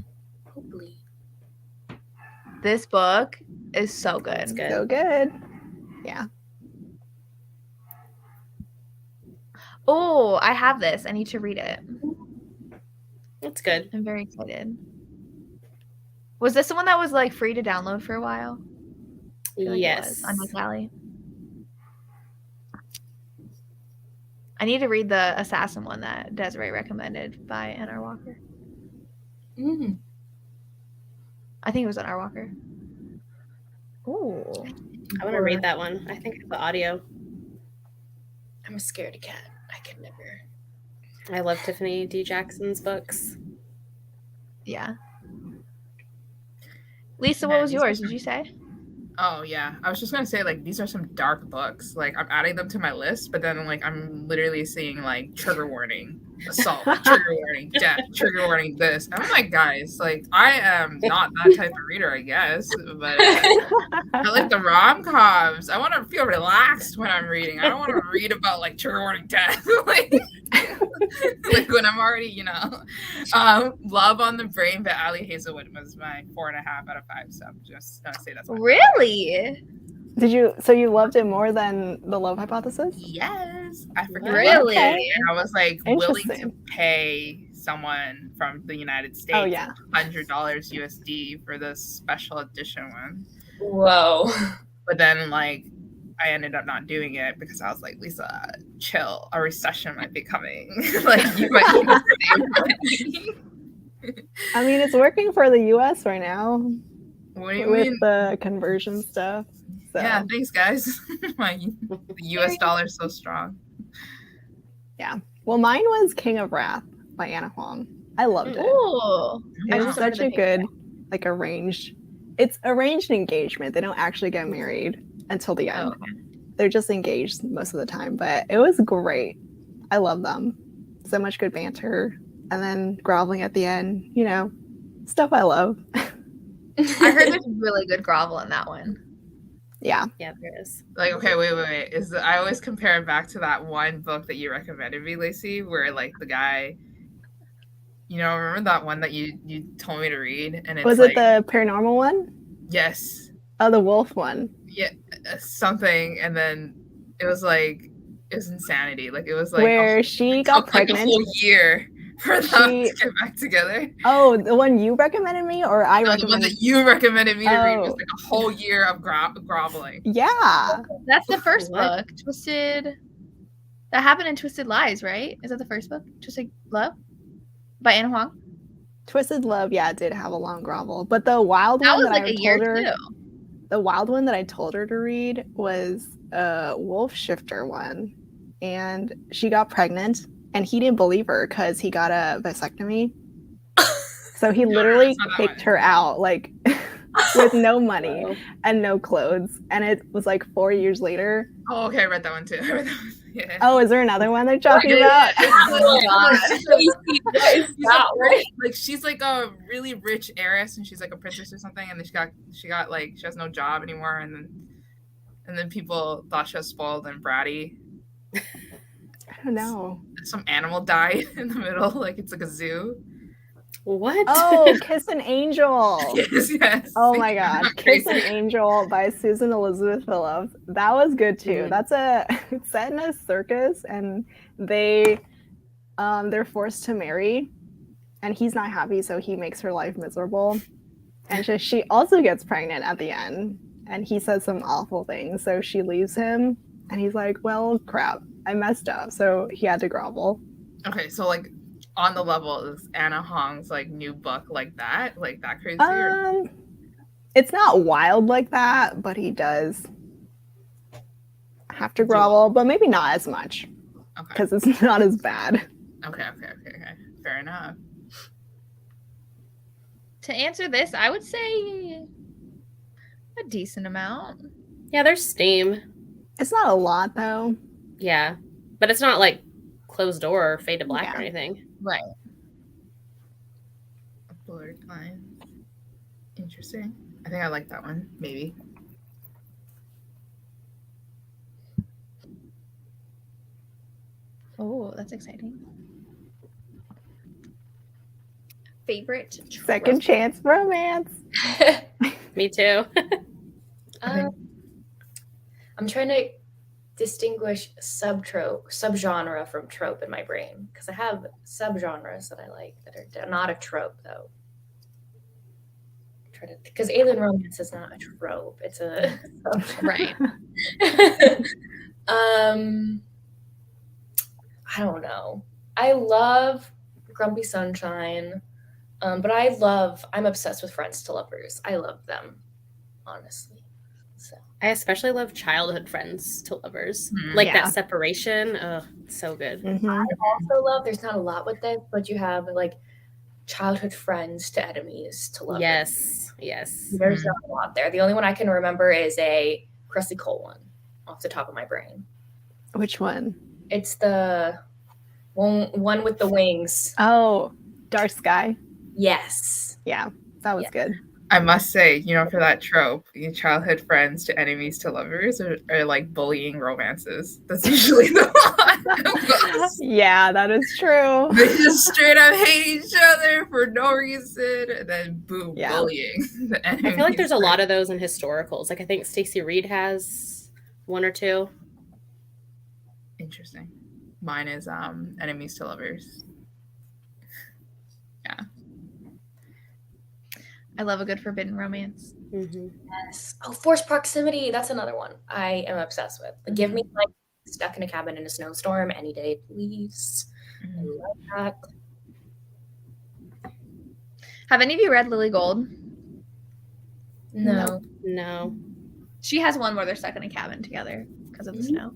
Speaker 2: This book is so good.
Speaker 10: It's good.
Speaker 8: So good. Yeah.
Speaker 2: Oh, I have this. I need to read it.
Speaker 10: It's good.
Speaker 2: I'm very excited. Was this the one that was like free to download for a while? I feel like it
Speaker 10: Yes.
Speaker 2: was on my tally. I need to read the Assassin one that Desiree recommended by N.R. Walker.
Speaker 11: Mm.
Speaker 2: I think it was N.R. Walker. Ooh.
Speaker 10: I want to read that one. I think the audio.
Speaker 11: I'm a scaredy cat. I can never.
Speaker 10: I love Tiffany D. Jackson's books.
Speaker 2: Yeah. Lisa, what was yours? Did you say?
Speaker 9: Oh yeah, I was just gonna say like these are some dark books. Like I'm adding them to my list, but then like I'm literally seeing like trigger warning, assault, trigger warning, death, trigger warning, this. And I'm like, guys, like I am not that type of reader, I guess, but I like the rom-coms. I want to feel relaxed when I'm reading. I don't want to read about like trigger warning, death, like when I'm already, Love on the Brain by Ali Hazelwood was my 4.5 out of 5. So I'm just gonna say that's
Speaker 2: Really?
Speaker 8: Did you? So you loved it more than The Love Hypothesis?
Speaker 9: Yes, I forget.
Speaker 2: Really?
Speaker 8: Okay.
Speaker 9: And I was like willing to
Speaker 8: Interesting.
Speaker 9: pay someone from the United States
Speaker 8: Oh, yeah.
Speaker 9: $100 USD for the special edition one.
Speaker 11: Whoa.
Speaker 9: But then like I ended up not doing it because I was like, Lisa, chill. A recession might be coming. Like you might need to save money.
Speaker 8: I mean, it's working for the U.S. right now
Speaker 9: What do you
Speaker 8: with
Speaker 9: mean?
Speaker 8: the conversion stuff. So.
Speaker 9: Yeah, thanks guys. The US dollar is so strong.
Speaker 8: Yeah. Well, mine was King of Wrath by Anna Huang. I loved it.
Speaker 2: Ooh.
Speaker 8: It
Speaker 2: I
Speaker 8: was
Speaker 2: just
Speaker 8: such a
Speaker 2: ordered the
Speaker 8: good, like, arranged. It's arranged engagement. They don't actually get married until the end.
Speaker 2: Oh, okay.
Speaker 8: They're just engaged most of the time, but it was great. I love them. So much good banter. And then groveling at the end, stuff I love.
Speaker 2: I heard there's really good grovel in that one.
Speaker 8: Yeah.
Speaker 10: Yeah, there is.
Speaker 9: Like, okay, wait. I always compare it back to that one book that you recommended me, Lacey, where like the guy, remember that one that you told me to read, and it's
Speaker 8: Was
Speaker 9: like,
Speaker 8: it the paranormal one?
Speaker 9: yes,
Speaker 8: Oh, the wolf one.
Speaker 9: yeah, something, and then it was insanity. Like it was like
Speaker 8: Where she got
Speaker 9: took, like,
Speaker 8: pregnant.
Speaker 9: a whole year for them to get back together.
Speaker 8: Oh, the one you recommended me, or I
Speaker 9: No, the one
Speaker 8: recommended?
Speaker 9: that you recommended me to read was
Speaker 8: Oh.
Speaker 9: like a whole year of groveling.
Speaker 8: Yeah.
Speaker 2: That's the first
Speaker 10: What?
Speaker 2: book. Twisted. That happened in Twisted Lies, right? Is that the first book? Twisted Love by Anna Huang.
Speaker 8: Twisted Love, yeah, it did have a long grovel, but the wild
Speaker 2: That
Speaker 8: one
Speaker 2: was
Speaker 8: that
Speaker 2: like
Speaker 8: I
Speaker 2: a year
Speaker 8: told her,
Speaker 2: too.
Speaker 8: the wild one that I told her to read was a wolf shifter one, and she got pregnant, and he didn't believe her because he got a vasectomy. So he literally kicked her out, like, with no money and no clothes. And it was like 4 years later.
Speaker 9: Oh, okay, I read that one too. Yeah.
Speaker 8: Oh, is there another one they're talking about?
Speaker 9: Like she's like a really rich heiress, and she's like a princess or something, and then she got like she has no job anymore, and then people thought she was spoiled and bratty.
Speaker 8: I don't know.
Speaker 9: Some animal died in the middle, like it's like a zoo.
Speaker 6: What?
Speaker 8: Oh, Kiss an Angel.
Speaker 9: Yes.
Speaker 8: Oh my God. Kiss an Angel by Susan Elizabeth Phillips. That was good too. That's it's set in a circus, and they're forced to marry, and he's not happy, so he makes her life miserable. And she also gets pregnant at the end, and he says some awful things, so she leaves him, and he's like, well, crap, I messed up, so he had to grovel.
Speaker 9: Okay, so like on the level is Anna Hong's like new book like that crazy?
Speaker 8: It's not wild like that, but he does have to grovel, but maybe not as much. Okay. Because it's not as bad.
Speaker 9: Okay. Fair enough.
Speaker 2: To answer this, I would say a decent amount.
Speaker 10: Yeah, there's steam.
Speaker 8: It's not a lot though.
Speaker 10: Yeah, but it's not like Closed Door or Fade to Black or anything.
Speaker 2: Right.
Speaker 9: A blurred line. Interesting. I think I like that one. Maybe.
Speaker 2: Oh, that's exciting. Favorite
Speaker 8: second chance romance.
Speaker 10: Me too.
Speaker 11: I'm trying to distinguish subgenre from trope in my brain, because I have subgenres that I like that are not a trope though. Because alien romance is not a trope; it's a
Speaker 2: right.
Speaker 11: I don't know. I love Grumpy Sunshine, but I'm obsessed with Friends to Lovers. I love them, honestly. So
Speaker 10: I especially love childhood friends to lovers. That separation. Oh, so good.
Speaker 8: Mm-hmm.
Speaker 11: I also love, there's not a lot with this, but you have like childhood friends to enemies to lovers.
Speaker 10: Yes.
Speaker 11: There's not a lot there. The only one I can remember is a Christi Cole one off the top of my brain.
Speaker 8: Which one?
Speaker 11: It's the one with the wings.
Speaker 8: Oh, Dark Sky.
Speaker 11: Yes.
Speaker 8: Yeah, that was good.
Speaker 9: I must say, for that trope, childhood friends to enemies to lovers are like bullying romances. That's usually the one.
Speaker 8: Yeah, that is true.
Speaker 9: They just straight up hate each other for no reason, and then boom, bullying the enemies.
Speaker 10: I feel like there's a lot of those in historicals. Like I think Stacey Reed has one or two.
Speaker 9: Interesting. Mine is enemies to lovers. Yeah.
Speaker 2: I love a good forbidden romance.
Speaker 10: Mm-hmm.
Speaker 11: Yes. Oh, Forced Proximity. That's another one I am obsessed with. Like, give me like stuck in a cabin in a snowstorm any day, please. I love that.
Speaker 2: Have any of you read Lily Gold?
Speaker 11: No.
Speaker 10: No.
Speaker 2: She has one where they're stuck in a cabin together because of the snow.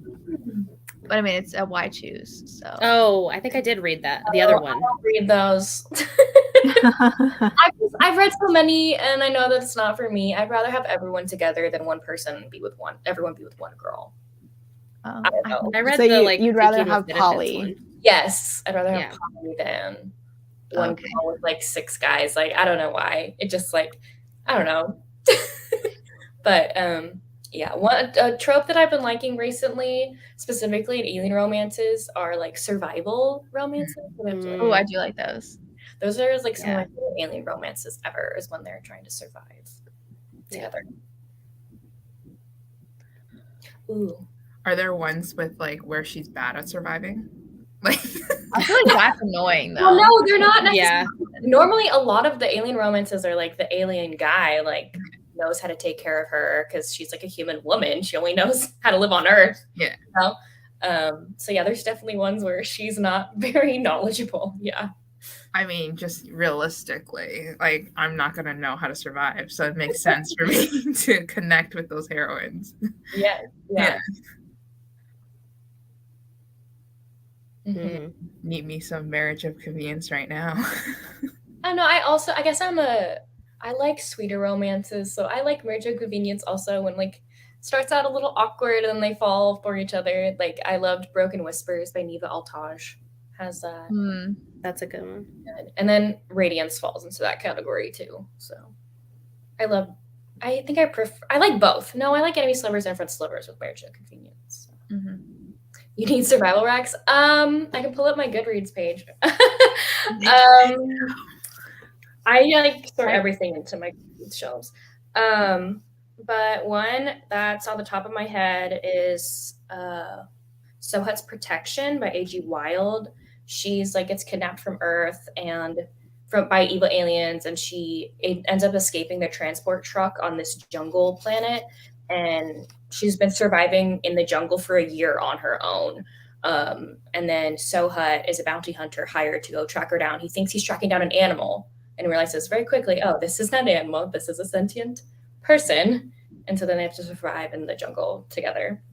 Speaker 2: But I mean, it's a why choose. So.
Speaker 10: Oh, I think I did read that. The other one.
Speaker 11: I don't read those. I've read so many, and I know that it's not for me. I'd rather have everyone together than one person be with one. Everyone be with one girl.
Speaker 2: Oh,
Speaker 10: I read
Speaker 8: so you'd rather have Polly.
Speaker 11: Yes, I'd rather have Polly than one girl with like 6 guys. Like I don't know why. It just like I don't know. But yeah, a trope that I've been liking recently, specifically in alien romances, are like survival romances.
Speaker 2: Oh, I do like those.
Speaker 11: Those are like some of my favorite alien romances ever, is when they're trying to survive together. Ooh.
Speaker 9: Are there ones with like where she's bad at surviving? Like
Speaker 2: I feel like that's annoying though.
Speaker 11: Well, no, they're not necessarily. Normally a lot of the alien romances are like the alien guy like knows how to take care of her because she's like a human woman. She only knows how to live on Earth.
Speaker 9: Yeah.
Speaker 11: So yeah, there's definitely ones where she's not very knowledgeable. Yeah.
Speaker 9: I mean, just realistically, like I'm not gonna know how to survive, so it makes sense for me to connect with those heroines.
Speaker 11: Yeah.
Speaker 9: Need me some Marriage of Convenience right now.
Speaker 11: I don't know. I guess I like sweeter romances, so I like Marriage of Convenience also when like starts out a little awkward and then they fall for each other. Like I loved Broken Whispers by Neva Altaj. Has that.
Speaker 10: That's a good one.
Speaker 11: Good. And then Radiance falls into that category too. So I like both. No, I like Enemy Slivers and Friend Slivers with Marriage of Convenience. So. You need survival racks? I can pull up my Goodreads page. I like sort everything into my shelves. But one that's on the top of my head is Sohut's Protection by A.G. Wild. She's like gets kidnapped from Earth and by evil aliens, and she ends up escaping their transport truck on this jungle planet, and she's been surviving in the jungle for a year on her own. And then Sohut is a bounty hunter hired to go track her down. He thinks he's tracking down an animal and realizes very quickly, oh, this is not an animal, this is a sentient person. And so then they have to survive in the jungle together.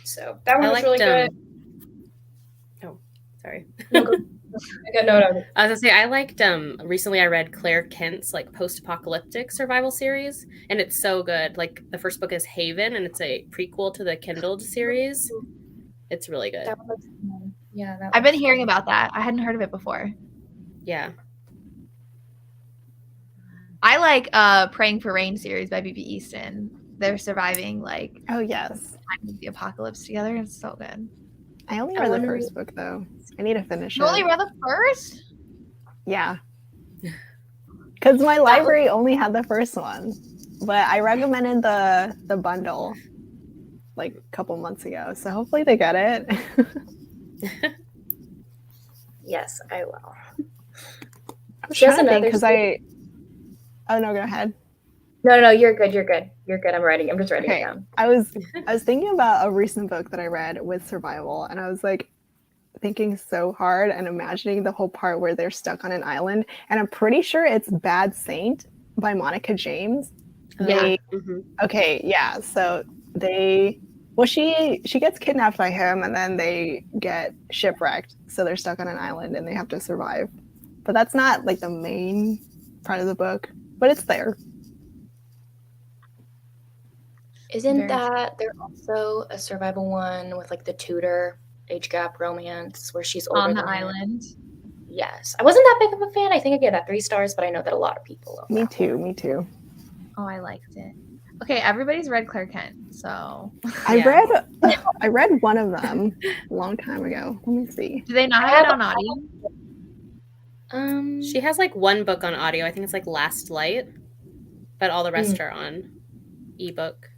Speaker 11: So that one was really good.
Speaker 10: Oh, sorry.
Speaker 11: No.
Speaker 10: I was gonna say I liked recently I read Claire Kent's like post-apocalyptic survival series, and it's so good. Like the first book is Haven, and it's a prequel to the Kindled series. It's really good.
Speaker 2: Yeah, I've been hearing about that. I hadn't heard of it before.
Speaker 10: Yeah.
Speaker 2: I like Praying for Rain series by B.B. Easton. They're surviving like the apocalypse together. It's so good.
Speaker 8: I only read the first book though. I need to finish it.
Speaker 2: You only read the first?
Speaker 8: Yeah. Because my library only had the first one. But I recommended the bundle like a couple months ago. So hopefully they get it.
Speaker 11: Yes, I will.
Speaker 8: I'm trying to think because Oh no, go ahead.
Speaker 11: No, you're good. You're good. I'm just writing it down.
Speaker 8: I was thinking about a recent book that I read with survival, and I was like thinking so hard and imagining the whole part where they're stuck on an island. And I'm pretty sure it's Bad Saint by Monica James. Okay, yeah. So she gets kidnapped by him, and then they get shipwrecked. So they're stuck on an island and they have to survive. But that's not like the main part of the book, but it's there.
Speaker 11: Isn't there also a survival one with like the tutor age gap romance where she's older
Speaker 2: on the
Speaker 11: than
Speaker 2: island?
Speaker 11: Yes. I wasn't that big of a fan. I think I gave that 3 stars, but I know that a lot of people love
Speaker 8: Me too.
Speaker 2: Oh, I liked it. Okay, everybody's read Claire Kent, so
Speaker 8: I read one of them a long time ago. Let me see.
Speaker 2: Do they not have it on audio?
Speaker 10: She has like one book on audio. I think it's like Last Light, but all the rest are on ebook.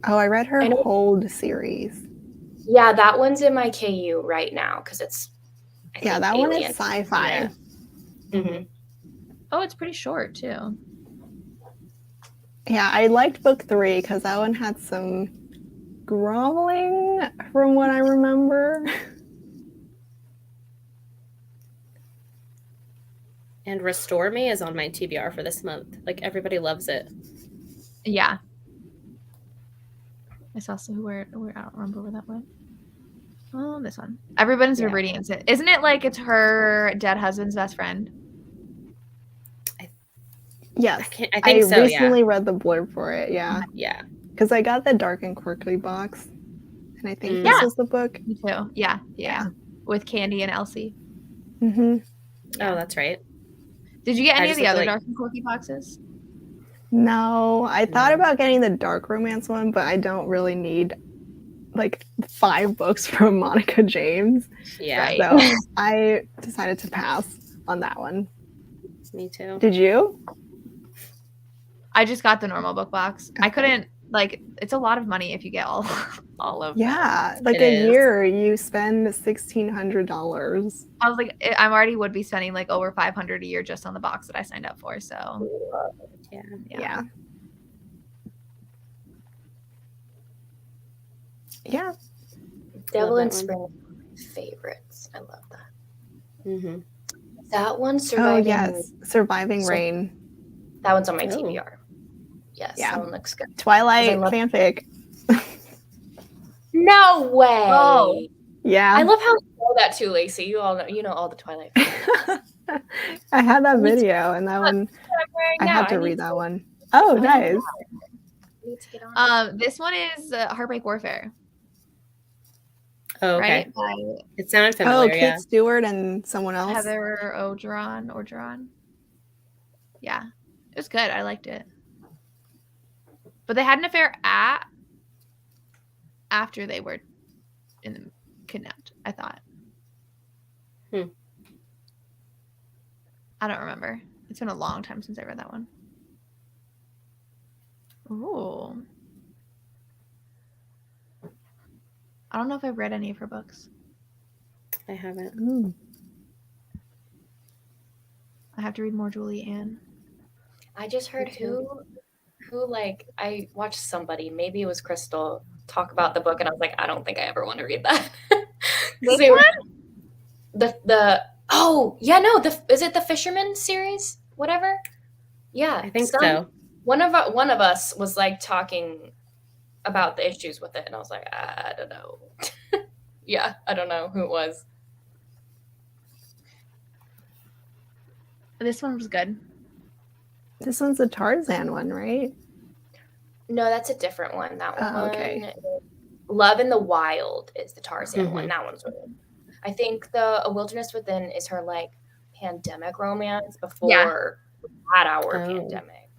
Speaker 8: Oh, I read her Hold series.
Speaker 11: Yeah, that one's in my KU right now because it's
Speaker 8: that one is sci-fi.
Speaker 11: Yeah.
Speaker 2: Oh, it's pretty short too.
Speaker 8: Yeah, I liked book 3 because that one had some groveling from what I remember.
Speaker 10: And Restore Me is on my TBR for this month. Like everybody loves it.
Speaker 2: Yeah. I saw where I don't remember where that went. Oh, this one. Everybody's reading it. Isn't it like it's her dead husband's best friend?
Speaker 8: Yes.
Speaker 10: I think so,
Speaker 8: recently read the blurb for it. Yeah.
Speaker 10: Yeah.
Speaker 8: Because I got the Dark and Quirky box. And I think this is the book.
Speaker 2: Me too. Yeah. With Candy and Elsie.
Speaker 8: Mm-hmm.
Speaker 10: Oh, that's right.
Speaker 2: Did you get any of the other Dark and Quirky boxes?
Speaker 8: No, I thought about getting the dark romance one, but I don't really need like 5 books from Monica James.
Speaker 10: Yeah.
Speaker 8: So I decided to pass on that one.
Speaker 10: Me too.
Speaker 8: Did you?
Speaker 2: I just got the normal book box. Okay. I couldn't it's a lot of money if you get all of them.
Speaker 8: Like a year you spend $1,600.
Speaker 2: I was like, I already would be spending like over $500 a year just on the box that I signed up for. So
Speaker 8: yeah.
Speaker 11: Devil in Spring, favorites. I love that. That one,
Speaker 8: Surviving Rain.
Speaker 11: That one's on my TBR. Yes, that one looks good.
Speaker 8: Twilight fanfic.
Speaker 11: No way.
Speaker 2: Oh,
Speaker 8: Yeah.
Speaker 11: I love how you know that too, Lacey. You know all the Twilight.
Speaker 8: I had that video, and that one I had to read that one. Oh, nice.
Speaker 2: This one is Heartbreak Warfare.
Speaker 6: Oh, okay.
Speaker 2: Right?
Speaker 6: It sounded familiar.
Speaker 8: Kate Stewart and someone else.
Speaker 2: Heather Orgeron. Yeah, it was good. I liked it. But they had an affair after they were kidnapped, I thought. I don't remember. It's been a long time since I read that one. Ooh. I don't know if I've read any of her books.
Speaker 6: I haven't.
Speaker 8: Ooh.
Speaker 2: I have to read more Julie Ann.
Speaker 11: I just heard who like I watched somebody, maybe it was Crystal, talk about the book, and I was like, I don't think I ever want to read that.
Speaker 2: This one?
Speaker 11: Is it the Fisherman series? Whatever. Yeah,
Speaker 6: I think so.
Speaker 11: One of us was like talking about the issues with it, and I was like, I don't know. Yeah, I don't know who it was.
Speaker 2: This one was good.
Speaker 8: This one's the Tarzan one, right?
Speaker 11: No, that's a different one. That one.
Speaker 8: Okay.
Speaker 11: Love in the Wild is the Tarzan one. That one's really. I think the A Wilderness Within is her like pandemic romance before that our pandemic.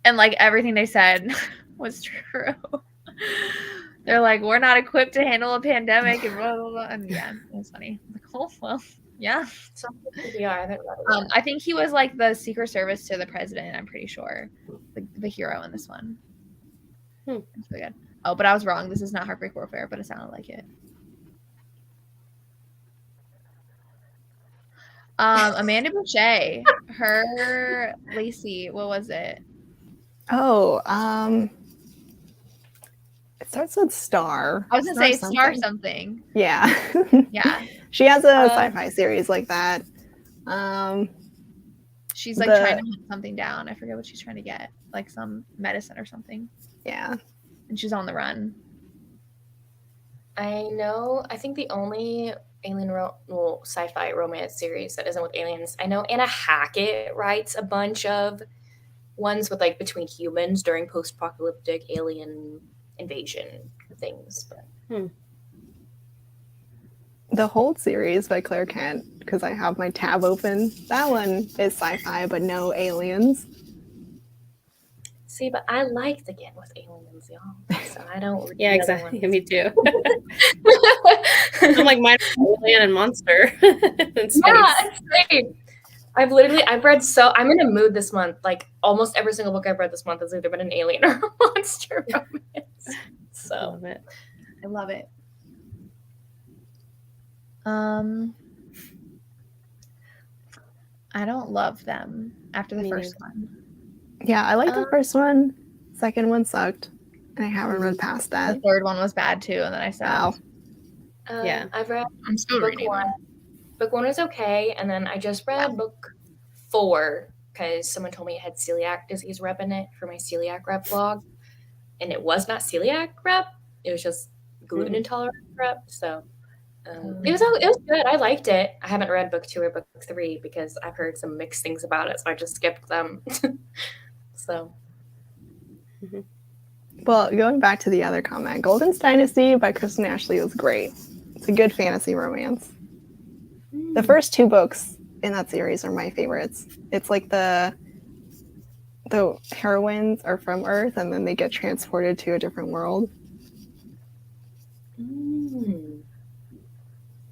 Speaker 2: And like everything they said was true. They're like, we're not equipped to handle a pandemic and blah blah blah. And yeah, it was funny. Like, oh well, yeah. I think he was like the Secret Service to the president. I'm pretty sure the hero in this one. It's really good. Oh, but I was wrong. This is not Heartbreak Warfare, but it sounded like it. Amanda Boucher, her Lacey. What was it?
Speaker 8: Oh, it starts with Star.
Speaker 2: I was gonna say Star something.
Speaker 8: Yeah.
Speaker 2: Yeah.
Speaker 8: She has a sci-fi series like that.
Speaker 2: She's like trying to hunt something down. I forget what she's trying to get, like some medicine or something.
Speaker 8: Yeah.
Speaker 2: And she's on the run.
Speaker 11: I know. I think the only sci-fi romance series that isn't with aliens. I know Anna Hackett writes a bunch of ones with like between humans during post-apocalyptic alien invasion things. But
Speaker 8: The Hold series by Claire Kent, because I have my tab open. That one is sci-fi, but no aliens.
Speaker 11: See, but I like the Again with aliens, y'all. So I don't.
Speaker 6: Yeah, exactly. Me too. I'm like, mine alien and monster. It's
Speaker 11: great. I've read I'm in a mood this month. Like almost every single book I've read this month has either been an alien or a monster romance. So
Speaker 2: I love it. I don't love them after the first one.
Speaker 8: Yeah, I liked the first one. Second one sucked. And I haven't read past that.
Speaker 2: The third one was bad too, and then I stopped.
Speaker 11: Yeah. I've read
Speaker 9: I'm still
Speaker 11: book
Speaker 9: reading
Speaker 11: one. Book one was okay, and then I just read book 4 because someone told me it had celiac disease rep in it for my celiac rep blog. And it was not celiac rep. It was just gluten intolerant rep. So it was good. I liked it. I haven't read book 2 or book 3 because I've heard some mixed things about it, so I just skipped them. So.
Speaker 8: Well, going back to the other comment, Golden's Dynasty by Kristen Ashley was great. It's a good fantasy romance. The first 2 books in that series are my favorites. It's like the heroines are from Earth and then they get transported to a different world.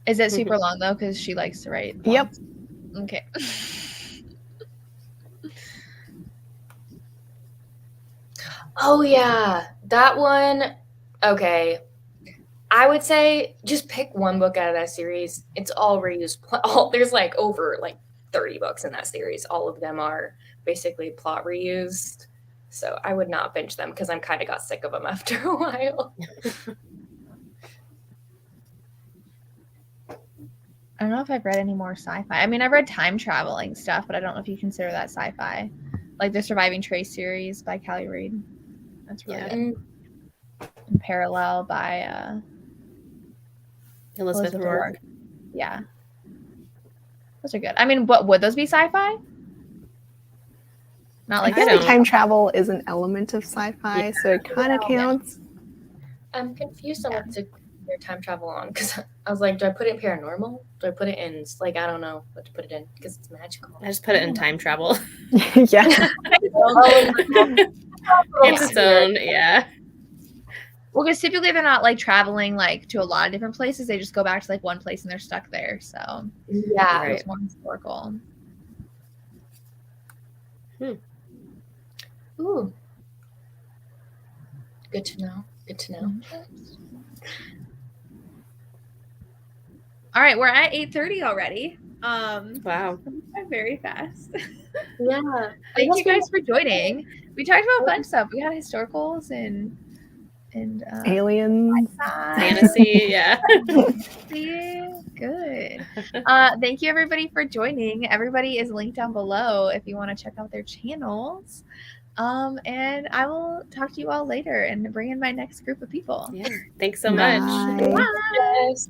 Speaker 2: Is it super long though? Because she likes to write.
Speaker 8: Yep.
Speaker 2: Okay.
Speaker 11: Oh yeah, that one. Okay, I would say just pick one book out of that series. It's all reused. There's like over 30 books in that series. All of them are basically plot reused. So I would not binge them because I'm kind of got sick of them after a while.
Speaker 2: I don't know if I've read any more sci-fi. I mean, I've read time traveling stuff, but I don't know if you consider that sci-fi. Like the Surviving Trace series by Callie Reid. That's really good. And Parallel by
Speaker 10: Elizabeth Rourke.
Speaker 2: Yeah. Those are good. I mean, what would those be sci-fi? Not like
Speaker 8: I feel like time travel is an element of sci-fi, so it kind of counts.
Speaker 11: I'm confused on what to your time travel on because I was like, do I put it in paranormal? Do I put it in like I don't know what to put it in because it's magical.
Speaker 10: I just put it in time travel.
Speaker 8: Yeah.
Speaker 10: It's its own, yeah.
Speaker 2: Well, because typically they're not like traveling like to a lot of different places. They just go back to like one place and they're stuck there. So
Speaker 11: yeah,
Speaker 2: it's more historical.
Speaker 11: Ooh, good to know. Good to know.
Speaker 2: All right, we're at 8:30 already.
Speaker 10: Wow,
Speaker 2: very fast.
Speaker 11: Yeah.
Speaker 2: Thank you guys for joining. We talked about a bunch of stuff. We had historicals and
Speaker 8: aliens,
Speaker 10: fantasy, yeah.
Speaker 2: Good. Thank you everybody for joining. Everybody is linked down below if you want to check out their channels. And I will talk to you all later and bring in my next group of people.
Speaker 10: Yeah. Thanks so much.
Speaker 2: Bye.
Speaker 11: Yes.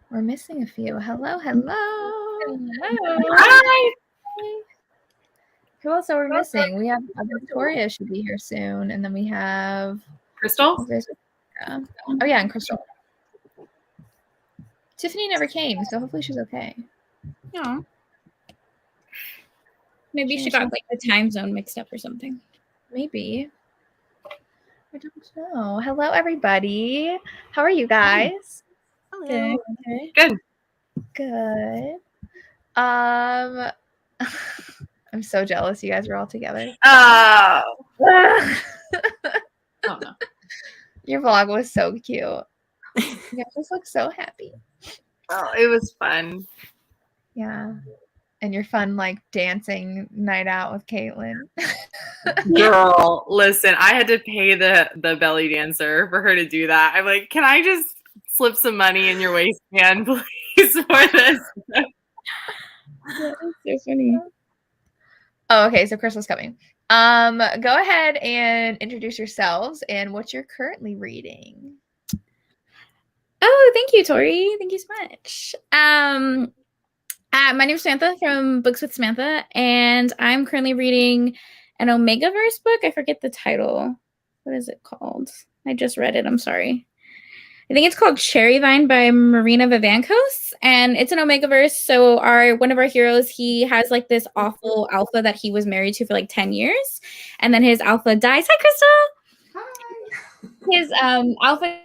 Speaker 2: We're missing a few. Hello.
Speaker 10: Hi.
Speaker 2: Who else are we missing? We have Victoria should be here soon, and then we have
Speaker 9: Crystal.
Speaker 2: Oh yeah, and Crystal. Tiffany never came, so hopefully she's okay.
Speaker 12: Yeah. Maybe she got like the time zone mixed up or something.
Speaker 2: Maybe. I don't know. Hello, everybody. How are you guys?
Speaker 12: Hello.
Speaker 2: Good. I'm so jealous you guys are all together.
Speaker 9: Oh.
Speaker 12: Oh no.
Speaker 2: Your vlog was so cute. You guys just look so happy.
Speaker 9: Oh, it was fun.
Speaker 2: Yeah. And your fun like dancing night out with Caitlin.
Speaker 9: Girl, listen, I had to pay the belly dancer for her to do that. I'm like, can I just slip some money in your waistband, please, for this?
Speaker 12: That's so funny.
Speaker 2: Oh, okay. So Crystal's coming. Go ahead and introduce yourselves and what you're currently reading.
Speaker 12: Oh, thank you, Tori. Thank you so much. My name is Samantha from Books with Samantha, and I'm currently reading an Omegaverse book. I forget the title. What is it called? I just read it. I'm sorry. I think it's called Cherry Vine by Marina Vivancos, and it's an Omegaverse. So one of our heroes, he has like this awful alpha that he was married to for like 10 years, and then his alpha dies. Hi, Crystal. Hi. His alpha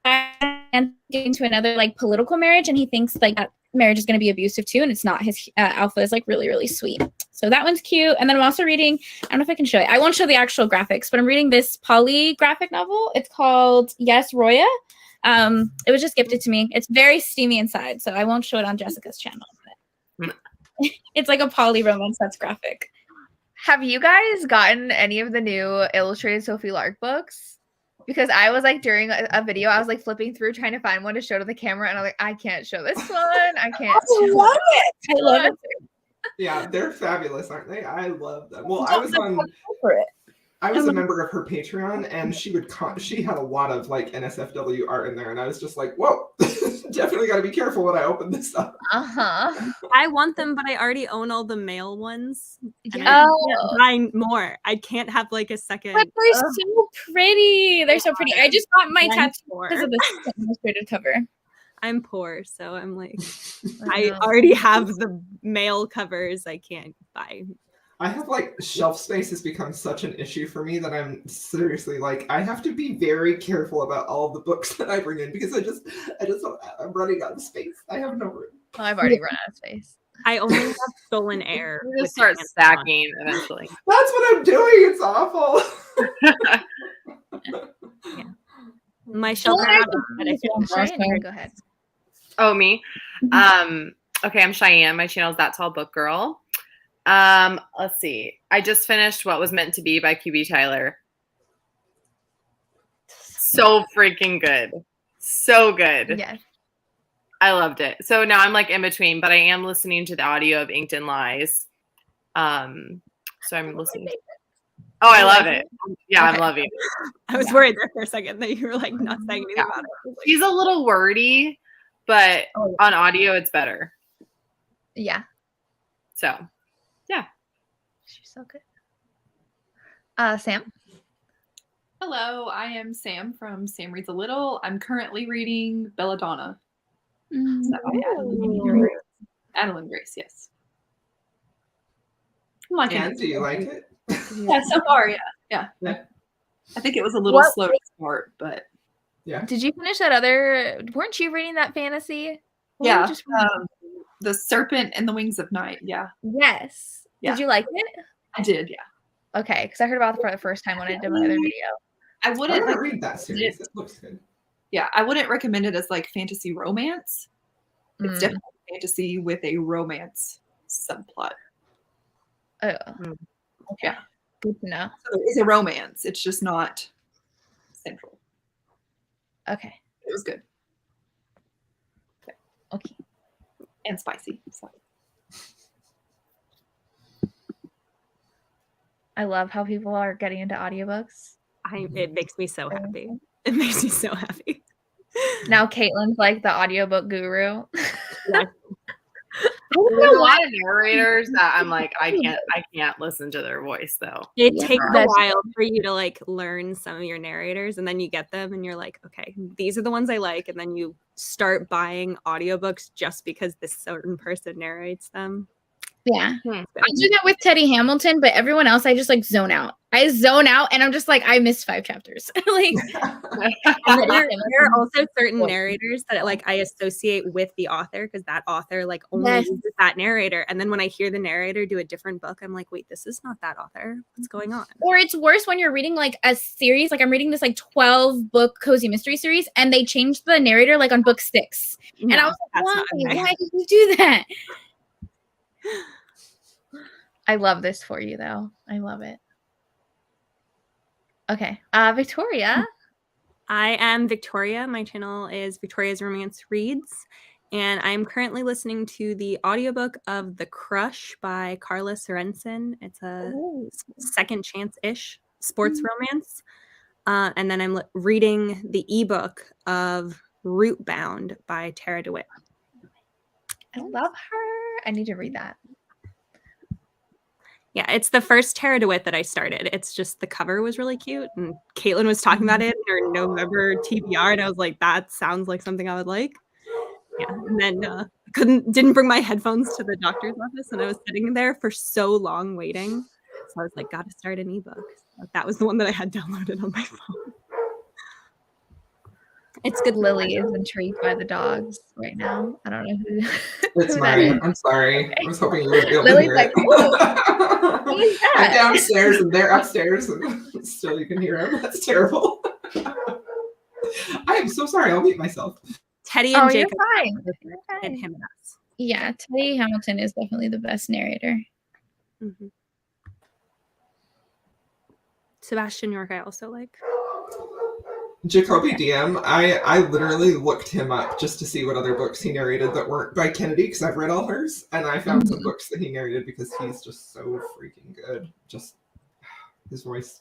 Speaker 12: dies and gets into another like political marriage, and he thinks like that marriage is going to be abusive too, and it's not. His alpha is like really, really sweet. So that one's cute. And then I'm also reading, I don't know if I can show it. I won't show the actual graphics, but I'm reading this poly graphic novel. It's called Yes, Roya. It was just gifted to me. It's very steamy inside, so I won't show it on Jessica's channel. But it's like a poly romance that's graphic.
Speaker 2: Have you guys gotten any of the new illustrated Sophie Lark books? Because I was like during a video, I was like flipping through trying to find one to show to the camera, and I'm like, I can't show this one. I can't.
Speaker 12: I love it. I love it.
Speaker 13: Yeah, they're fabulous, aren't they? I love them. Well, I was a member of her Patreon, and she had a lot of like NSFW art in there, and I was just like, whoa, definitely got to be careful when I open this up.
Speaker 14: I want them, but I already own all the male ones.
Speaker 2: Yeah.
Speaker 14: I can't buy more. I can't have like a second.
Speaker 12: But they're so pretty. They're so pretty. I just got my tattoo because of the illustrated cover.
Speaker 14: I'm poor, so I'm like, I already have the male covers. I can't buy.
Speaker 13: I have like shelf space has become such an issue for me that I'm seriously like I have to be very careful about all of the books that I bring in because I'm running out of space. I have no room.
Speaker 2: Oh, I've already run out of space.
Speaker 14: I only have Stolen Air.
Speaker 9: You just start stacking eventually.
Speaker 13: That's what I'm doing. It's awful.
Speaker 14: Yeah. My shelf.
Speaker 2: Cheyenne, go ahead.
Speaker 9: Oh, me. Okay, I'm Cheyenne. My channel is That Tall Book Girl. Let's see. I just finished What Was Meant to Be by QB Tyler. So freaking good. So good.
Speaker 2: Yes.
Speaker 9: I loved it. So now I'm like in between, but I am listening to the audio of Inked in Lies. So I'm listening.
Speaker 15: Oh, I love it. Yeah, I'm loving it.
Speaker 14: I was worried there for a second that you were like not saying anything about it.
Speaker 15: She's a little wordy, but on audio it's better.
Speaker 2: Yeah.
Speaker 15: So, yeah.
Speaker 2: She's so good. Sam?
Speaker 1: Hello, I am Sam from Sam Reads a Little. I'm currently reading Belladonna. So, Adeline Grace, yes. I'm liking
Speaker 13: And
Speaker 1: it.
Speaker 13: do you like it?
Speaker 1: Yeah, so far, yeah. I think it was a little slow to start, but
Speaker 13: yeah.
Speaker 2: Did you finish that other? Weren't you reading that fantasy?
Speaker 1: Yeah, The Serpent and the Wings of Night. Yeah.
Speaker 2: Yes.
Speaker 1: Yeah.
Speaker 2: Did you like it?
Speaker 1: I did, yeah.
Speaker 2: Okay, because I heard about it for the first time when I did my other video.
Speaker 1: I wouldn't
Speaker 13: read that series. It looks good.
Speaker 1: Yeah, I wouldn't recommend it as like fantasy romance. It's definitely fantasy with a romance subplot.
Speaker 2: Oh.
Speaker 1: Yeah.
Speaker 2: Good to know.
Speaker 1: So it's a romance. It's just not central.
Speaker 2: Okay.
Speaker 1: It was good.
Speaker 2: Okay.
Speaker 1: And spicy. So.
Speaker 2: I love how people are getting into audiobooks.
Speaker 14: It makes me so happy. It makes me so happy.
Speaker 2: Now Caitlin's like the audiobook guru.
Speaker 15: There's a lot of narrators that I'm like, I can't listen to their voice though.
Speaker 14: It takes a while for you to like learn some of your narrators, and then you get them and you're like, okay, these are the ones I like, and then you start buying audiobooks just because this certain person narrates them.
Speaker 12: Yeah. I do that with Teddy Hamilton, but everyone else I just like zone out. I zone out and I'm just like, I missed 5 chapters. Like
Speaker 14: there are also certain narrators that like I associate with the author because that author like only uses that narrator. And then when I hear the narrator do a different book, I'm like, wait, this is not that author. What's going on?
Speaker 12: Or it's worse when you're reading like a series, like I'm reading this like 12 book cozy mystery series, and they changed the narrator like on book 6. And I was like, why did you do that?
Speaker 2: I love this for you though. I love it. Okay. Victoria.
Speaker 14: I am Victoria. My channel is Victoria's Romance Reads, and I'm currently listening to the audiobook of The Crush by Carla Sorensen. It's a second chance-ish sports romance. And then I'm reading the ebook of Rootbound by Tara DeWitt.
Speaker 2: I love her. I need to read that.
Speaker 14: Yeah, it's the first Tara DeWitt that I started. It's just the cover was really cute, and Caitlin was talking about it in her November TBR, and I was like, that sounds like something I would like. Yeah, and then didn't bring my headphones to the doctor's office, and I was sitting there for so long waiting. So I was like, gotta start an ebook. So that was the one that I had downloaded on my phone.
Speaker 2: It's good. Lily is intrigued by the dogs right now. I don't know who.
Speaker 13: It's mine. I'm sorry. I was hoping you would be able to
Speaker 2: Lily's
Speaker 13: hear
Speaker 2: like,
Speaker 13: it.
Speaker 2: who is that?
Speaker 13: I'm downstairs and they're upstairs, and still you can hear them. That's terrible. I am so sorry. I'll mute myself.
Speaker 14: Teddy and Jacob.
Speaker 2: You're fine.
Speaker 14: And him and us.
Speaker 12: Yeah, Teddy Hamilton is definitely the best narrator.
Speaker 14: Mm-hmm. Sebastian York, I also like.
Speaker 13: Jacoby DM, I literally looked him up just to see what other books he narrated that weren't by Kennedy, because I've read all hers, and I found some books that he narrated because he's just so freaking good. Just his voice.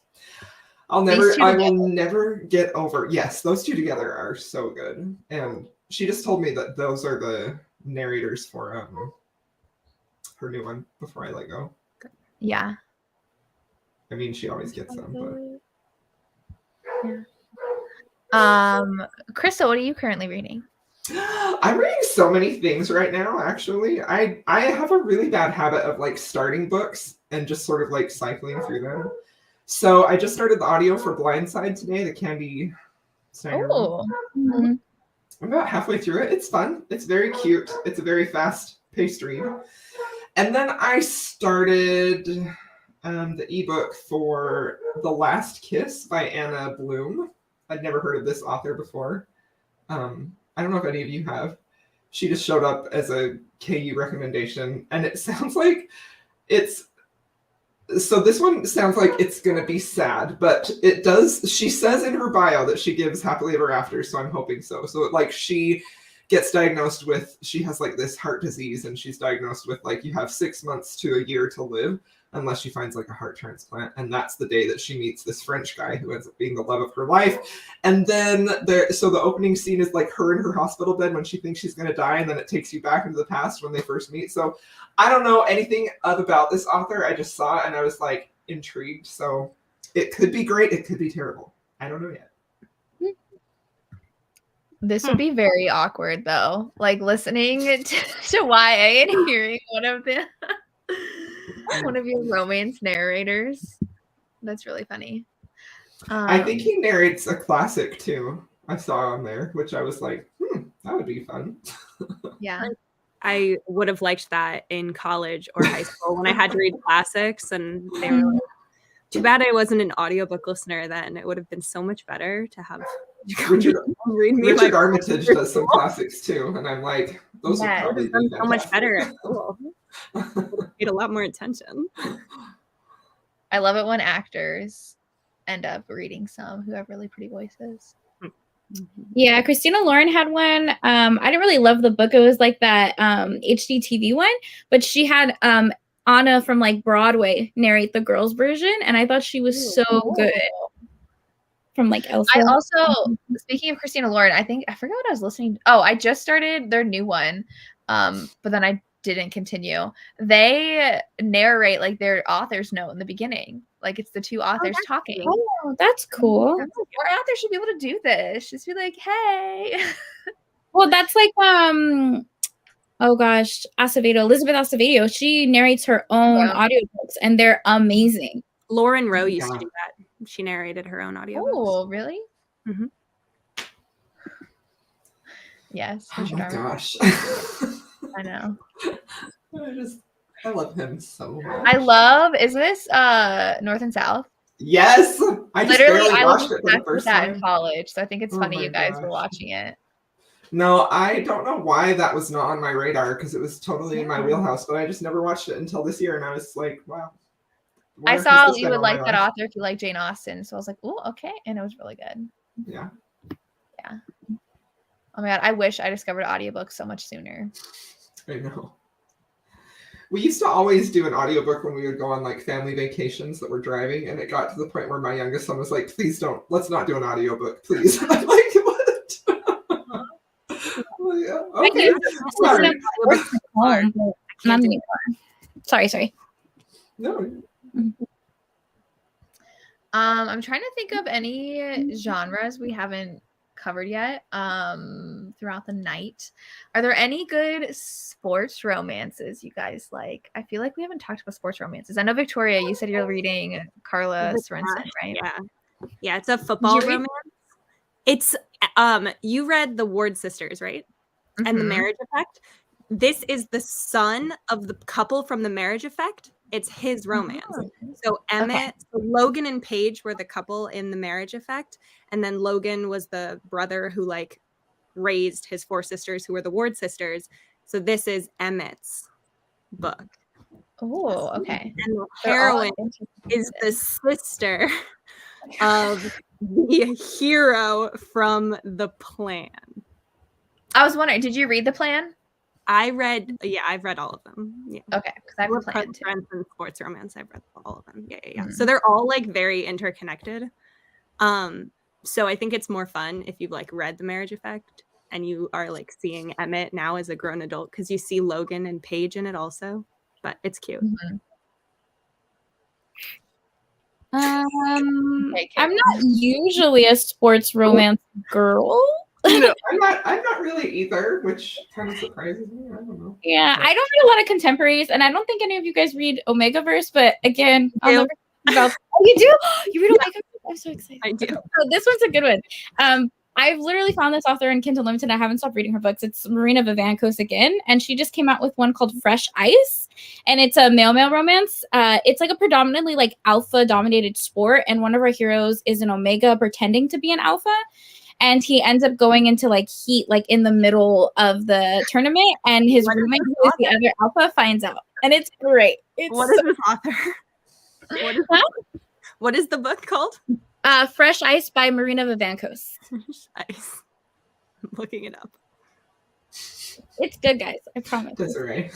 Speaker 13: I will never get over. Yes, those two together are so good. And she just told me that those are the narrators for her new one before I let go.
Speaker 2: Yeah.
Speaker 13: I mean, she always gets them, but
Speaker 2: yeah. Krista, what are you currently reading?
Speaker 13: I'm reading so many things right now, actually. I have a really bad habit of like starting books and just sort of like cycling through them. So I just started the audio for Blindside today, the Candy Steiner.
Speaker 2: Oh.
Speaker 13: I'm about halfway through it. It's fun. It's very cute. It's a very fast-paced read. And then I started the ebook for The Last Kiss by Anna Bloom. I'd never heard of this author before. I don't know if any of you have. She just showed up as a KU recommendation, and it sounds like so this one sounds like it's going to be sad, but it does. She says in her bio that she gives happily ever after, so I'm hoping so. So like she gets diagnosed with, she has like this heart disease, and she's diagnosed with like, you have 6 months to a year to live. unless she finds like a heart transplant. And that's the day that she meets this French guy who ends up being the love of her life. And then so the opening scene is like her in her hospital bed when she thinks she's going to die. And then it takes you back into the past when they first meet. So I don't know anything about this author. I just saw it and I was like intrigued. So it could be great. It could be terrible. I don't know yet.
Speaker 2: This would be very awkward though. Like listening to YA and hearing one of your romance narrators. That's really funny.
Speaker 13: I think he narrates a classic too. I saw on there, which I was like, that would be fun.
Speaker 2: Yeah.
Speaker 14: I would have liked that in college or high school when I had to read classics, and they were like, too bad I wasn't an audiobook listener then. It would have been so much better to have
Speaker 13: Richard
Speaker 14: like,
Speaker 13: Armitage does some classics too, and I'm like, those would probably be
Speaker 14: so much better at school. Paid a lot more attention.
Speaker 2: I love it when actors end up reading some who have really pretty voices.
Speaker 12: Yeah, Christina Lauren had one. I didn't really love the book. It was like that HD TV one, but she had Anna from like Broadway narrate the girls' version, and I thought she was so good. From like Elsa.
Speaker 2: I also, speaking of Christina Lauren, I forgot what I was listening to. Oh, I just started their new one, but then I didn't continue. They narrate like their author's note in the beginning. Like it's the two authors talking.
Speaker 12: Oh, that's cool.
Speaker 2: More authors should be able to do this. Just be like, hey.
Speaker 12: Well, that's like oh gosh, Elizabeth Acevedo. She narrates her own audiobooks, and they're amazing.
Speaker 14: Lauren Rowe used to do that. She narrated her own audiobooks.
Speaker 2: Oh, really?
Speaker 14: Mm-hmm.
Speaker 2: Yes.
Speaker 13: Oh my gosh.
Speaker 2: I know.
Speaker 13: I love him so much.
Speaker 2: I love, is this North and South?
Speaker 13: Yes. I just
Speaker 2: literally
Speaker 13: barely watched it for the
Speaker 2: back
Speaker 13: first
Speaker 2: with that
Speaker 13: time.
Speaker 2: in college. So I think it's
Speaker 13: Oh
Speaker 2: funny
Speaker 13: my
Speaker 2: you guys were
Speaker 13: gosh.
Speaker 2: watching it.
Speaker 13: No, I don't know why that was not on my radar because it was totally in my wheelhouse, but I just never watched it until this year, and I was like, wow.
Speaker 2: I saw you would like that author if you like Jane Austen. So I was like, oh, okay. And it was really good.
Speaker 13: Yeah.
Speaker 2: Yeah. Oh my God. I wish I discovered audiobooks so much sooner.
Speaker 13: I know. We used to always do an audiobook when we would go on like family vacations that we're driving, and it got to the point where my youngest son was like, please don't, let's not do an audiobook, please. I'm like, what? Well, yeah. Okay.
Speaker 12: Sorry.
Speaker 13: No.
Speaker 2: I'm trying to think of any genres we haven't covered yet throughout the night. Are there any good sports romances you guys like? I feel like we haven't talked about sports romances. I know, Victoria, you said you're reading Carla Sorensen, right?
Speaker 14: Yeah, it's a football romance. It's you read The Ward Sisters, right? And The Marriage Effect. This is the son of the couple from The Marriage Effect. It's his romance. So Emmett, so Logan and Paige were the couple in The Marriage Effect, and then Logan was the brother who like raised his four sisters who were the Ward sisters. So this is Emmett's book.
Speaker 2: Oh, okay.
Speaker 14: And the heroine is the sister of the hero from The Plan.
Speaker 2: I was wondering, did you read The Plan?
Speaker 14: I've read all of them. Yeah.
Speaker 2: Okay, because I have a plan too.
Speaker 14: Friends and sports romance. I've read all of them. Yeah. Mm-hmm. So they're all like very interconnected. So I think it's more fun if you've like read The Marriage Effect and you are like seeing Emmett now as a grown adult because you see Logan and Paige in it also. But it's cute.
Speaker 12: Mm-hmm. I'm not usually a sports romance girl.
Speaker 13: No, I'm not really either, which kind of surprises me. I don't know.
Speaker 12: Yeah, I don't read a lot of contemporaries, and I don't think any of you guys read Omegaverse, but again, I'll never about. Oh, you do? You read Omegaverse? I'm so excited.
Speaker 14: I do.
Speaker 12: So this one's a good one. I've literally found this author in Kindle Unlimited. I haven't stopped reading her books. It's Marina Vivancos again, and she just came out with one called Fresh Ice, and it's a male romance. It's like a predominantly like alpha-dominated sport, and one of our heroes is an Omega pretending to be an alpha. And he ends up going into like heat, like in the middle of the tournament, and his roommate, who is the other alpha, finds out, and it's great.
Speaker 14: What is this author? What is the book called?
Speaker 12: Fresh Ice by Marina Vivancos.
Speaker 14: Fresh Ice. I'm looking it up.
Speaker 12: It's good, guys. I promise.
Speaker 13: That's all right.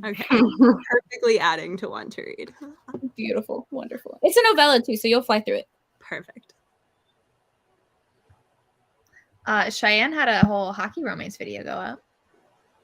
Speaker 14: Okay. Perfectly adding to want to read.
Speaker 12: Beautiful. Wonderful. It's a novella too, so you'll fly through it.
Speaker 14: Perfect.
Speaker 2: Cheyenne had a whole hockey romance video go up.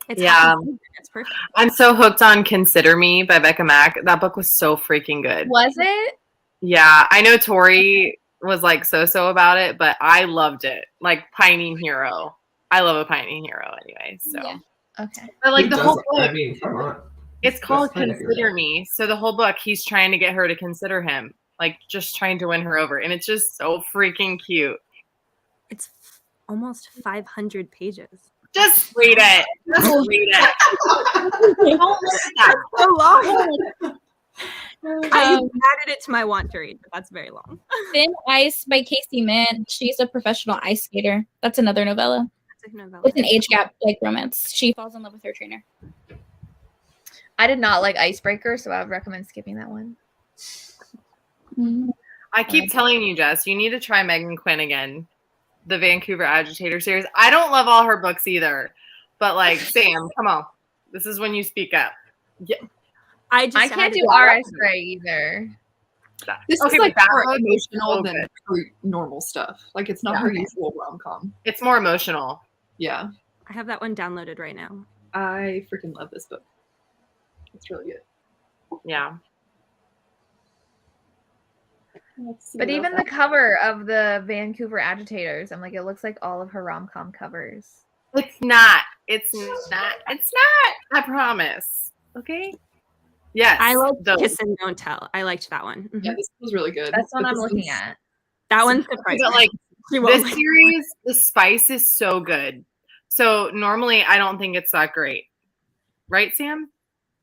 Speaker 14: It's
Speaker 15: Yeah.
Speaker 14: It's perfect.
Speaker 15: I'm so hooked on Consider Me by Becca Mack. That book was so freaking good.
Speaker 2: Was it?
Speaker 15: Yeah, I know Tori was like so about it, but I loved it. Like Pining Hero. I love a Pining Hero anyway. So
Speaker 2: Yeah. Okay.
Speaker 15: But like
Speaker 13: Who
Speaker 15: the whole
Speaker 13: doesn't?
Speaker 15: book,
Speaker 13: I mean, come on.
Speaker 15: it's called
Speaker 13: kind of
Speaker 15: Consider Me. So the whole book, he's trying to get her to consider him, like just trying to win her over, and it's just so freaking cute.
Speaker 14: It's almost 500 pages.
Speaker 15: Just read it. Just read it. Don't look at that.
Speaker 14: So long. I added it to my want to read, but that's very long.
Speaker 12: Thin Ice by Casey Mann. She's a professional ice skater. That's another novella.
Speaker 14: That's a novella.
Speaker 12: With an age gap like romance. She falls in love with her trainer.
Speaker 2: I did not like Icebreaker, so I would recommend skipping that one.
Speaker 15: I keep telling you, Jess, you need to try Megan Quinn again. The Vancouver Agitator series. I don't love all her books either, but like Sam, come on, this is when you speak up. Yeah,
Speaker 2: I can't do R.I. Spray either.
Speaker 1: This
Speaker 15: Okay,
Speaker 1: is like
Speaker 15: but that
Speaker 1: more
Speaker 15: one is
Speaker 1: emotional
Speaker 15: so
Speaker 1: than
Speaker 15: good.
Speaker 1: her normal stuff. Like it's not
Speaker 2: Yeah,
Speaker 1: her
Speaker 2: okay.
Speaker 1: usual rom-com.
Speaker 15: It's more emotional.
Speaker 1: Yeah,
Speaker 14: I have that one downloaded right now.
Speaker 1: I freaking love this book. It's really good.
Speaker 15: Yeah.
Speaker 2: But even the cover of the Vancouver Agitators, I'm like, it looks like all of her rom-com covers.
Speaker 15: It's not. It's not. It's not. I promise. Okay. Yes.
Speaker 14: I like
Speaker 15: those.
Speaker 14: Kiss and Don't Tell. I liked that one. Mhm.
Speaker 1: Yeah, this was really good.
Speaker 2: That's what
Speaker 1: But
Speaker 2: I'm
Speaker 1: this
Speaker 2: looking
Speaker 1: is-
Speaker 2: at.
Speaker 14: That one's surprising.
Speaker 15: But like
Speaker 14: She won't
Speaker 15: this
Speaker 14: like
Speaker 15: series, the spice is so good. So normally I don't think it's that great. Right, Sam?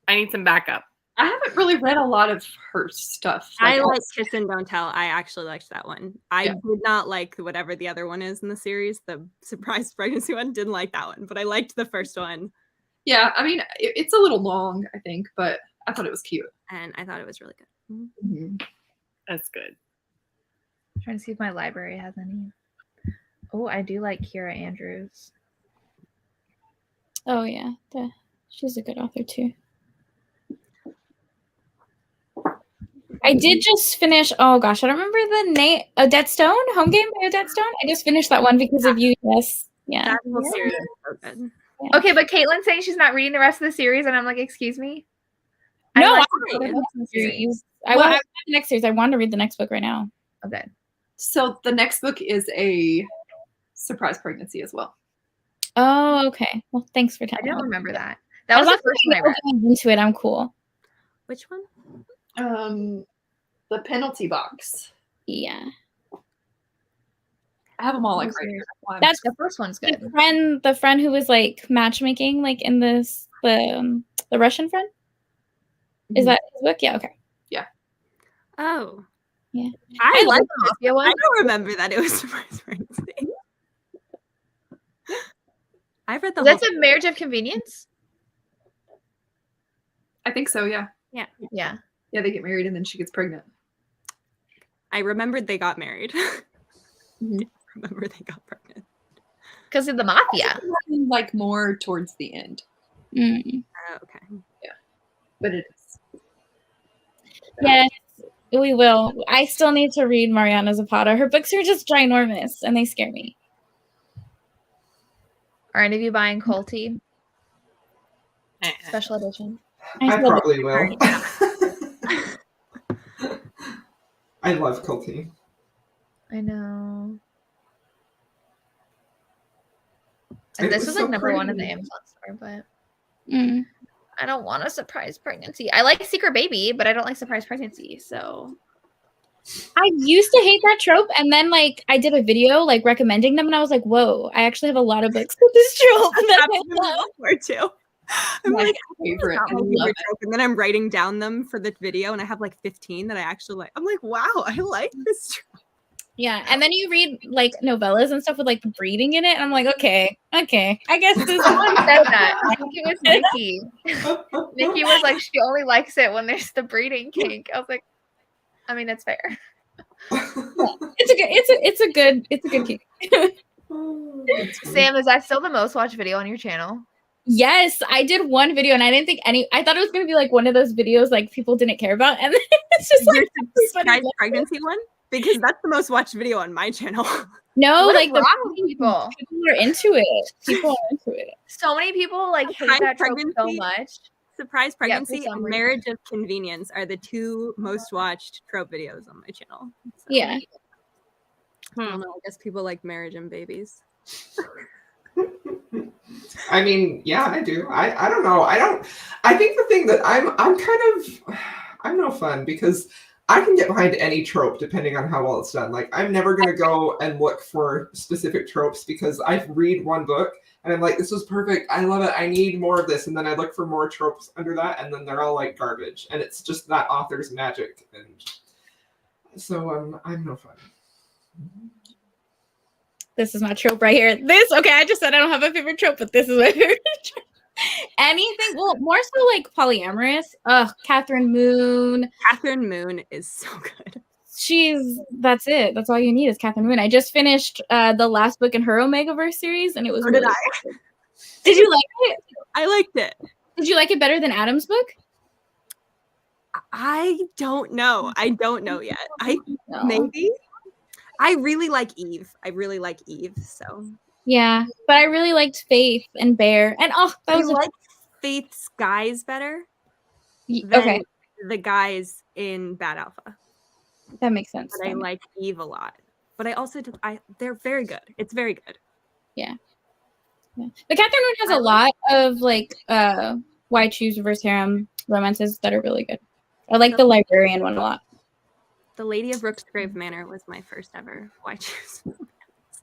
Speaker 15: I need some backup.
Speaker 1: I haven't really read a lot of her stuff.
Speaker 14: I like Kiss and Don't Tell. I actually liked that one. I
Speaker 1: Yeah.
Speaker 14: did not like whatever the other one is in the series. The surprise pregnancy one, didn't like that one, but I liked the first one.
Speaker 1: Yeah, I mean, it's a little long, I think, but I thought it was cute.
Speaker 14: And I thought it was really good.
Speaker 1: Mhm.
Speaker 15: That's good.
Speaker 2: I'm trying to see if my library has any. Oh, I do like Kira Andrews.
Speaker 12: Oh yeah. She's a good author too. I did just finish. Oh gosh, I don't remember the name. Dead Stone, Home Game by Dead Stone. I just finished that one because of you. Yes, yeah.
Speaker 14: That whole series is so good.
Speaker 2: Okay, but Caitlin's saying she's not reading the rest of the series, and I'm like, excuse me?
Speaker 12: No,
Speaker 2: like
Speaker 12: I
Speaker 2: reading the series.
Speaker 12: I want the next series. I want to read the next book right now.
Speaker 2: Okay.
Speaker 1: So the next book is a surprise pregnancy as well.
Speaker 12: Oh, okay. Well, thanks for
Speaker 2: I
Speaker 12: telling
Speaker 2: don't
Speaker 12: me.
Speaker 2: remember that. That was the first one I read.
Speaker 12: Into it, I'm cool.
Speaker 14: Which one?
Speaker 1: The penalty box.
Speaker 12: Yeah.
Speaker 1: I have them all like right here.
Speaker 12: That's
Speaker 2: the first one's good.
Speaker 12: The friend who was like matchmaking, like in this the Russian friend. Is that his book? Yeah. Okay.
Speaker 1: Yeah.
Speaker 14: Oh.
Speaker 12: Yeah.
Speaker 14: I like
Speaker 2: the Mafia one.
Speaker 14: I don't remember that it was surprise pregnancy. I've read the
Speaker 2: That's
Speaker 14: whole
Speaker 2: a Marriage of Convenience?
Speaker 1: I think so. Yeah.
Speaker 14: Yeah.
Speaker 2: Yeah.
Speaker 1: Yeah. They get married and then she gets pregnant.
Speaker 14: I remembered they got married.
Speaker 1: Mhm.
Speaker 14: I remember they got pregnant.
Speaker 2: Because of the Mafia.
Speaker 1: Like more towards the end.
Speaker 12: Mm.
Speaker 14: Oh, okay.
Speaker 1: Yeah. But it is.
Speaker 12: Yes, we will. I still need to read Mariana Zapata. Her books are just ginormous and they scare me.
Speaker 2: Are any of you buying Colty?
Speaker 12: Special edition.
Speaker 13: I probably will. I love Colty.
Speaker 2: I know.
Speaker 13: It
Speaker 2: And this
Speaker 13: was
Speaker 2: was
Speaker 13: so
Speaker 2: like number one in the
Speaker 13: pretty.
Speaker 2: Amazon store, but
Speaker 12: Mm.
Speaker 2: I don't want a surprise pregnancy. I like Secret Baby, but I don't like surprise pregnancy. So
Speaker 12: I used to hate that trope, and then like I did a video like recommending them, and I was like, "Whoa, I actually have a lot of books with this trope."
Speaker 14: That's
Speaker 12: that I
Speaker 14: happened to me
Speaker 12: love.
Speaker 14: before too. I'm
Speaker 1: My
Speaker 14: like,
Speaker 1: favorite.
Speaker 14: not
Speaker 1: I
Speaker 14: my
Speaker 1: love
Speaker 14: favorite
Speaker 1: it.
Speaker 14: trope, and then I'm writing down them for the video, and I have like 15 that I actually like. I'm like, wow, I like this trope.
Speaker 12: Yeah, and then you read like novellas and stuff with like breeding in it, and I'm like, okay, I guess this
Speaker 2: someone said that. I think it was Nicki. Nicki was like, she only likes it when there's the breeding kink. I was like, I mean, that's fair.
Speaker 12: it's a good kink.
Speaker 2: Sam, is that still the most watched video on your channel?
Speaker 12: Yes, I did one video and I didn't think I thought it was gonna be like one of those videos like people didn't care about, and then it's just like
Speaker 14: surprise pregnancy one, because that's the most watched video on my channel.
Speaker 12: No,
Speaker 2: What
Speaker 12: like
Speaker 2: is wrong with people?
Speaker 12: People are into it. People are into it.
Speaker 2: So many people like hate
Speaker 14: Surprise
Speaker 2: that trope so
Speaker 14: pregnancy?
Speaker 2: much.
Speaker 14: Surprise
Speaker 2: Yeah, for
Speaker 14: pregnancy
Speaker 2: some
Speaker 14: and
Speaker 2: reason.
Speaker 14: marriage of convenience are the two most watched trope videos on my channel. So,
Speaker 12: Yeah.
Speaker 14: I don't know. I guess people like marriage and babies.
Speaker 13: I mean, yeah, I do. I don't know. I think the thing that I'm no fun because I can get behind any trope depending on how well it's done. Like, I'm never going to go and look for specific tropes because I read one book and I'm like, this was perfect. I love it. I need more of this. And then I look for more tropes under that and then they're all like garbage. And it's just that author's magic. And so I'm no fun.
Speaker 12: This is my trope right here. Okay, I just said I don't have a favorite trope, but this is my favorite trope. Anything, well, more so like polyamorous. Catherine Moon.
Speaker 14: Catherine Moon is so good.
Speaker 12: That's it. That's all you need is Catherine Moon. I just finished the last book in her Omegaverse series, and it was really good. Did you like it?
Speaker 14: I liked it.
Speaker 12: Did you like it better than Adam's book?
Speaker 14: I don't know. I don't know yet. Maybe. I really like Eve. So
Speaker 12: yeah, but I really liked Faith and Bear, and
Speaker 14: I like Faith's guys better.
Speaker 12: Okay,
Speaker 14: the guys in Bad Alpha.
Speaker 12: That makes sense.
Speaker 14: But I like Eve a lot. But I also do. They're very good. It's very good.
Speaker 12: Yeah. The Catherine Moon has a lot of like why choose reverse harem romances that are really good. I like the librarian one a lot.
Speaker 14: The Lady of Rooksgrave Manor was my first ever why choose.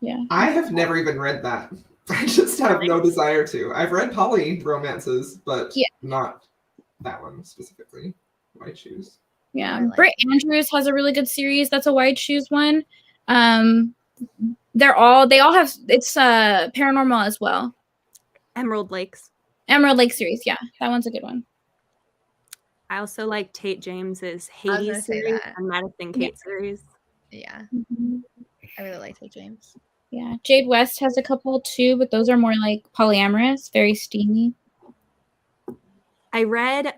Speaker 12: Yeah.
Speaker 13: I have never even read that. I just have no desire to. I've read poly romances, but not that one specifically. Why choose?
Speaker 12: Yeah. Britt Andrews has a really good series. That's a why choose one. They all have it's paranormal as well.
Speaker 14: Emerald Lake
Speaker 12: series. Yeah. That one's a good one.
Speaker 14: I also like Tate James's Hades series and Madison Kate series.
Speaker 2: Yeah.
Speaker 12: Mm-hmm.
Speaker 2: I really like Tate James.
Speaker 12: Yeah. Jade West has a couple too, but those are more like polyamorous, very steamy.
Speaker 14: I read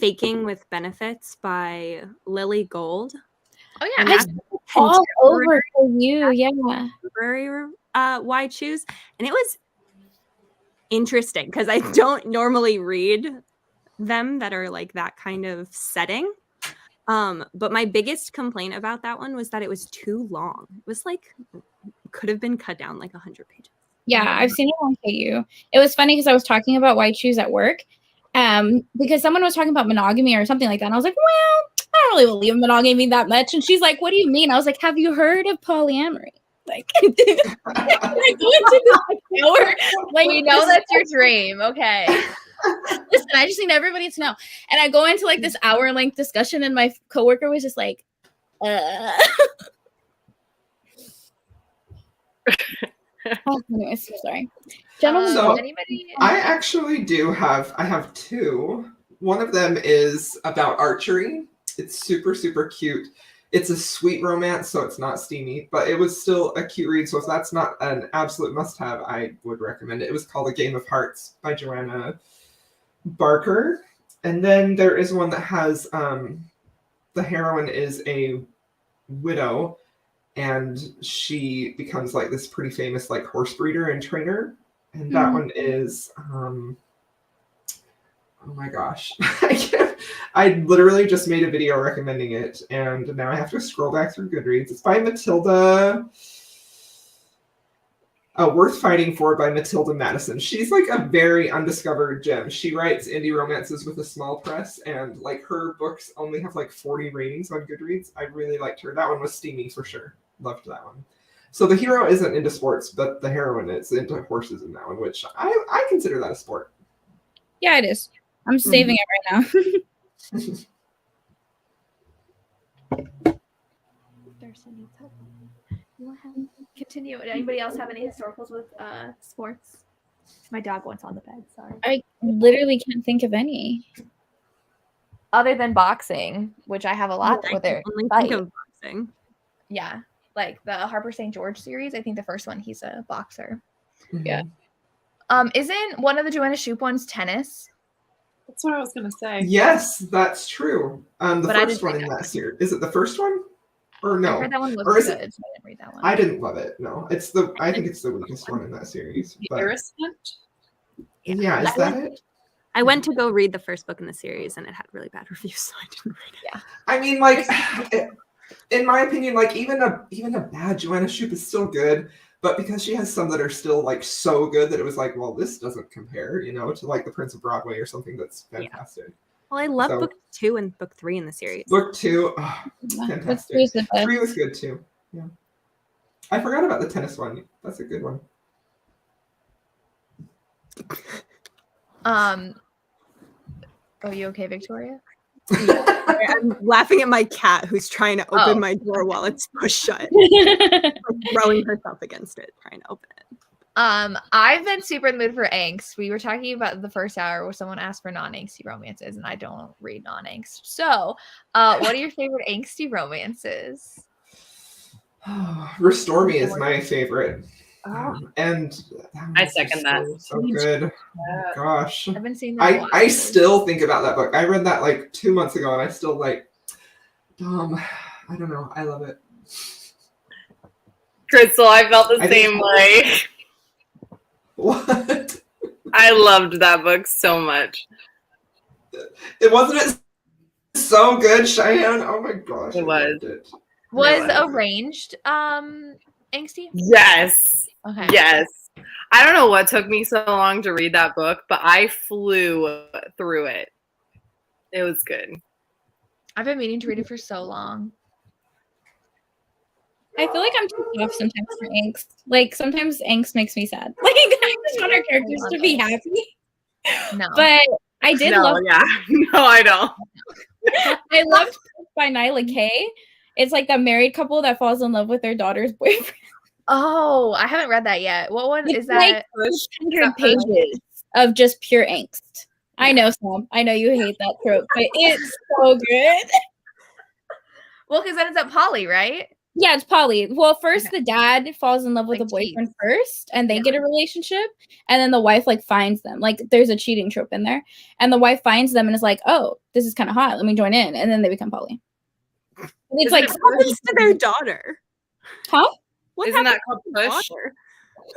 Speaker 14: Faking with Benefits by Lily Gold.
Speaker 2: Oh yeah.
Speaker 12: That's all over for you. Yeah.
Speaker 14: Why choose? And it was interesting because I don't normally read them that are like that kind of setting. But my biggest complaint about that one was that it was too long. It was like could have been cut down like 100 pages.
Speaker 12: Yeah, I've seen it on KU. It was funny because I was talking about why choose at work. Because someone was talking about monogamy or something like that. And I was like, well, I don't really believe in monogamy that much. And she's like, what do you mean? I was like, have you heard of polyamory? Like,
Speaker 2: like we know that's your dream. Okay.
Speaker 12: Listen, I just need everybody to know. And I go into like this hour-length discussion, and my coworker was just like, Oh, anyways, sorry. Gentlemen,
Speaker 13: So
Speaker 2: anybody?
Speaker 13: I actually I have two. One of them is about archery. It's super, super cute. It's a sweet romance, so it's not steamy, but it was still a cute read. So if that's not an absolute must-have, I would recommend it. It was called A Game of Hearts by Joanna Barker. And then there is one that has the heroine is a widow, and she becomes like this pretty famous like horse breeder and trainer. And that one is oh my gosh. I literally just made a video recommending it, and now I have to scroll back through Goodreads. It's by Matilda. Worth Fighting For by Matilda Madison. She's like a very undiscovered gem. She writes indie romances with a small press, and like her books only have like 40 ratings on Goodreads. I really liked her. That one was steamy for sure. Loved that one. So the hero isn't into sports, but the heroine is into horses in that one, which I consider that a sport.
Speaker 12: Yeah, it is. I'm saving it right now.
Speaker 2: Continue. Anybody else have any historicals with sports? My dog wants on the bed. Sorry.
Speaker 12: I literally can't think of any.
Speaker 2: Other than boxing, which I have a lot with it.
Speaker 14: Only think of boxing.
Speaker 2: Yeah, like the Harper St. George series. I think the first one, he's a boxer.
Speaker 12: Yeah.
Speaker 2: Isn't one of the Joanna Shupe ones tennis?
Speaker 1: That's what I was gonna say.
Speaker 13: Yes, that's true. The
Speaker 2: But I
Speaker 13: first
Speaker 2: didn't
Speaker 13: one in that series. Is it the first one? Or no?
Speaker 2: I heard that one was
Speaker 13: or is
Speaker 2: good,
Speaker 13: it?
Speaker 2: so I didn't read that one.
Speaker 13: I didn't love it. No, I think it's the weakest one in that series.
Speaker 1: The
Speaker 13: But
Speaker 1: Eris Hunt?
Speaker 13: yeah, is that it?
Speaker 14: I went to go read the first book in the series, and it had really bad reviews, so I didn't read it.
Speaker 2: Yeah.
Speaker 13: I mean, like, in my opinion, like even a bad Joanna Shupe is still good, but because she has some that are still like so good that it was like, well, this doesn't compare, to like The Prince of Broadway or something that's fantastic.
Speaker 14: Well, I love
Speaker 13: So-
Speaker 14: book 2 and book 3 in the series.
Speaker 13: Book 2, fantastic. 3 was good too. Yeah, I forgot about the tennis one. That's a good one.
Speaker 2: Are you okay, Victoria?
Speaker 14: I'm laughing at my cat who's trying to open my door while it's pushed shut. Like throwing herself against it, trying to open it.
Speaker 2: I've been super in the mood for angst. We were talking about the first hour where someone asked for non-angsty romances, and I don't read non-angst. So, what are your favorite angsty romances?
Speaker 13: Restore Me is my favorite. And
Speaker 15: I second that.
Speaker 13: So good. Oh, gosh.
Speaker 2: I've been seeing that.
Speaker 13: I still think about that book. I read that like 2 months ago, and I still like. I don't know. I love it.
Speaker 15: Crystal, I felt the same way.
Speaker 13: What?
Speaker 15: I loved that book so much.
Speaker 13: It wasn't so good, Cheyenne. Oh my gosh.
Speaker 15: It was.
Speaker 2: Was Arranged angsty?
Speaker 15: Yes.
Speaker 2: Okay.
Speaker 15: Yes. I don't know what took me so long to read that book, but I flew through it. It was good.
Speaker 2: I've been meaning to read it for so long.
Speaker 12: I feel like I'm too soft sometimes for angst. Like sometimes angst makes me sad. Like I just want our characters to be happy.
Speaker 2: No.
Speaker 12: But I did love.
Speaker 15: Yeah. No, I don't.
Speaker 12: I loved by Nyla Kay. It's like the married couple that falls in love with their daughter's boyfriend.
Speaker 2: Oh, I haven't read that yet. What one
Speaker 12: It's
Speaker 2: is that?
Speaker 12: like 200 pages of just pure angst. I know, Sam. I know you hate that trope, but it's so good.
Speaker 2: Well, because then it's at Polly, right?
Speaker 12: Yeah, it's Polly. Well, first the dad falls in love with
Speaker 2: Like
Speaker 12: the boyfriend first, and they get a relationship, and then the wife like finds them. Like there's a cheating trope in there, and the wife finds them and is like, "Oh, this is kind of hot. Let me join in," and then they become Polly. And it's like
Speaker 14: what happens to their daughter?
Speaker 12: Huh?
Speaker 14: What
Speaker 15: Isn't that
Speaker 14: happens
Speaker 15: called
Speaker 14: to
Speaker 15: Push?
Speaker 14: their daughter?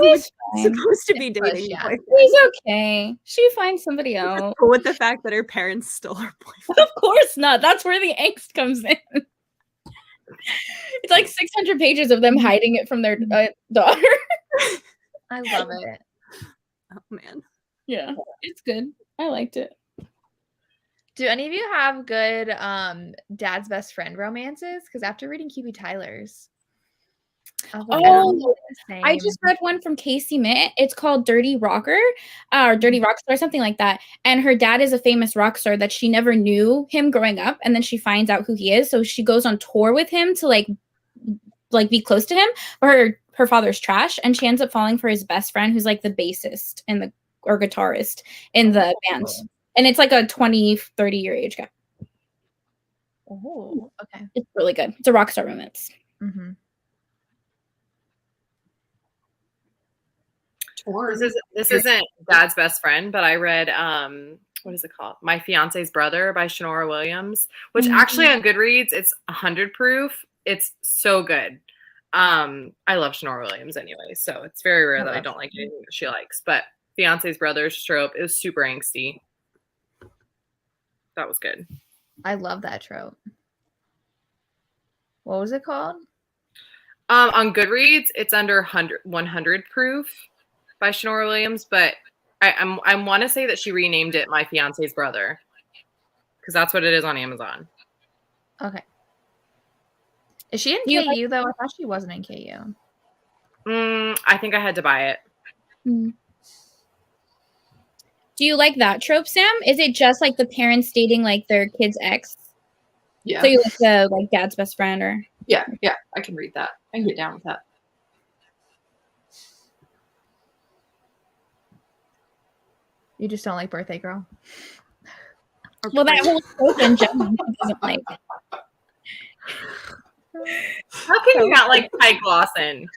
Speaker 12: She's
Speaker 14: Who's supposed to be
Speaker 2: Push,
Speaker 14: dating
Speaker 2: yeah.
Speaker 14: the boyfriend?
Speaker 12: She's okay. She finds somebody else.
Speaker 14: But with the fact that her parents stole her boyfriend.
Speaker 12: Of course not. That's where the angst comes in. It's like 600 pages of them hiding it from their daughter.
Speaker 2: I love it.
Speaker 14: Oh man.
Speaker 12: Yeah, it's good. I liked it.
Speaker 2: Do any of you have good dad's best friend romances? Because after reading QB Tyler's, I was like, I don't know the
Speaker 12: I
Speaker 2: same.
Speaker 12: just read one from Casey Mitt. It's called Dirty Rocker or Dirty Rockstar, something like that. And her dad is a famous rock star that she never knew him growing up. And then she finds out who he is. So she goes on tour with him to like be close to him. But her father's trash. And she ends up falling for his best friend, who's like the bassist or guitarist in the band. And it's like a 20-30 year age gap.
Speaker 2: Oh, okay.
Speaker 12: It's really good. It's a rock star romance.
Speaker 2: Mm-hmm.
Speaker 15: This isn't Dad's Best Friend, but I read what is it called? My Fiance's Brother by Shanora Williams, which actually on Goodreads it's 100 proof. It's so good. I love Shanora Williams anyway, so it's very rare that I don't like anything that she likes. But Fiance's Brother's trope is super angsty. That was good.
Speaker 2: I love that trope. What was it called?
Speaker 15: On Goodreads, it's under 100 proof by Shanora Williams, but I want to say that she renamed it My Fiance's Brother because that's what it is on Amazon.
Speaker 2: Okay. Is she in KU though? I thought she wasn't in KU.
Speaker 15: I think I had to buy it.
Speaker 12: Do you like that trope, Sam? Is it just like the parents dating like their kid's ex?
Speaker 1: Yeah.
Speaker 12: So you like the like dad's best friend or?
Speaker 1: Yeah, I can read that. I can get down with that.
Speaker 2: You just don't like Birthday Girl?
Speaker 12: Well, that whole trope in general doesn't like.
Speaker 15: How can you not like Pike Lawson?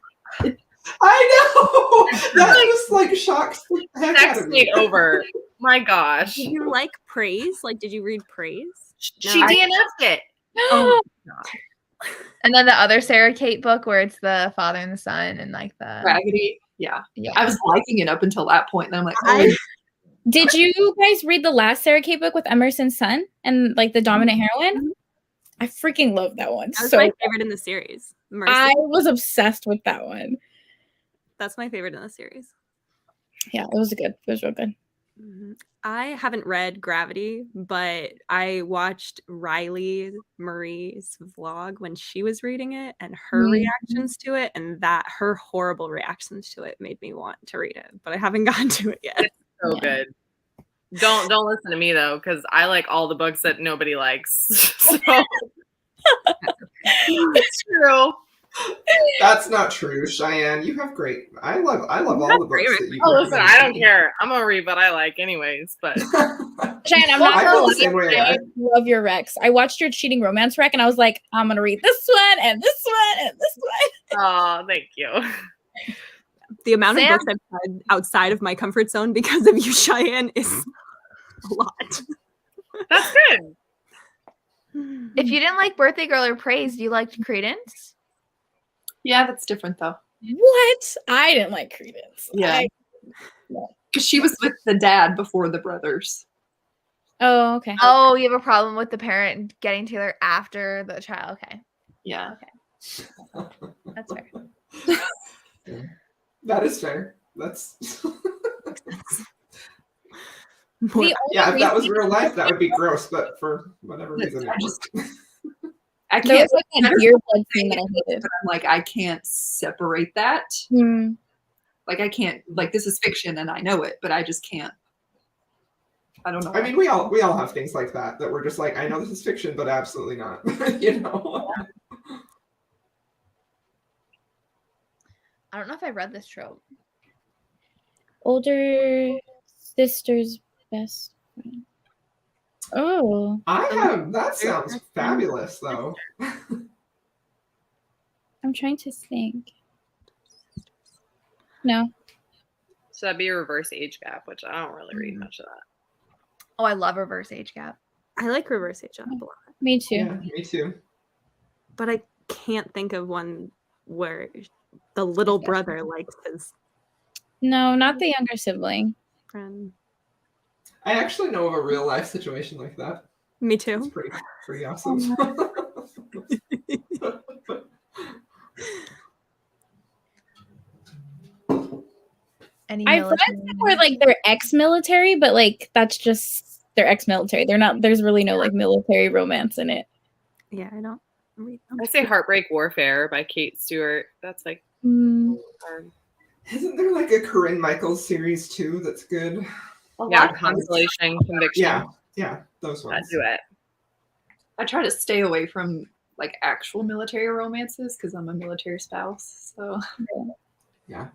Speaker 13: I know. That just like shocks the heck out
Speaker 15: Sex
Speaker 13: of me.
Speaker 15: over. My gosh.
Speaker 14: Did you like Praise? Like, did you read Praise?
Speaker 15: She DNF'd it.
Speaker 2: Oh my God. And then the other Sarah Kate book where it's the father and the son and like the
Speaker 1: Gravity. Yeah. I was liking it up until that point, and I'm like,
Speaker 12: Did you guys read the last Sarah Kate book with Emerson's son and like the dominant heroine? I freaking love that one.
Speaker 14: That was
Speaker 12: So
Speaker 14: my favorite in the series. Mercy.
Speaker 12: I was obsessed with that one.
Speaker 14: That's my favorite in the series.
Speaker 12: Yeah, it was good. It was real good.
Speaker 14: I haven't read Gravity, but I watched Riley Marie's vlog when she was reading it and her reactions to it, and that her horrible reactions to it made me want to read it, but I haven't gotten to it yet.
Speaker 15: It's so good. Don't listen to me though, because I like all the books that nobody likes. So it's true.
Speaker 13: That's not true, Cheyenne. You have great. I love all the books that you.
Speaker 15: Oh, listen, I don't care. I'm gonna read what I like, anyways. But
Speaker 12: Cheyenne, I'm not gonna lie. I love your recs. I watched your cheating romance rec, and I was like, I'm gonna read this one and this one and this one.
Speaker 15: Oh, thank you.
Speaker 14: The amount of books I've read outside of my comfort zone because of you, Cheyenne, is a lot.
Speaker 15: That's good.
Speaker 2: If you didn't like Birthday Girl or Praise, you liked Credence?
Speaker 1: Yeah, that's different though.
Speaker 12: What? I didn't like Credence.
Speaker 1: Yeah. Because she was with the dad before the brothers.
Speaker 12: Oh, okay.
Speaker 2: Oh, you have a problem with the parent getting together after the child. Okay.
Speaker 1: Yeah.
Speaker 2: Okay. That's fair.
Speaker 13: That is fair. That's
Speaker 12: Yeah,
Speaker 13: if that was real life, that would be gross. But for whatever reason,
Speaker 1: I
Speaker 12: There
Speaker 1: can't.
Speaker 12: was like an earbud scene that I hated.
Speaker 1: I'm like, I can't separate that. Like, I can't. Like, this is fiction, and I know it, but I just can't. I don't know.
Speaker 13: I mean, we all have things like that we're just like, I know this is fiction, but absolutely not. You know.
Speaker 2: I don't know if I read this trope.
Speaker 12: Older sister's best friend. Oh.
Speaker 13: I have. That sounds fabulous, though.
Speaker 12: I'm trying to think. No.
Speaker 15: So that'd be a reverse age gap, which I don't really read much of that.
Speaker 2: Oh, I love Reverse Age Gap.
Speaker 14: I like Reverse Age Gap a lot.
Speaker 12: Me too.
Speaker 13: Yeah, me too.
Speaker 14: But I can't think of one where the little brother likes his
Speaker 12: No, not the younger sibling.
Speaker 14: friend.
Speaker 13: I actually know of a real life situation like that.
Speaker 14: Me too.
Speaker 13: It's pretty awesome.
Speaker 12: I've read some where like they're ex-military, but like that's just they're ex-military. They're not. There's really no like military romance in it.
Speaker 14: Yeah, I don't read them.
Speaker 15: I say Heartbreak Warfare by Kate Stewart. That's like hard.
Speaker 13: Isn't there like a Corinne Michaels series too that's good?
Speaker 15: Yeah, Consolation, Conviction.
Speaker 13: Yeah, those ones.
Speaker 15: I do it.
Speaker 1: I try to stay away from like actual military romances because I'm a military spouse. So
Speaker 13: yeah.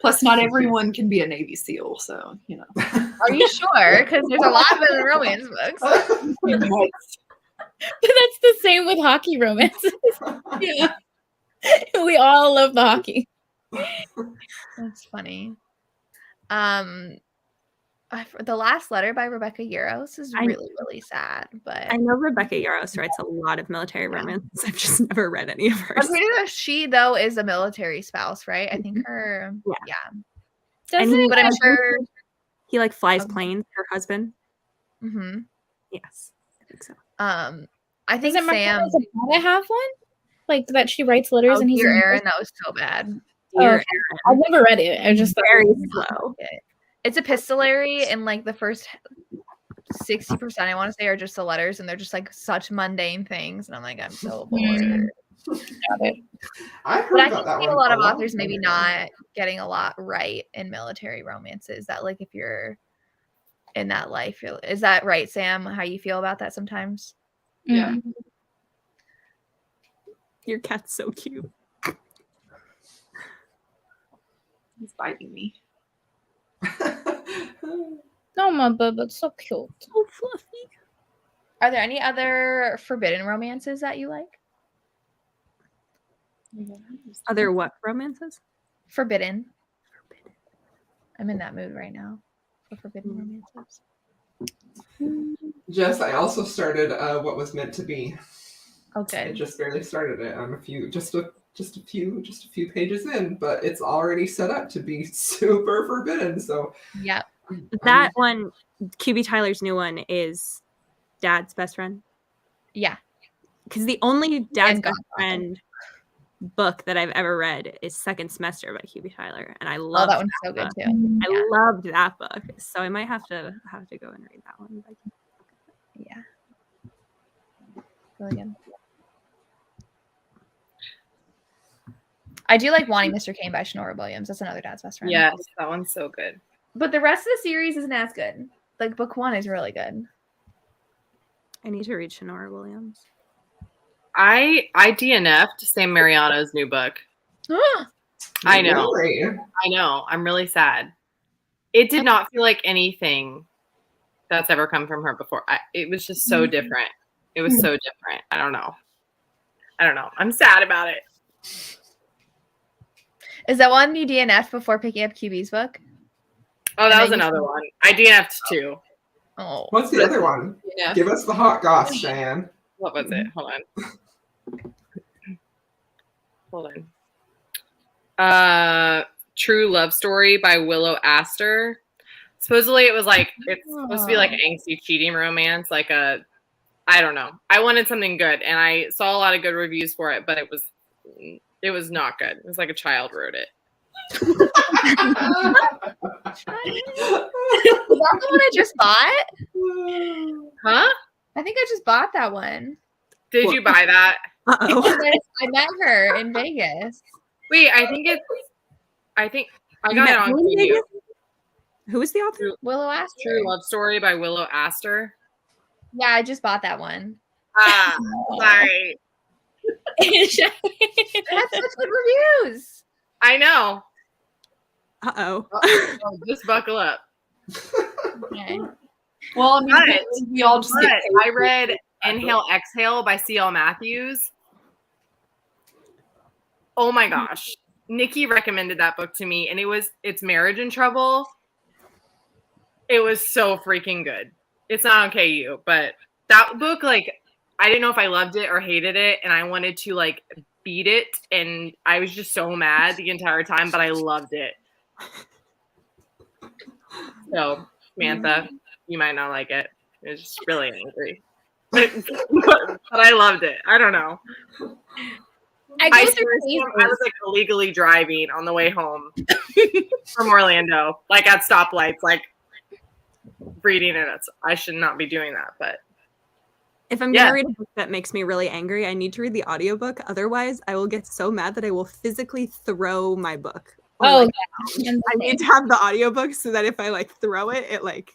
Speaker 1: Plus, not everyone can be a Navy SEAL, so you know.
Speaker 2: Are you sure? Because there's a lot of other romance books.
Speaker 12: But that's the same with hockey romances. Yeah. We all love the hockey.
Speaker 2: That's funny. The Last Letter by Rebecca Yarros is really sad. But
Speaker 14: I know Rebecca Yarros writes a lot of military romance. I've just never read any of hers.
Speaker 2: I'm pretty sure she though is a military spouse, right? I think her. Yeah.
Speaker 14: But I'm
Speaker 2: sure
Speaker 14: he like flies planes. Her husband.
Speaker 2: Mm-hmm.
Speaker 14: Yes, I think so.
Speaker 2: I think
Speaker 12: Doesn't
Speaker 2: Sam.
Speaker 12: I have one like that. She writes letters and he's
Speaker 2: Dear Aaron. That was so bad.
Speaker 12: I've never read it. I just
Speaker 14: very slow.
Speaker 2: It's epistolary, and like the first 60%, I want to say, are just the letters, and they're just like such mundane things. And I'm like, I'm so bored.
Speaker 13: I heard
Speaker 2: But I
Speaker 13: about
Speaker 2: can
Speaker 13: that
Speaker 2: see
Speaker 13: one
Speaker 2: a lot of
Speaker 13: long
Speaker 2: authors
Speaker 13: time
Speaker 2: maybe
Speaker 13: ago.
Speaker 2: not getting a lot right in military romances. That like if you're in that life, is that right, Sam? How you feel about that sometimes?
Speaker 1: Yeah.
Speaker 14: Your cat's so cute.
Speaker 1: He's biting me.
Speaker 12: No, my bub, it's so cute.
Speaker 14: So fluffy.
Speaker 2: Are there any other forbidden romances that you like?
Speaker 14: Other what romances?
Speaker 2: Forbidden. I'm in that mood right now for forbidden romances.
Speaker 13: Jess, I also started What Was Meant to Be.
Speaker 2: Okay.
Speaker 13: I just barely started it. I'm just a few pages in, but it's already set up to be super forbidden. So
Speaker 2: yeah,
Speaker 14: that one, QB Tyler's new one is Dad's Best Friend.
Speaker 2: Yeah,
Speaker 14: because the only Dad's Best Friend book that I've ever read is Second Semester by QB Tyler, and I love
Speaker 2: that one's so good too.
Speaker 14: I loved that book, so I might have to go and read that one.
Speaker 2: Yeah, really good. I do like Wanting Mr. Kane by Shonora Williams. That's another Dad's Best Friend.
Speaker 15: Yes, that one's so good.
Speaker 2: But the rest of the series isn't as good. Like book 1 is really good.
Speaker 14: I need to read Shonora Williams.
Speaker 15: I DNF'd Sam Mariano's new book. I know.
Speaker 13: Really?
Speaker 15: I know. I'm really sad. It did not feel like anything that's ever come from her before. It was just so different. It was so different. I don't know. I'm sad about it.
Speaker 2: Is that one you DNF'd before picking up QB's book?
Speaker 15: Oh, that was another one. I DNF'd too.
Speaker 2: Oh.
Speaker 13: What's the other one?
Speaker 15: Yeah.
Speaker 13: Give us the hot goss, Cheyenne.
Speaker 15: What was it? Hold on. True Love Story by Willow Astor. Supposedly it was like, it's supposed to be like an angsty cheating romance, like I don't know. I wanted something good, and I saw a lot of good reviews for it, but it was not good. It was like a child wrote it.
Speaker 2: Is that the one I just bought?
Speaker 15: Huh?
Speaker 2: I think I just bought that one.
Speaker 15: Did you buy that?
Speaker 2: I met her in Vegas.
Speaker 15: Wait, I think I got it on Kindle.
Speaker 14: Who is the author?
Speaker 2: Willow Astor.
Speaker 15: True Love Story by Willow Astor.
Speaker 2: Yeah, I just bought that one.
Speaker 15: Sorry.
Speaker 2: It had such good reviews.
Speaker 15: I know.
Speaker 14: Uh-oh.
Speaker 15: Just buckle up.
Speaker 2: Okay.
Speaker 1: Well, I mean, we all just get
Speaker 15: I read Inhale, Exhale by C.L. Matthews. Oh my gosh. Nicki recommended that book to me, and it's Marriage in Trouble. It was so freaking good. It's not okay, you, but that book, like, I didn't know if I loved it or hated it, and I wanted to, like, beat it, and I was just so mad the entire time, but I loved it. So, Samantha, you might not like it. It was just really angry. But I loved it. I don't know. I was like illegally driving on the way home from Orlando, like at stoplights, like reading it. I should not be doing that, but
Speaker 14: if I'm gonna read a book that makes me really angry, I need to read the audiobook. Otherwise, I will get so mad that I will physically throw my book. I need to have the audiobook so that if I like throw it, it like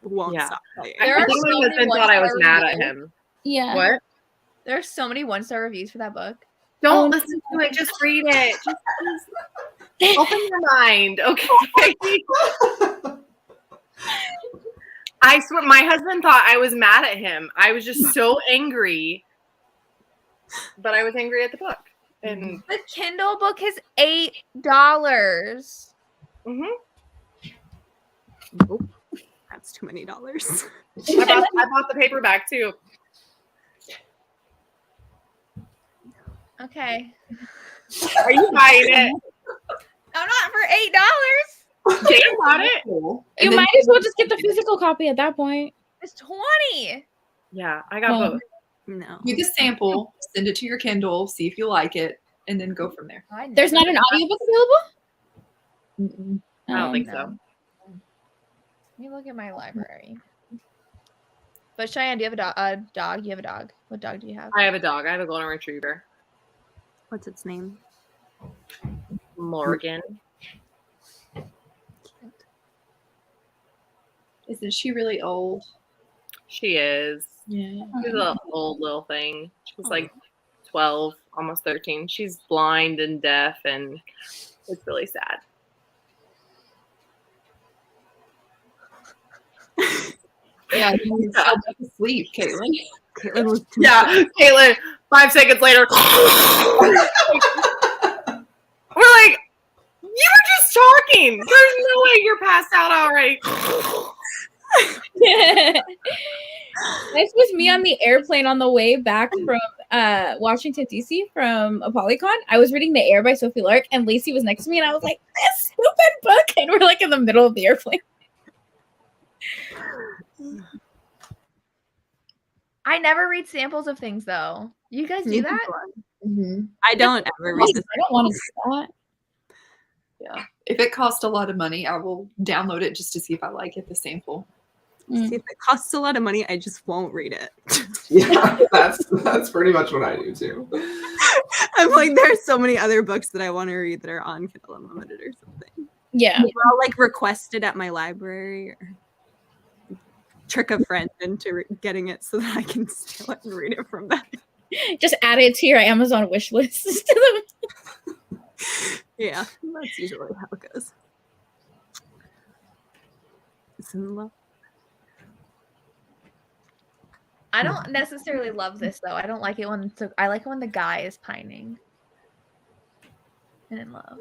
Speaker 14: won't stop playing.
Speaker 15: I think my husband thought I was mad at him.
Speaker 12: Yeah.
Speaker 15: What?
Speaker 2: There are so many 1-star reviews for that book.
Speaker 15: Don't listen to it. Just read it. Just open your mind, okay? I swear, my husband thought I was mad at him. I was just so angry, but I was angry at the book. And
Speaker 2: the Kindle book is $8.
Speaker 14: Oh, that's too many dollars.
Speaker 15: I bought the paperback too.
Speaker 2: Okay.
Speaker 15: Are you buying it?
Speaker 2: I'm not for $8.
Speaker 15: Jane bought it.
Speaker 12: You might as well just get the physical copy at that point.
Speaker 2: It's $20.
Speaker 15: Yeah, I got both.
Speaker 14: No.
Speaker 1: You just sample, send it to your Kindle, see if you like it, and then go from there.
Speaker 12: There's not an audiobook available?
Speaker 15: I don't think so.
Speaker 2: Let me look at my library. But Cheyenne, do you have a dog? You have a dog. What dog do you have?
Speaker 15: I have a dog. I have a golden retriever.
Speaker 14: What's its name?
Speaker 15: Morgan.
Speaker 1: Isn't she really old?
Speaker 15: She is.
Speaker 1: Yeah.
Speaker 15: She's an old little thing. She's like 12, almost 13. She's blind and deaf, and it's really sad.
Speaker 1: Yeah, you fell back asleep, Caitlin.
Speaker 14: Caitlin was
Speaker 15: Caitlin, 5 seconds later. mean? There's no way you're passed out already.
Speaker 12: This was me on the airplane on the way back from Washington, D.C. from ApollyCon. I was reading The Air by Sophie Lark, and Lacey was next to me, and I was like, this stupid book! And we're like in the middle of the airplane.
Speaker 2: I never read samples of things, though. You guys do that?
Speaker 14: I don't ever read this.
Speaker 12: I don't want to do that.
Speaker 1: Yeah. If it costs a lot of money, I will download it just to see if I like it, the sample.
Speaker 14: See, if it costs a lot of money, I just won't read it.
Speaker 13: Yeah, that's pretty much what I do too.
Speaker 14: I'm like, there's so many other books that I want to read that are on Kindle Unlimited or something.
Speaker 12: Yeah.
Speaker 14: Or I'll like request it at my library or trick a friend into getting it so that I can steal it and read it from them.
Speaker 12: Just add it to your Amazon wish list.
Speaker 14: Yeah, that's usually how it goes.
Speaker 2: I don't necessarily love this though. I don't like it when I like it when the guy is pining and in love.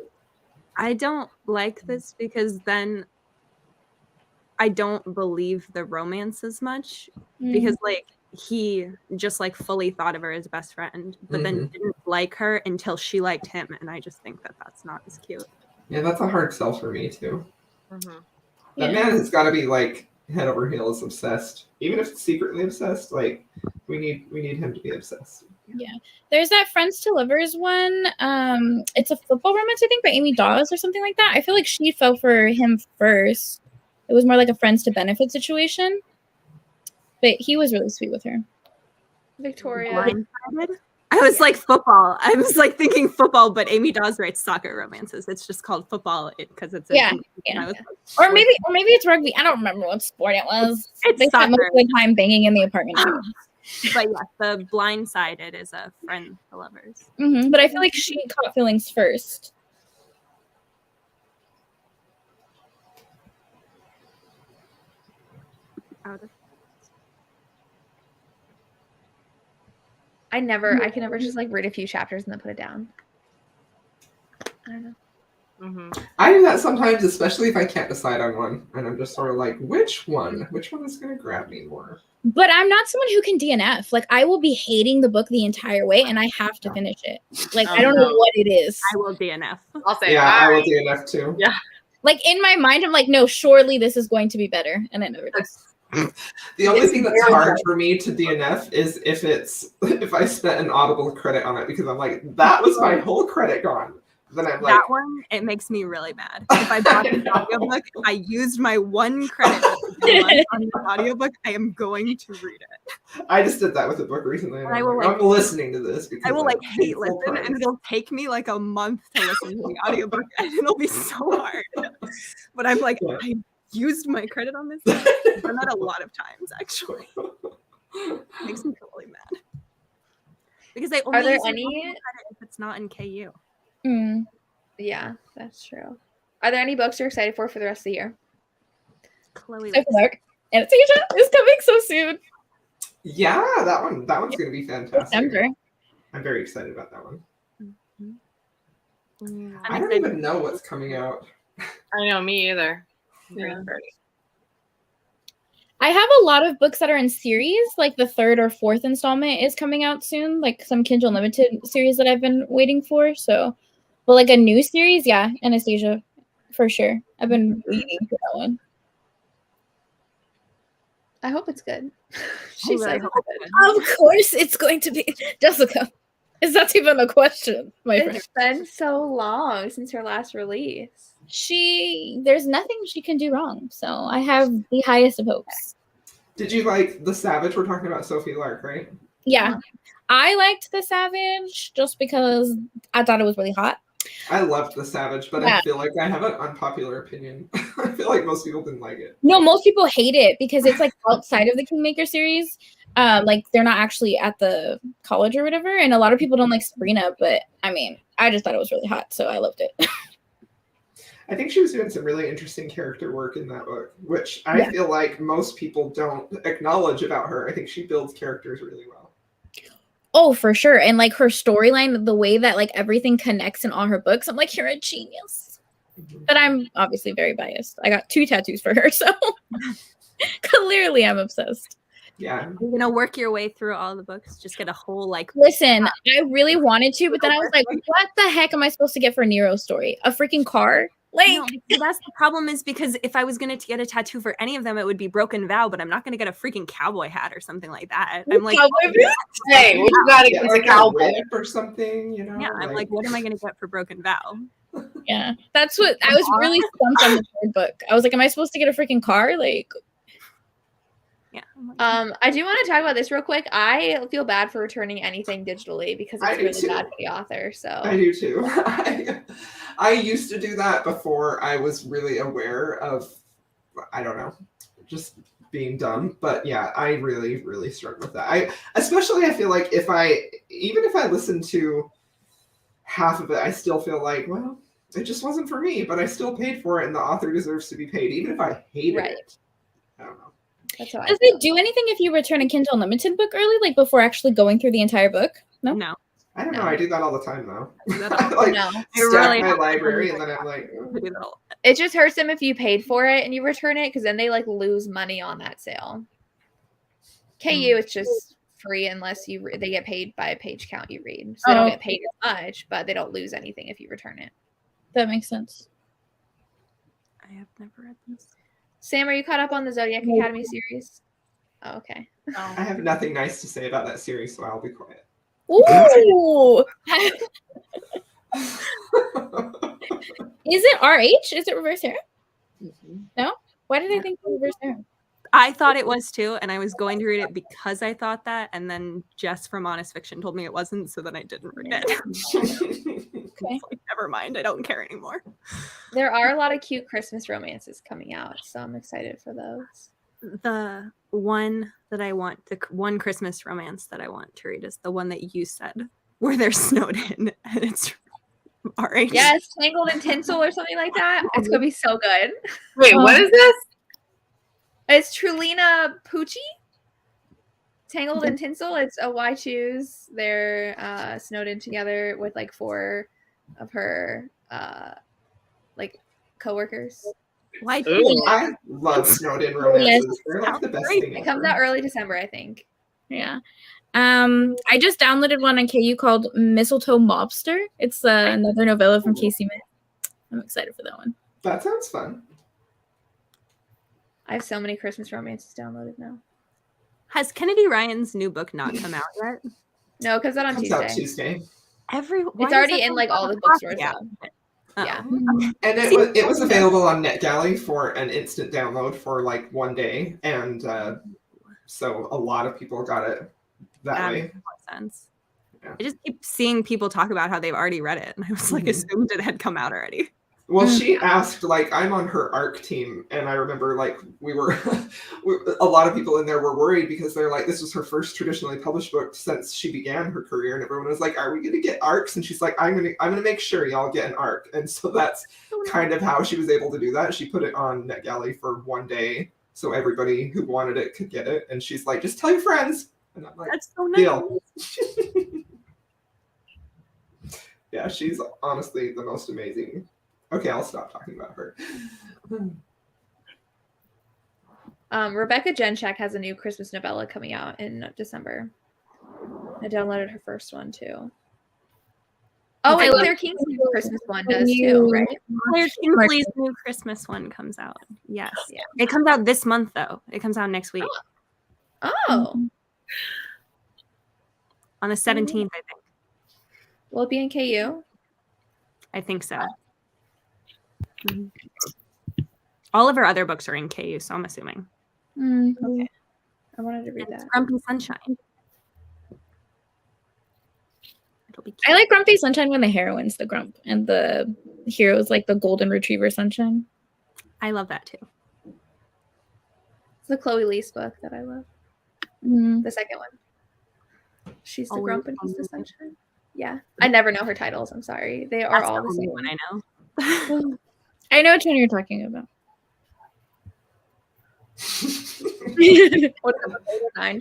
Speaker 14: I don't like this because then I don't believe the romance as much because like he just like fully thought of her as best friend, but then didn't like her until she liked him, and I just think that that's not as cute.
Speaker 13: Yeah, that's a hard sell for me too.
Speaker 14: Mm-hmm.
Speaker 13: That man has got to be like head over heels obsessed, even if it's secretly obsessed. Like we need him to be obsessed.
Speaker 12: Yeah, there's that Friends to Lovers one. It's a football romance, I think, by Amy Dawes or something like that. I feel like she fell for him first. It was more like a friends to benefit situation, but he was really sweet with her.
Speaker 2: Victoria.
Speaker 14: I was like football. I was like thinking football, but Amy Dawes writes soccer romances. It's just called football because it's
Speaker 12: yeah. Or maybe it's rugby. I don't remember what sport it was.
Speaker 14: It's
Speaker 12: they spent most
Speaker 14: soccer.
Speaker 12: of the time banging in the apartment.
Speaker 14: But yeah, the Blindsided is a friend to lovers.
Speaker 12: But I feel like she caught feelings first.
Speaker 2: I can never just like read a few chapters and then put it down. I don't know.
Speaker 13: I do that sometimes, especially if I can't decide on one, and I'm just sort of like, which one is going to grab me more?
Speaker 12: But I'm not someone who can DNF. Like, I will be hating the book the entire way, and I have to finish it. Like, I don't know what it is.
Speaker 14: I will DNF.
Speaker 15: I'll say
Speaker 13: I will DNF too.
Speaker 15: Yeah.
Speaker 12: Like, in my mind, I'm like, no, surely this is going to be better, and it never does.
Speaker 13: The only thing that's hard for me to DNF is if I spent an Audible credit on it, because I'm like, that was my whole credit gone. Then I'm like,
Speaker 14: that one, it makes me really mad. If I bought an audiobook, I used my one credit on the audiobook, I am going to read it.
Speaker 13: I just did that with a book recently. And
Speaker 14: I will
Speaker 13: I'm listening to this.
Speaker 14: I will like hate listen, and it'll take me like a month to listen to the audiobook, and it'll be so hard. But I'm like, I used my credit on this. I've done that a lot of times, actually. It makes me really mad. Because I only use credit if it's not in KU.
Speaker 2: Yeah, that's true. Are there any books you're excited for the rest of the year?
Speaker 14: Chloe
Speaker 12: Lark. Anastasia is coming so soon.
Speaker 13: Yeah, that one's gonna be fantastic.
Speaker 12: December.
Speaker 13: I'm very excited about that one.
Speaker 15: I'm
Speaker 13: I don't even know what's coming out.
Speaker 15: I know, me either.
Speaker 12: Yeah. I have a lot of books that are in series, like the 3rd or 4th installment is coming out soon, like some Kindle Unlimited series that I've been waiting for. So, but like a new series, yeah, Anastasia, for sure. I've been waiting for that one.
Speaker 2: I hope it's good. She said,
Speaker 12: of course it's going to be. Jessica, is that even a question, my friend?
Speaker 2: It's been so long since her last release.
Speaker 12: There's nothing she can do wrong. So I have the highest of hopes.
Speaker 13: Did you like The Savage? We're talking about Sophie Lark, right?
Speaker 12: Yeah. I liked The Savage just because I thought it was really hot.
Speaker 13: I loved The Savage, but I feel like I have an unpopular opinion. I feel like most people didn't like it.
Speaker 12: No, most people hate it because it's like outside of the Kingmaker series. Like they're not actually at the college or whatever. And a lot of people don't like Sabrina, but I mean, I just thought it was really hot, so I loved it.
Speaker 13: I think she was doing some really interesting character work in that book, which I feel like most people don't acknowledge about her. I think she builds characters really well.
Speaker 12: Oh, for sure. And like her storyline, the way that like everything connects in all her books, I'm like, you're a genius. But I'm obviously very biased. I got 2 tattoos for her, so clearly I'm obsessed.
Speaker 14: Yeah. You're gonna work your way through all the books, just get a whole like.
Speaker 12: Listen, I really wanted to, but then I was like, what the heck am I supposed to get for Nero's story? A freaking car? Like,
Speaker 14: no, that's the problem, is because if I was gonna get a tattoo for any of them, it would be Broken Vow, but I'm not gonna get a freaking cowboy hat or something like that. I'm like,
Speaker 15: hey, we gotta get a cowboy
Speaker 13: or something, you know?
Speaker 14: Yeah, I'm like, what am I gonna get for Broken Vow?
Speaker 12: Yeah, that's what I was really stumped on the third book. I was like, am I supposed to get a freaking car? Like,
Speaker 14: yeah.
Speaker 2: I do want to talk about this real quick. I feel bad for returning anything digitally because it's really bad for the author. So
Speaker 13: I do too. I used to do that before I was really aware of, I don't know, just being dumb. But yeah, I really, really struggle with that. I feel like even if I listen to half of it, I still feel like, well, it just wasn't for me, but I still paid for it and the author deserves to be paid, even if I hated it. I don't know.
Speaker 12: Does it do anything if you return a Kindle Unlimited book early, like before actually going through the entire book? No.
Speaker 14: No.
Speaker 13: I don't know. I do that all the time though.
Speaker 2: No.
Speaker 13: Stack my library and then I'm like,
Speaker 2: it just hurts them if you paid for it and you return it, because then they like lose money on that sale. KU, it's just free unless they get paid by a page count you read. So they don't get paid as much, but they don't lose anything if you return it.
Speaker 12: That makes sense.
Speaker 14: I have never read this.
Speaker 2: Sam, are you caught up on the Zodiac Academy series? Oh, okay.
Speaker 13: I have nothing nice to say about that series, so I'll be quiet.
Speaker 12: Ooh. Is it RH? Is it reverse harem? No? Why did I think it was reverse harem?
Speaker 14: I thought it was too, and I was going to read it because I thought that, and then Jess from Honest Fiction told me it wasn't, so then I didn't read it.
Speaker 2: Okay.
Speaker 14: Like, never mind, I don't care anymore.
Speaker 2: There are a lot of cute Christmas romances coming out, so I'm excited for those.
Speaker 14: The one that I want, the one Christmas romance that I want to read is the one that you said, where they're snowed in, and it's RH.
Speaker 2: Yes, Tangled in Tinsel or something like that. It's gonna be so good.
Speaker 15: Wait, what is this?
Speaker 2: It's Trulina Pucci. Tangled in Tinsel. It's a Why Choose. They're snowed in together with like 4 of her like coworkers.
Speaker 14: Why?
Speaker 13: I love snowed in romances. They're like the best thing.
Speaker 2: It comes out early December, I think.
Speaker 12: Yeah. I just downloaded one on KU called Mistletoe Mobster. It's another novella from Casey Mitt. I'm excited for that one.
Speaker 13: That sounds fun.
Speaker 2: I have so many Christmas romances downloaded now.
Speaker 14: Has Kennedy Ryan's new book not come out yet?
Speaker 2: No, it comes out on Tuesday.
Speaker 13: Out Tuesday.
Speaker 2: It's already in like all the bookstores.
Speaker 14: Yeah.
Speaker 2: Yeah.
Speaker 13: And it was available on NetGalley for an instant download for like 1 day, and so a lot of people got it that way.
Speaker 14: Makes more sense. Yeah. I just keep seeing people talk about how they've already read it, and I was like, assumed it had come out already.
Speaker 13: Well, she asked, like, I'm on her ARC team, and I remember, like, we were, a lot of people in there were worried because they're like, this was her first traditionally published book since she began her career, and everyone was like, are we going to get ARCs? And she's like, I'm gonna make sure y'all get an ARC. And so that's kind of how she was able to do that. She put it on NetGalley for 1 day, so everybody who wanted it could get it. And she's like, just tell your friends. And I'm like,
Speaker 14: that's so nice.
Speaker 13: Deal. Yeah, she's honestly the most amazing. Okay, I'll stop talking about her.
Speaker 2: Rebecca Jenchak has a new Christmas novella coming out in December. I downloaded her first one too. Oh, and Claire Kingsley's Christmas one does too, right?
Speaker 14: Claire Kingsley's new Christmas one comes out. Yes. Yeah. It comes out this month though. It comes out next week.
Speaker 2: Oh.
Speaker 14: On the 17th, I think.
Speaker 2: Will it be in KU?
Speaker 14: I think so. All of her other books are in KU, so I'm assuming.
Speaker 2: Okay. I wanted to read that.
Speaker 14: Grumpy Sunshine.
Speaker 12: I like Grumpy Sunshine when the heroine's the grump and the hero's like the golden retriever Sunshine.
Speaker 14: I love that too.
Speaker 2: It's the Chloe Lease book that I love. The second one. She's the grump and he's the sunshine. Yeah. I never know her titles. I'm sorry. They are all the same.
Speaker 14: One I know.
Speaker 12: I know which one you're talking about.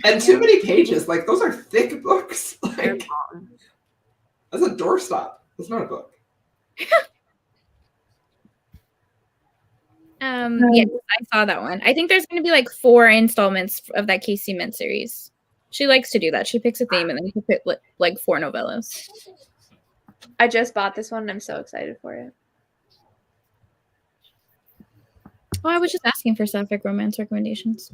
Speaker 13: And too many pages. Like, those are thick books. Like, that's a doorstop. That's not a book.
Speaker 12: Yes, I saw that one. I think there's going to be like 4 installments of that Casey Mint series. She likes to do that. She picks a theme and then she picks like 4 novellas.
Speaker 2: I just bought this one and I'm so excited for it.
Speaker 12: Oh, I was just asking for sapphic romance recommendations.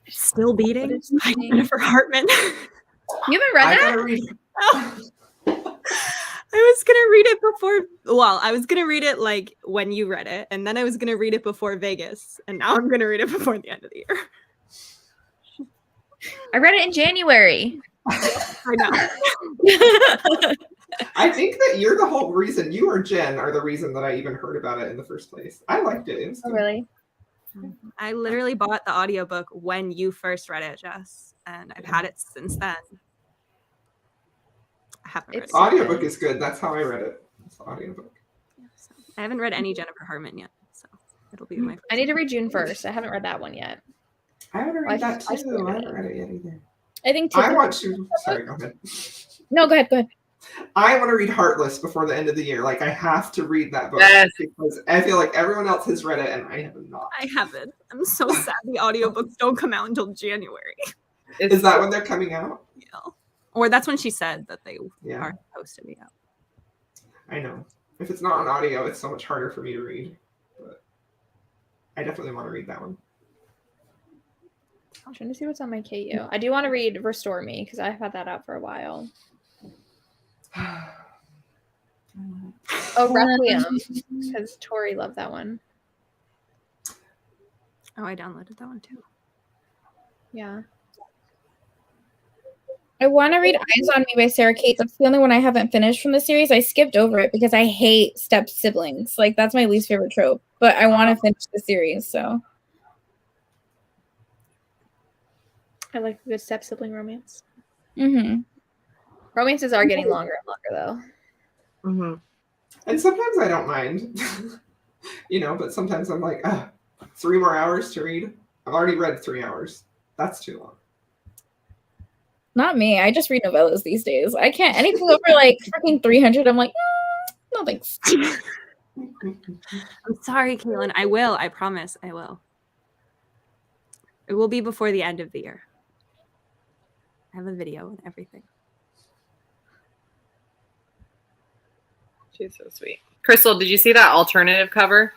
Speaker 14: Still Beating by Jennifer Hartman.
Speaker 2: You haven't read that?
Speaker 14: I was gonna read it before. Well, I was gonna read it like when you read it, and then I was gonna read it before Vegas, and now I'm gonna read it before the end of the year.
Speaker 2: I read it in January.
Speaker 14: I know.
Speaker 13: I think that you're the whole reason. You or Jen are the reason that I even heard about it in the first place. I liked it.
Speaker 2: Oh, really?
Speaker 14: I literally bought the audiobook when you first read it, Jess, and I've had it since then. I haven't read it.
Speaker 13: The audiobook is good. That's how I read it. It's the audiobook.
Speaker 14: I haven't read any Jennifer Hartman yet, so it'll be my first.
Speaker 2: I need to read June 1st. I haven't read that one yet.
Speaker 13: I haven't read that too. I haven't read it yet either.
Speaker 12: I think
Speaker 13: I want to. Sorry, go ahead.
Speaker 12: No, go ahead.
Speaker 13: I want to read Heartless before the end of the year. Like, I have to read that book because I feel like everyone else has read it and I have not.
Speaker 14: I haven't. I'm so sad the audiobooks don't come out until January.
Speaker 13: Is that when they're coming out?
Speaker 14: Yeah. Or that's when she said that they
Speaker 13: Yeah.
Speaker 14: are supposed to be out.
Speaker 13: I know. If it's not on audio, it's so much harder for me to read. But I definitely want to read that one.
Speaker 2: I'm trying to see what's on my KU. I do want to read Restore Me because I've had that out for a while. Oh, Requiem, because Tori loved that one.
Speaker 14: Oh, I downloaded that one too.
Speaker 2: Yeah.
Speaker 12: I want to read Eyes on Me by Sarah Kate. That's the only one I haven't finished from the series. I skipped over it because I hate step siblings. Like, that's my least favorite trope. But I want to finish the series, so.
Speaker 2: I like a good step sibling romance.
Speaker 12: Mm-hmm.
Speaker 2: Romances are getting longer and longer, though.
Speaker 13: Mm-hmm. And sometimes I don't mind, but sometimes I'm like, 3 more hours to read. I've already read 3 hours. That's too long.
Speaker 12: Not me. I just read novellas these days. I can't. Anything over like freaking 300, I'm like, no thanks.
Speaker 14: I'm sorry, Caitlin. I will. I promise I will. It will be before the end of the year. I have a video and everything.
Speaker 15: She's so sweet. Crystal, did you see that alternative cover?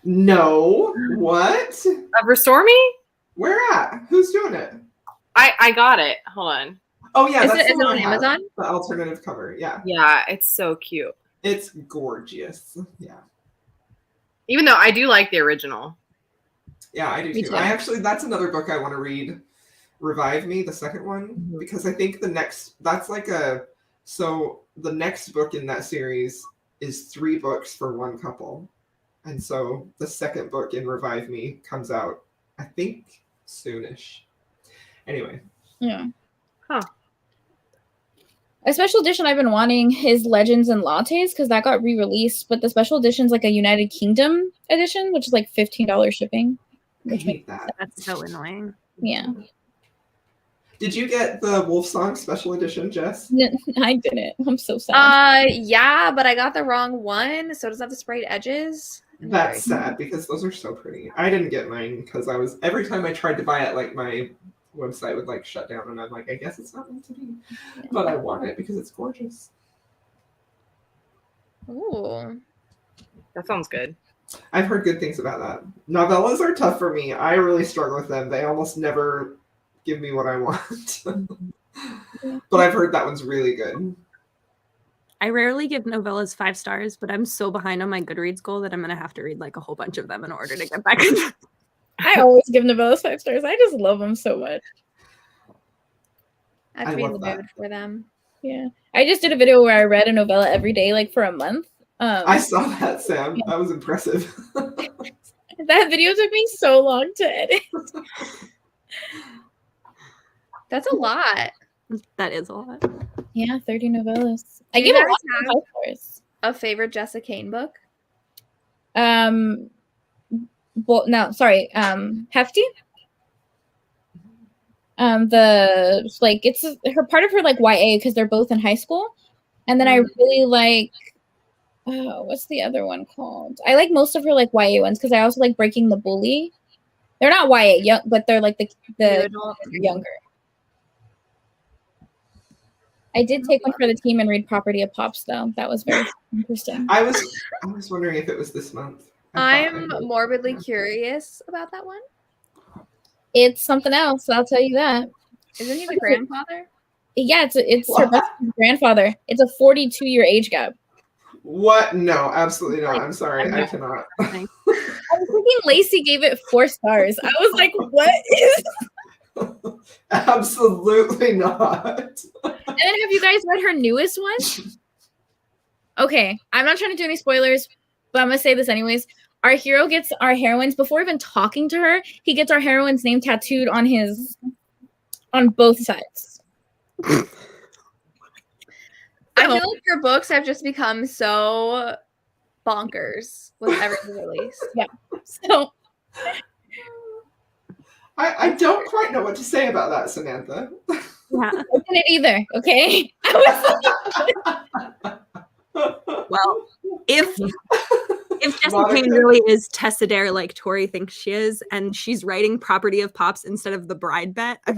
Speaker 13: No. What?
Speaker 15: Of Restore Me?
Speaker 13: Where at? Who's doing it?
Speaker 15: I got it. Hold on.
Speaker 13: Oh yeah,
Speaker 2: is it on Amazon?
Speaker 13: The alternative cover. Yeah.
Speaker 15: Yeah, it's so cute.
Speaker 13: It's gorgeous. Yeah.
Speaker 15: Even though I do like the original.
Speaker 13: Yeah, I do
Speaker 15: Me
Speaker 13: too.
Speaker 15: too.
Speaker 13: That's another book I want to read. Revive Me, the second one, because I think the next next book in that series is 3 books for one couple. And so the second book in Revive Me comes out, I think, soonish. Anyway.
Speaker 12: Yeah.
Speaker 15: Huh.
Speaker 12: A special edition I've been wanting is Legends and Lattes because that got re-released, but the special edition is like a United Kingdom edition, which is like $15 shipping.
Speaker 13: I hate that.
Speaker 14: That's so annoying.
Speaker 12: Yeah.
Speaker 13: Did you get the Wolf Song special edition, Jess?
Speaker 12: I didn't. I'm so sad.
Speaker 2: Yeah, but I got the wrong one, so it doesn't have the sprayed edges.
Speaker 13: That's sad because those are so pretty. I didn't get mine because every time I tried to buy it, like my website would like shut down and I'm like, I guess it's not meant to be. But I want it because it's gorgeous.
Speaker 2: Ooh.
Speaker 15: That sounds good.
Speaker 13: I've heard good things about that. Novellas are tough for me. I really struggle with them. They almost never give me what I want. But I've heard that one's really good.
Speaker 14: I rarely give novellas 5 stars, but I'm so behind on my Goodreads goal that I'm going to have to read like a whole bunch of them in order to get back.
Speaker 12: I always give novellas 5 stars. I just love them so much.
Speaker 2: I have to be in the mood for them.
Speaker 12: Yeah. I just did a video where I read a novella every day, like for a month.
Speaker 13: I saw that, Sam. That was impressive.
Speaker 12: That video took me so long to edit.
Speaker 2: That's a lot.
Speaker 14: That is a lot.
Speaker 12: Yeah, 30 novellas. I
Speaker 2: Do
Speaker 12: give
Speaker 2: you
Speaker 12: it
Speaker 2: guys
Speaker 12: 5
Speaker 2: have
Speaker 12: stars.
Speaker 2: a favorite Jessa Kane book?
Speaker 12: Hefty. It's her part of her like YA because they're both in high school, and then I really like Oh, what's the other one called? I like most of her like YA ones because I also like Breaking the Bully. They're not YA young, but they're like the younger. I did take one for the team and read Property of Pops though. That was very interesting.
Speaker 13: I was wondering if it was this month.
Speaker 2: I'm morbidly curious about that one.
Speaker 12: It's something else, I'll tell you that.
Speaker 2: Isn't he the grandfather?
Speaker 12: Yeah, it's her best grandfather. It's a 42-year age gap.
Speaker 13: What? No, absolutely not. I'm sorry. I cannot.
Speaker 12: I was thinking Lacey gave it 4 stars. I was like, what is
Speaker 13: Absolutely not.
Speaker 12: And then have you guys read her newest one? Okay, I'm not trying to do any spoilers, but I'm gonna say this anyways. Our hero gets our heroines, before even talking to her, he gets our heroine's name tattooed on both sides.
Speaker 2: I feel like your books have just become so bonkers with every release.
Speaker 12: Yeah. So
Speaker 13: I don't quite know what to say about that, Samantha.
Speaker 12: Yeah, I didn't either. Okay.
Speaker 14: Well, if Jessica Kane really is Tessa Dare like Tori thinks she is, and she's writing Property of Pops instead of The Bride Bet, I'm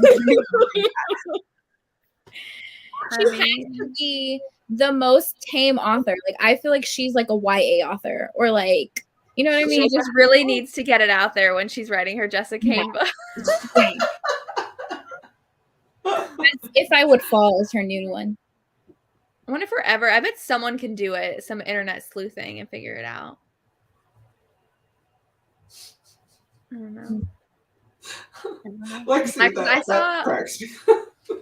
Speaker 12: she has to be the most tame author. Like I feel like she's like a YA author, or like, you know what I mean?
Speaker 2: She just really needs to get it out there when she's writing her Jessica Kane book.
Speaker 12: If I Would Fall is her new one.
Speaker 2: I wonder forever. I bet someone can do it, some internet sleuthing, and figure it out. I don't know.
Speaker 13: Like
Speaker 2: I saw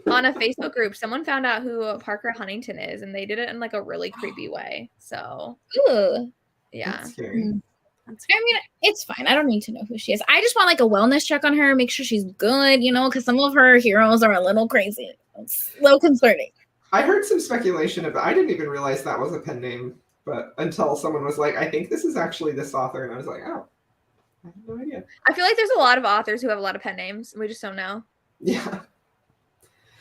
Speaker 2: on a Facebook group, someone found out who Parker Huntington is, and they did it in like a really creepy way. So, yeah.
Speaker 13: That's scary.
Speaker 12: I mean, it's fine. I don't need to know who she is. I just want like a wellness check on her, make sure she's good, you know, because some of her heroes are a little crazy. It's a little concerning.
Speaker 13: I heard some speculation about. I didn't even realize that was a pen name, but until someone was like, "I think this is actually this author," and I was like, "Oh, I have no idea."
Speaker 2: I feel like there's a lot of authors who have a lot of pen names, and we just don't know.
Speaker 13: Yeah.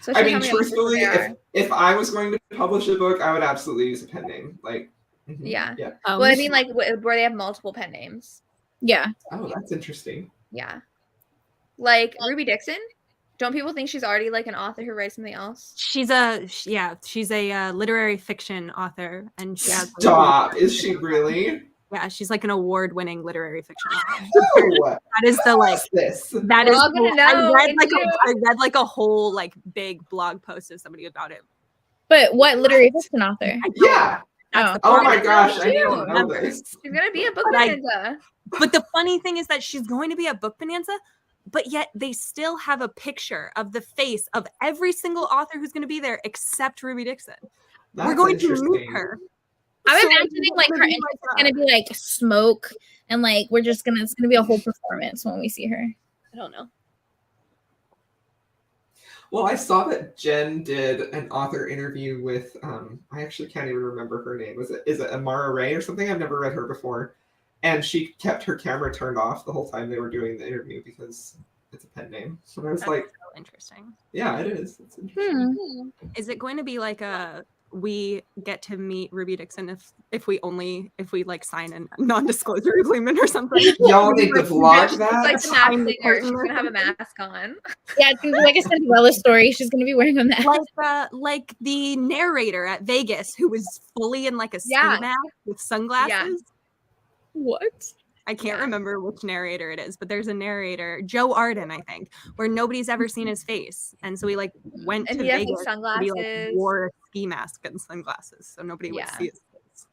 Speaker 2: Especially
Speaker 13: I mean,
Speaker 2: how many
Speaker 13: truthfully,
Speaker 2: authors there are.
Speaker 13: if I was going to publish a book, I would absolutely use a pen name. Like,
Speaker 2: Yeah.
Speaker 13: yeah.
Speaker 2: Well, I mean, like where they have multiple pen names.
Speaker 12: Yeah.
Speaker 13: Oh, that's interesting.
Speaker 2: Yeah. Like Ruby Dixon. Don't people think she's already like an author who writes something else?
Speaker 14: she's a literary fiction author, and she has
Speaker 13: Stop. Is she really?
Speaker 14: Yeah, she's like an award-winning literary fiction author.
Speaker 13: What?
Speaker 14: That is the like
Speaker 13: this.
Speaker 14: That
Speaker 2: We're
Speaker 14: is
Speaker 2: all gonna
Speaker 14: the-
Speaker 2: know,
Speaker 14: I read like a whole like big blog post of somebody about it.
Speaker 12: But what literary fiction author?
Speaker 13: Yeah.
Speaker 12: Oh,
Speaker 13: Oh my gosh, I
Speaker 2: too.
Speaker 13: didn't know this.
Speaker 2: She's gonna be a book
Speaker 14: Like-
Speaker 2: bonanza.
Speaker 14: But the funny thing is that she's going to be a book bonanza, but yet they still have a picture of the face of every single author who's going to be there except Ruby Dixon. We're
Speaker 13: That's
Speaker 14: going to meet
Speaker 13: interesting.
Speaker 14: her.
Speaker 12: I'm
Speaker 14: So
Speaker 12: imagining like her
Speaker 14: maybe
Speaker 12: entrance is
Speaker 14: like
Speaker 12: gonna be like smoke, and like it's gonna be a whole performance when we see her.
Speaker 2: I don't know.
Speaker 13: Well, I saw that Jen did an author interview with I actually can't even remember her name. Is it Amara Ray or something? I've never read her before. And she kept her camera turned off the whole time they were doing the interview because it's a pen name. So I was
Speaker 14: That's
Speaker 13: like,
Speaker 14: so interesting.
Speaker 13: yeah, it is. It's interesting.
Speaker 14: Is it going to be like we get to meet Ruby Dixon if we like sign a non-disclosure agreement or something?
Speaker 13: Y'all need to vlog
Speaker 2: It's
Speaker 13: that.
Speaker 2: like the mask singer. She's gonna have a mask on.
Speaker 12: Yeah, it's gonna be like a Cinderella story. She's gonna be wearing a mask.
Speaker 14: Like the narrator at Vegas who was fully in like a ski
Speaker 2: Yeah.
Speaker 14: mask with sunglasses.
Speaker 12: What?
Speaker 14: I can't remember which narrator it is, but there's a narrator, Joe Arden, I think, where nobody's ever seen his face, and so he like went
Speaker 2: And
Speaker 14: to
Speaker 2: he has, like,
Speaker 14: Vegas. And he like
Speaker 2: sunglasses.
Speaker 14: wore a ski mask and sunglasses, so nobody would
Speaker 2: Yeah.
Speaker 14: see his face.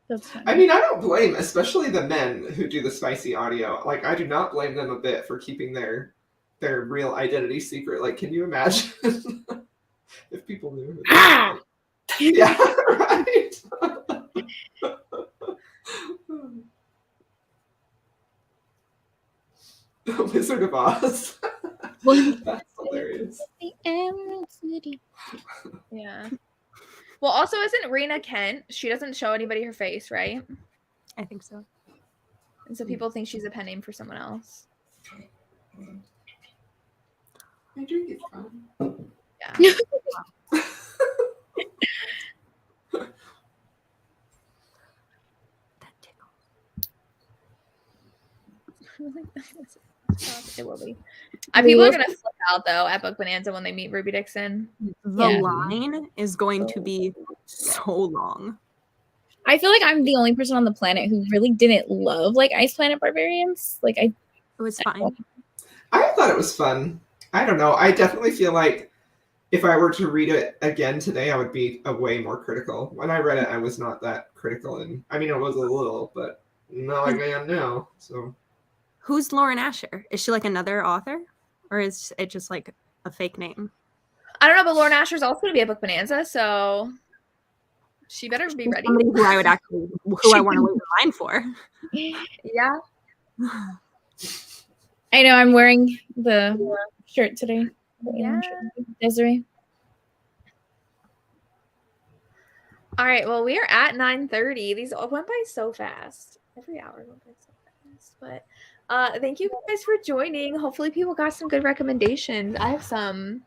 Speaker 12: That's funny.
Speaker 13: I mean, I don't blame, especially the men who do the spicy audio. Like, I do not blame them a bit for keeping their real identity secret. Like, can you imagine if people knew? Who they were? Yeah, right. The Wizard of Oz. That's hilarious.
Speaker 12: The Emerald City.
Speaker 2: Yeah. Well, also, isn't Rena Kent? She doesn't show anybody her face, right?
Speaker 14: I think so.
Speaker 2: And so people think she's a pen name for someone else.
Speaker 13: My drink is gone.
Speaker 2: Yeah. It will be. People are gonna flip out though at Book Bonanza when they meet Ruby Dixon.
Speaker 14: The line is going to be so long.
Speaker 12: I feel like I'm the only person on the planet who really didn't love like Ice Planet Barbarians. Like it
Speaker 14: was fine.
Speaker 13: I thought it was fun. I don't know. I definitely feel like if I were to read it again today, I would be way more critical. When I read it, I was not that critical, and I mean, it was a little, but not like I am now. So,
Speaker 14: who's Lauren Asher? Is she like another author, or is it just like a fake name?
Speaker 2: I don't know, but Lauren Asher's also going to be at Book Bonanza, so she better be ready.
Speaker 14: Somebody who I would actually, who I want to wait in line for.
Speaker 2: Yeah.
Speaker 12: I know. I'm wearing the shirt today.
Speaker 2: Yeah.
Speaker 12: Desiree.
Speaker 2: All right. Well, we are at 9:30. These all went by so fast. Every hour went by so fast. But thank you guys for joining. Hopefully, people got some good recommendations. I have some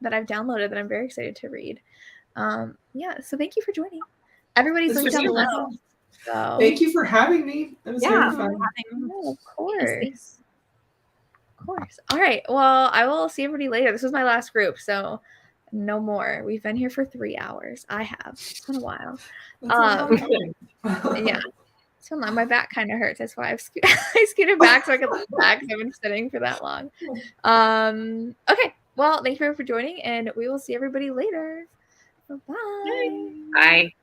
Speaker 2: that I've downloaded that I'm very excited to read. Yeah. So thank you for joining. Everybody's linked down below. So.
Speaker 13: Thank you for having me. It was very fun.
Speaker 2: Oh, of course. Of course. All right. Well, I will see everybody later. This was my last group, so no more. We've been here for 3 hours. I have. It's been a while. Yeah. So my back kind of hurts. That's why I scooted back so I could look back because I've been sitting for that long. Okay. Well, thank you for joining, and we will see everybody later. Bye-bye.
Speaker 15: Bye.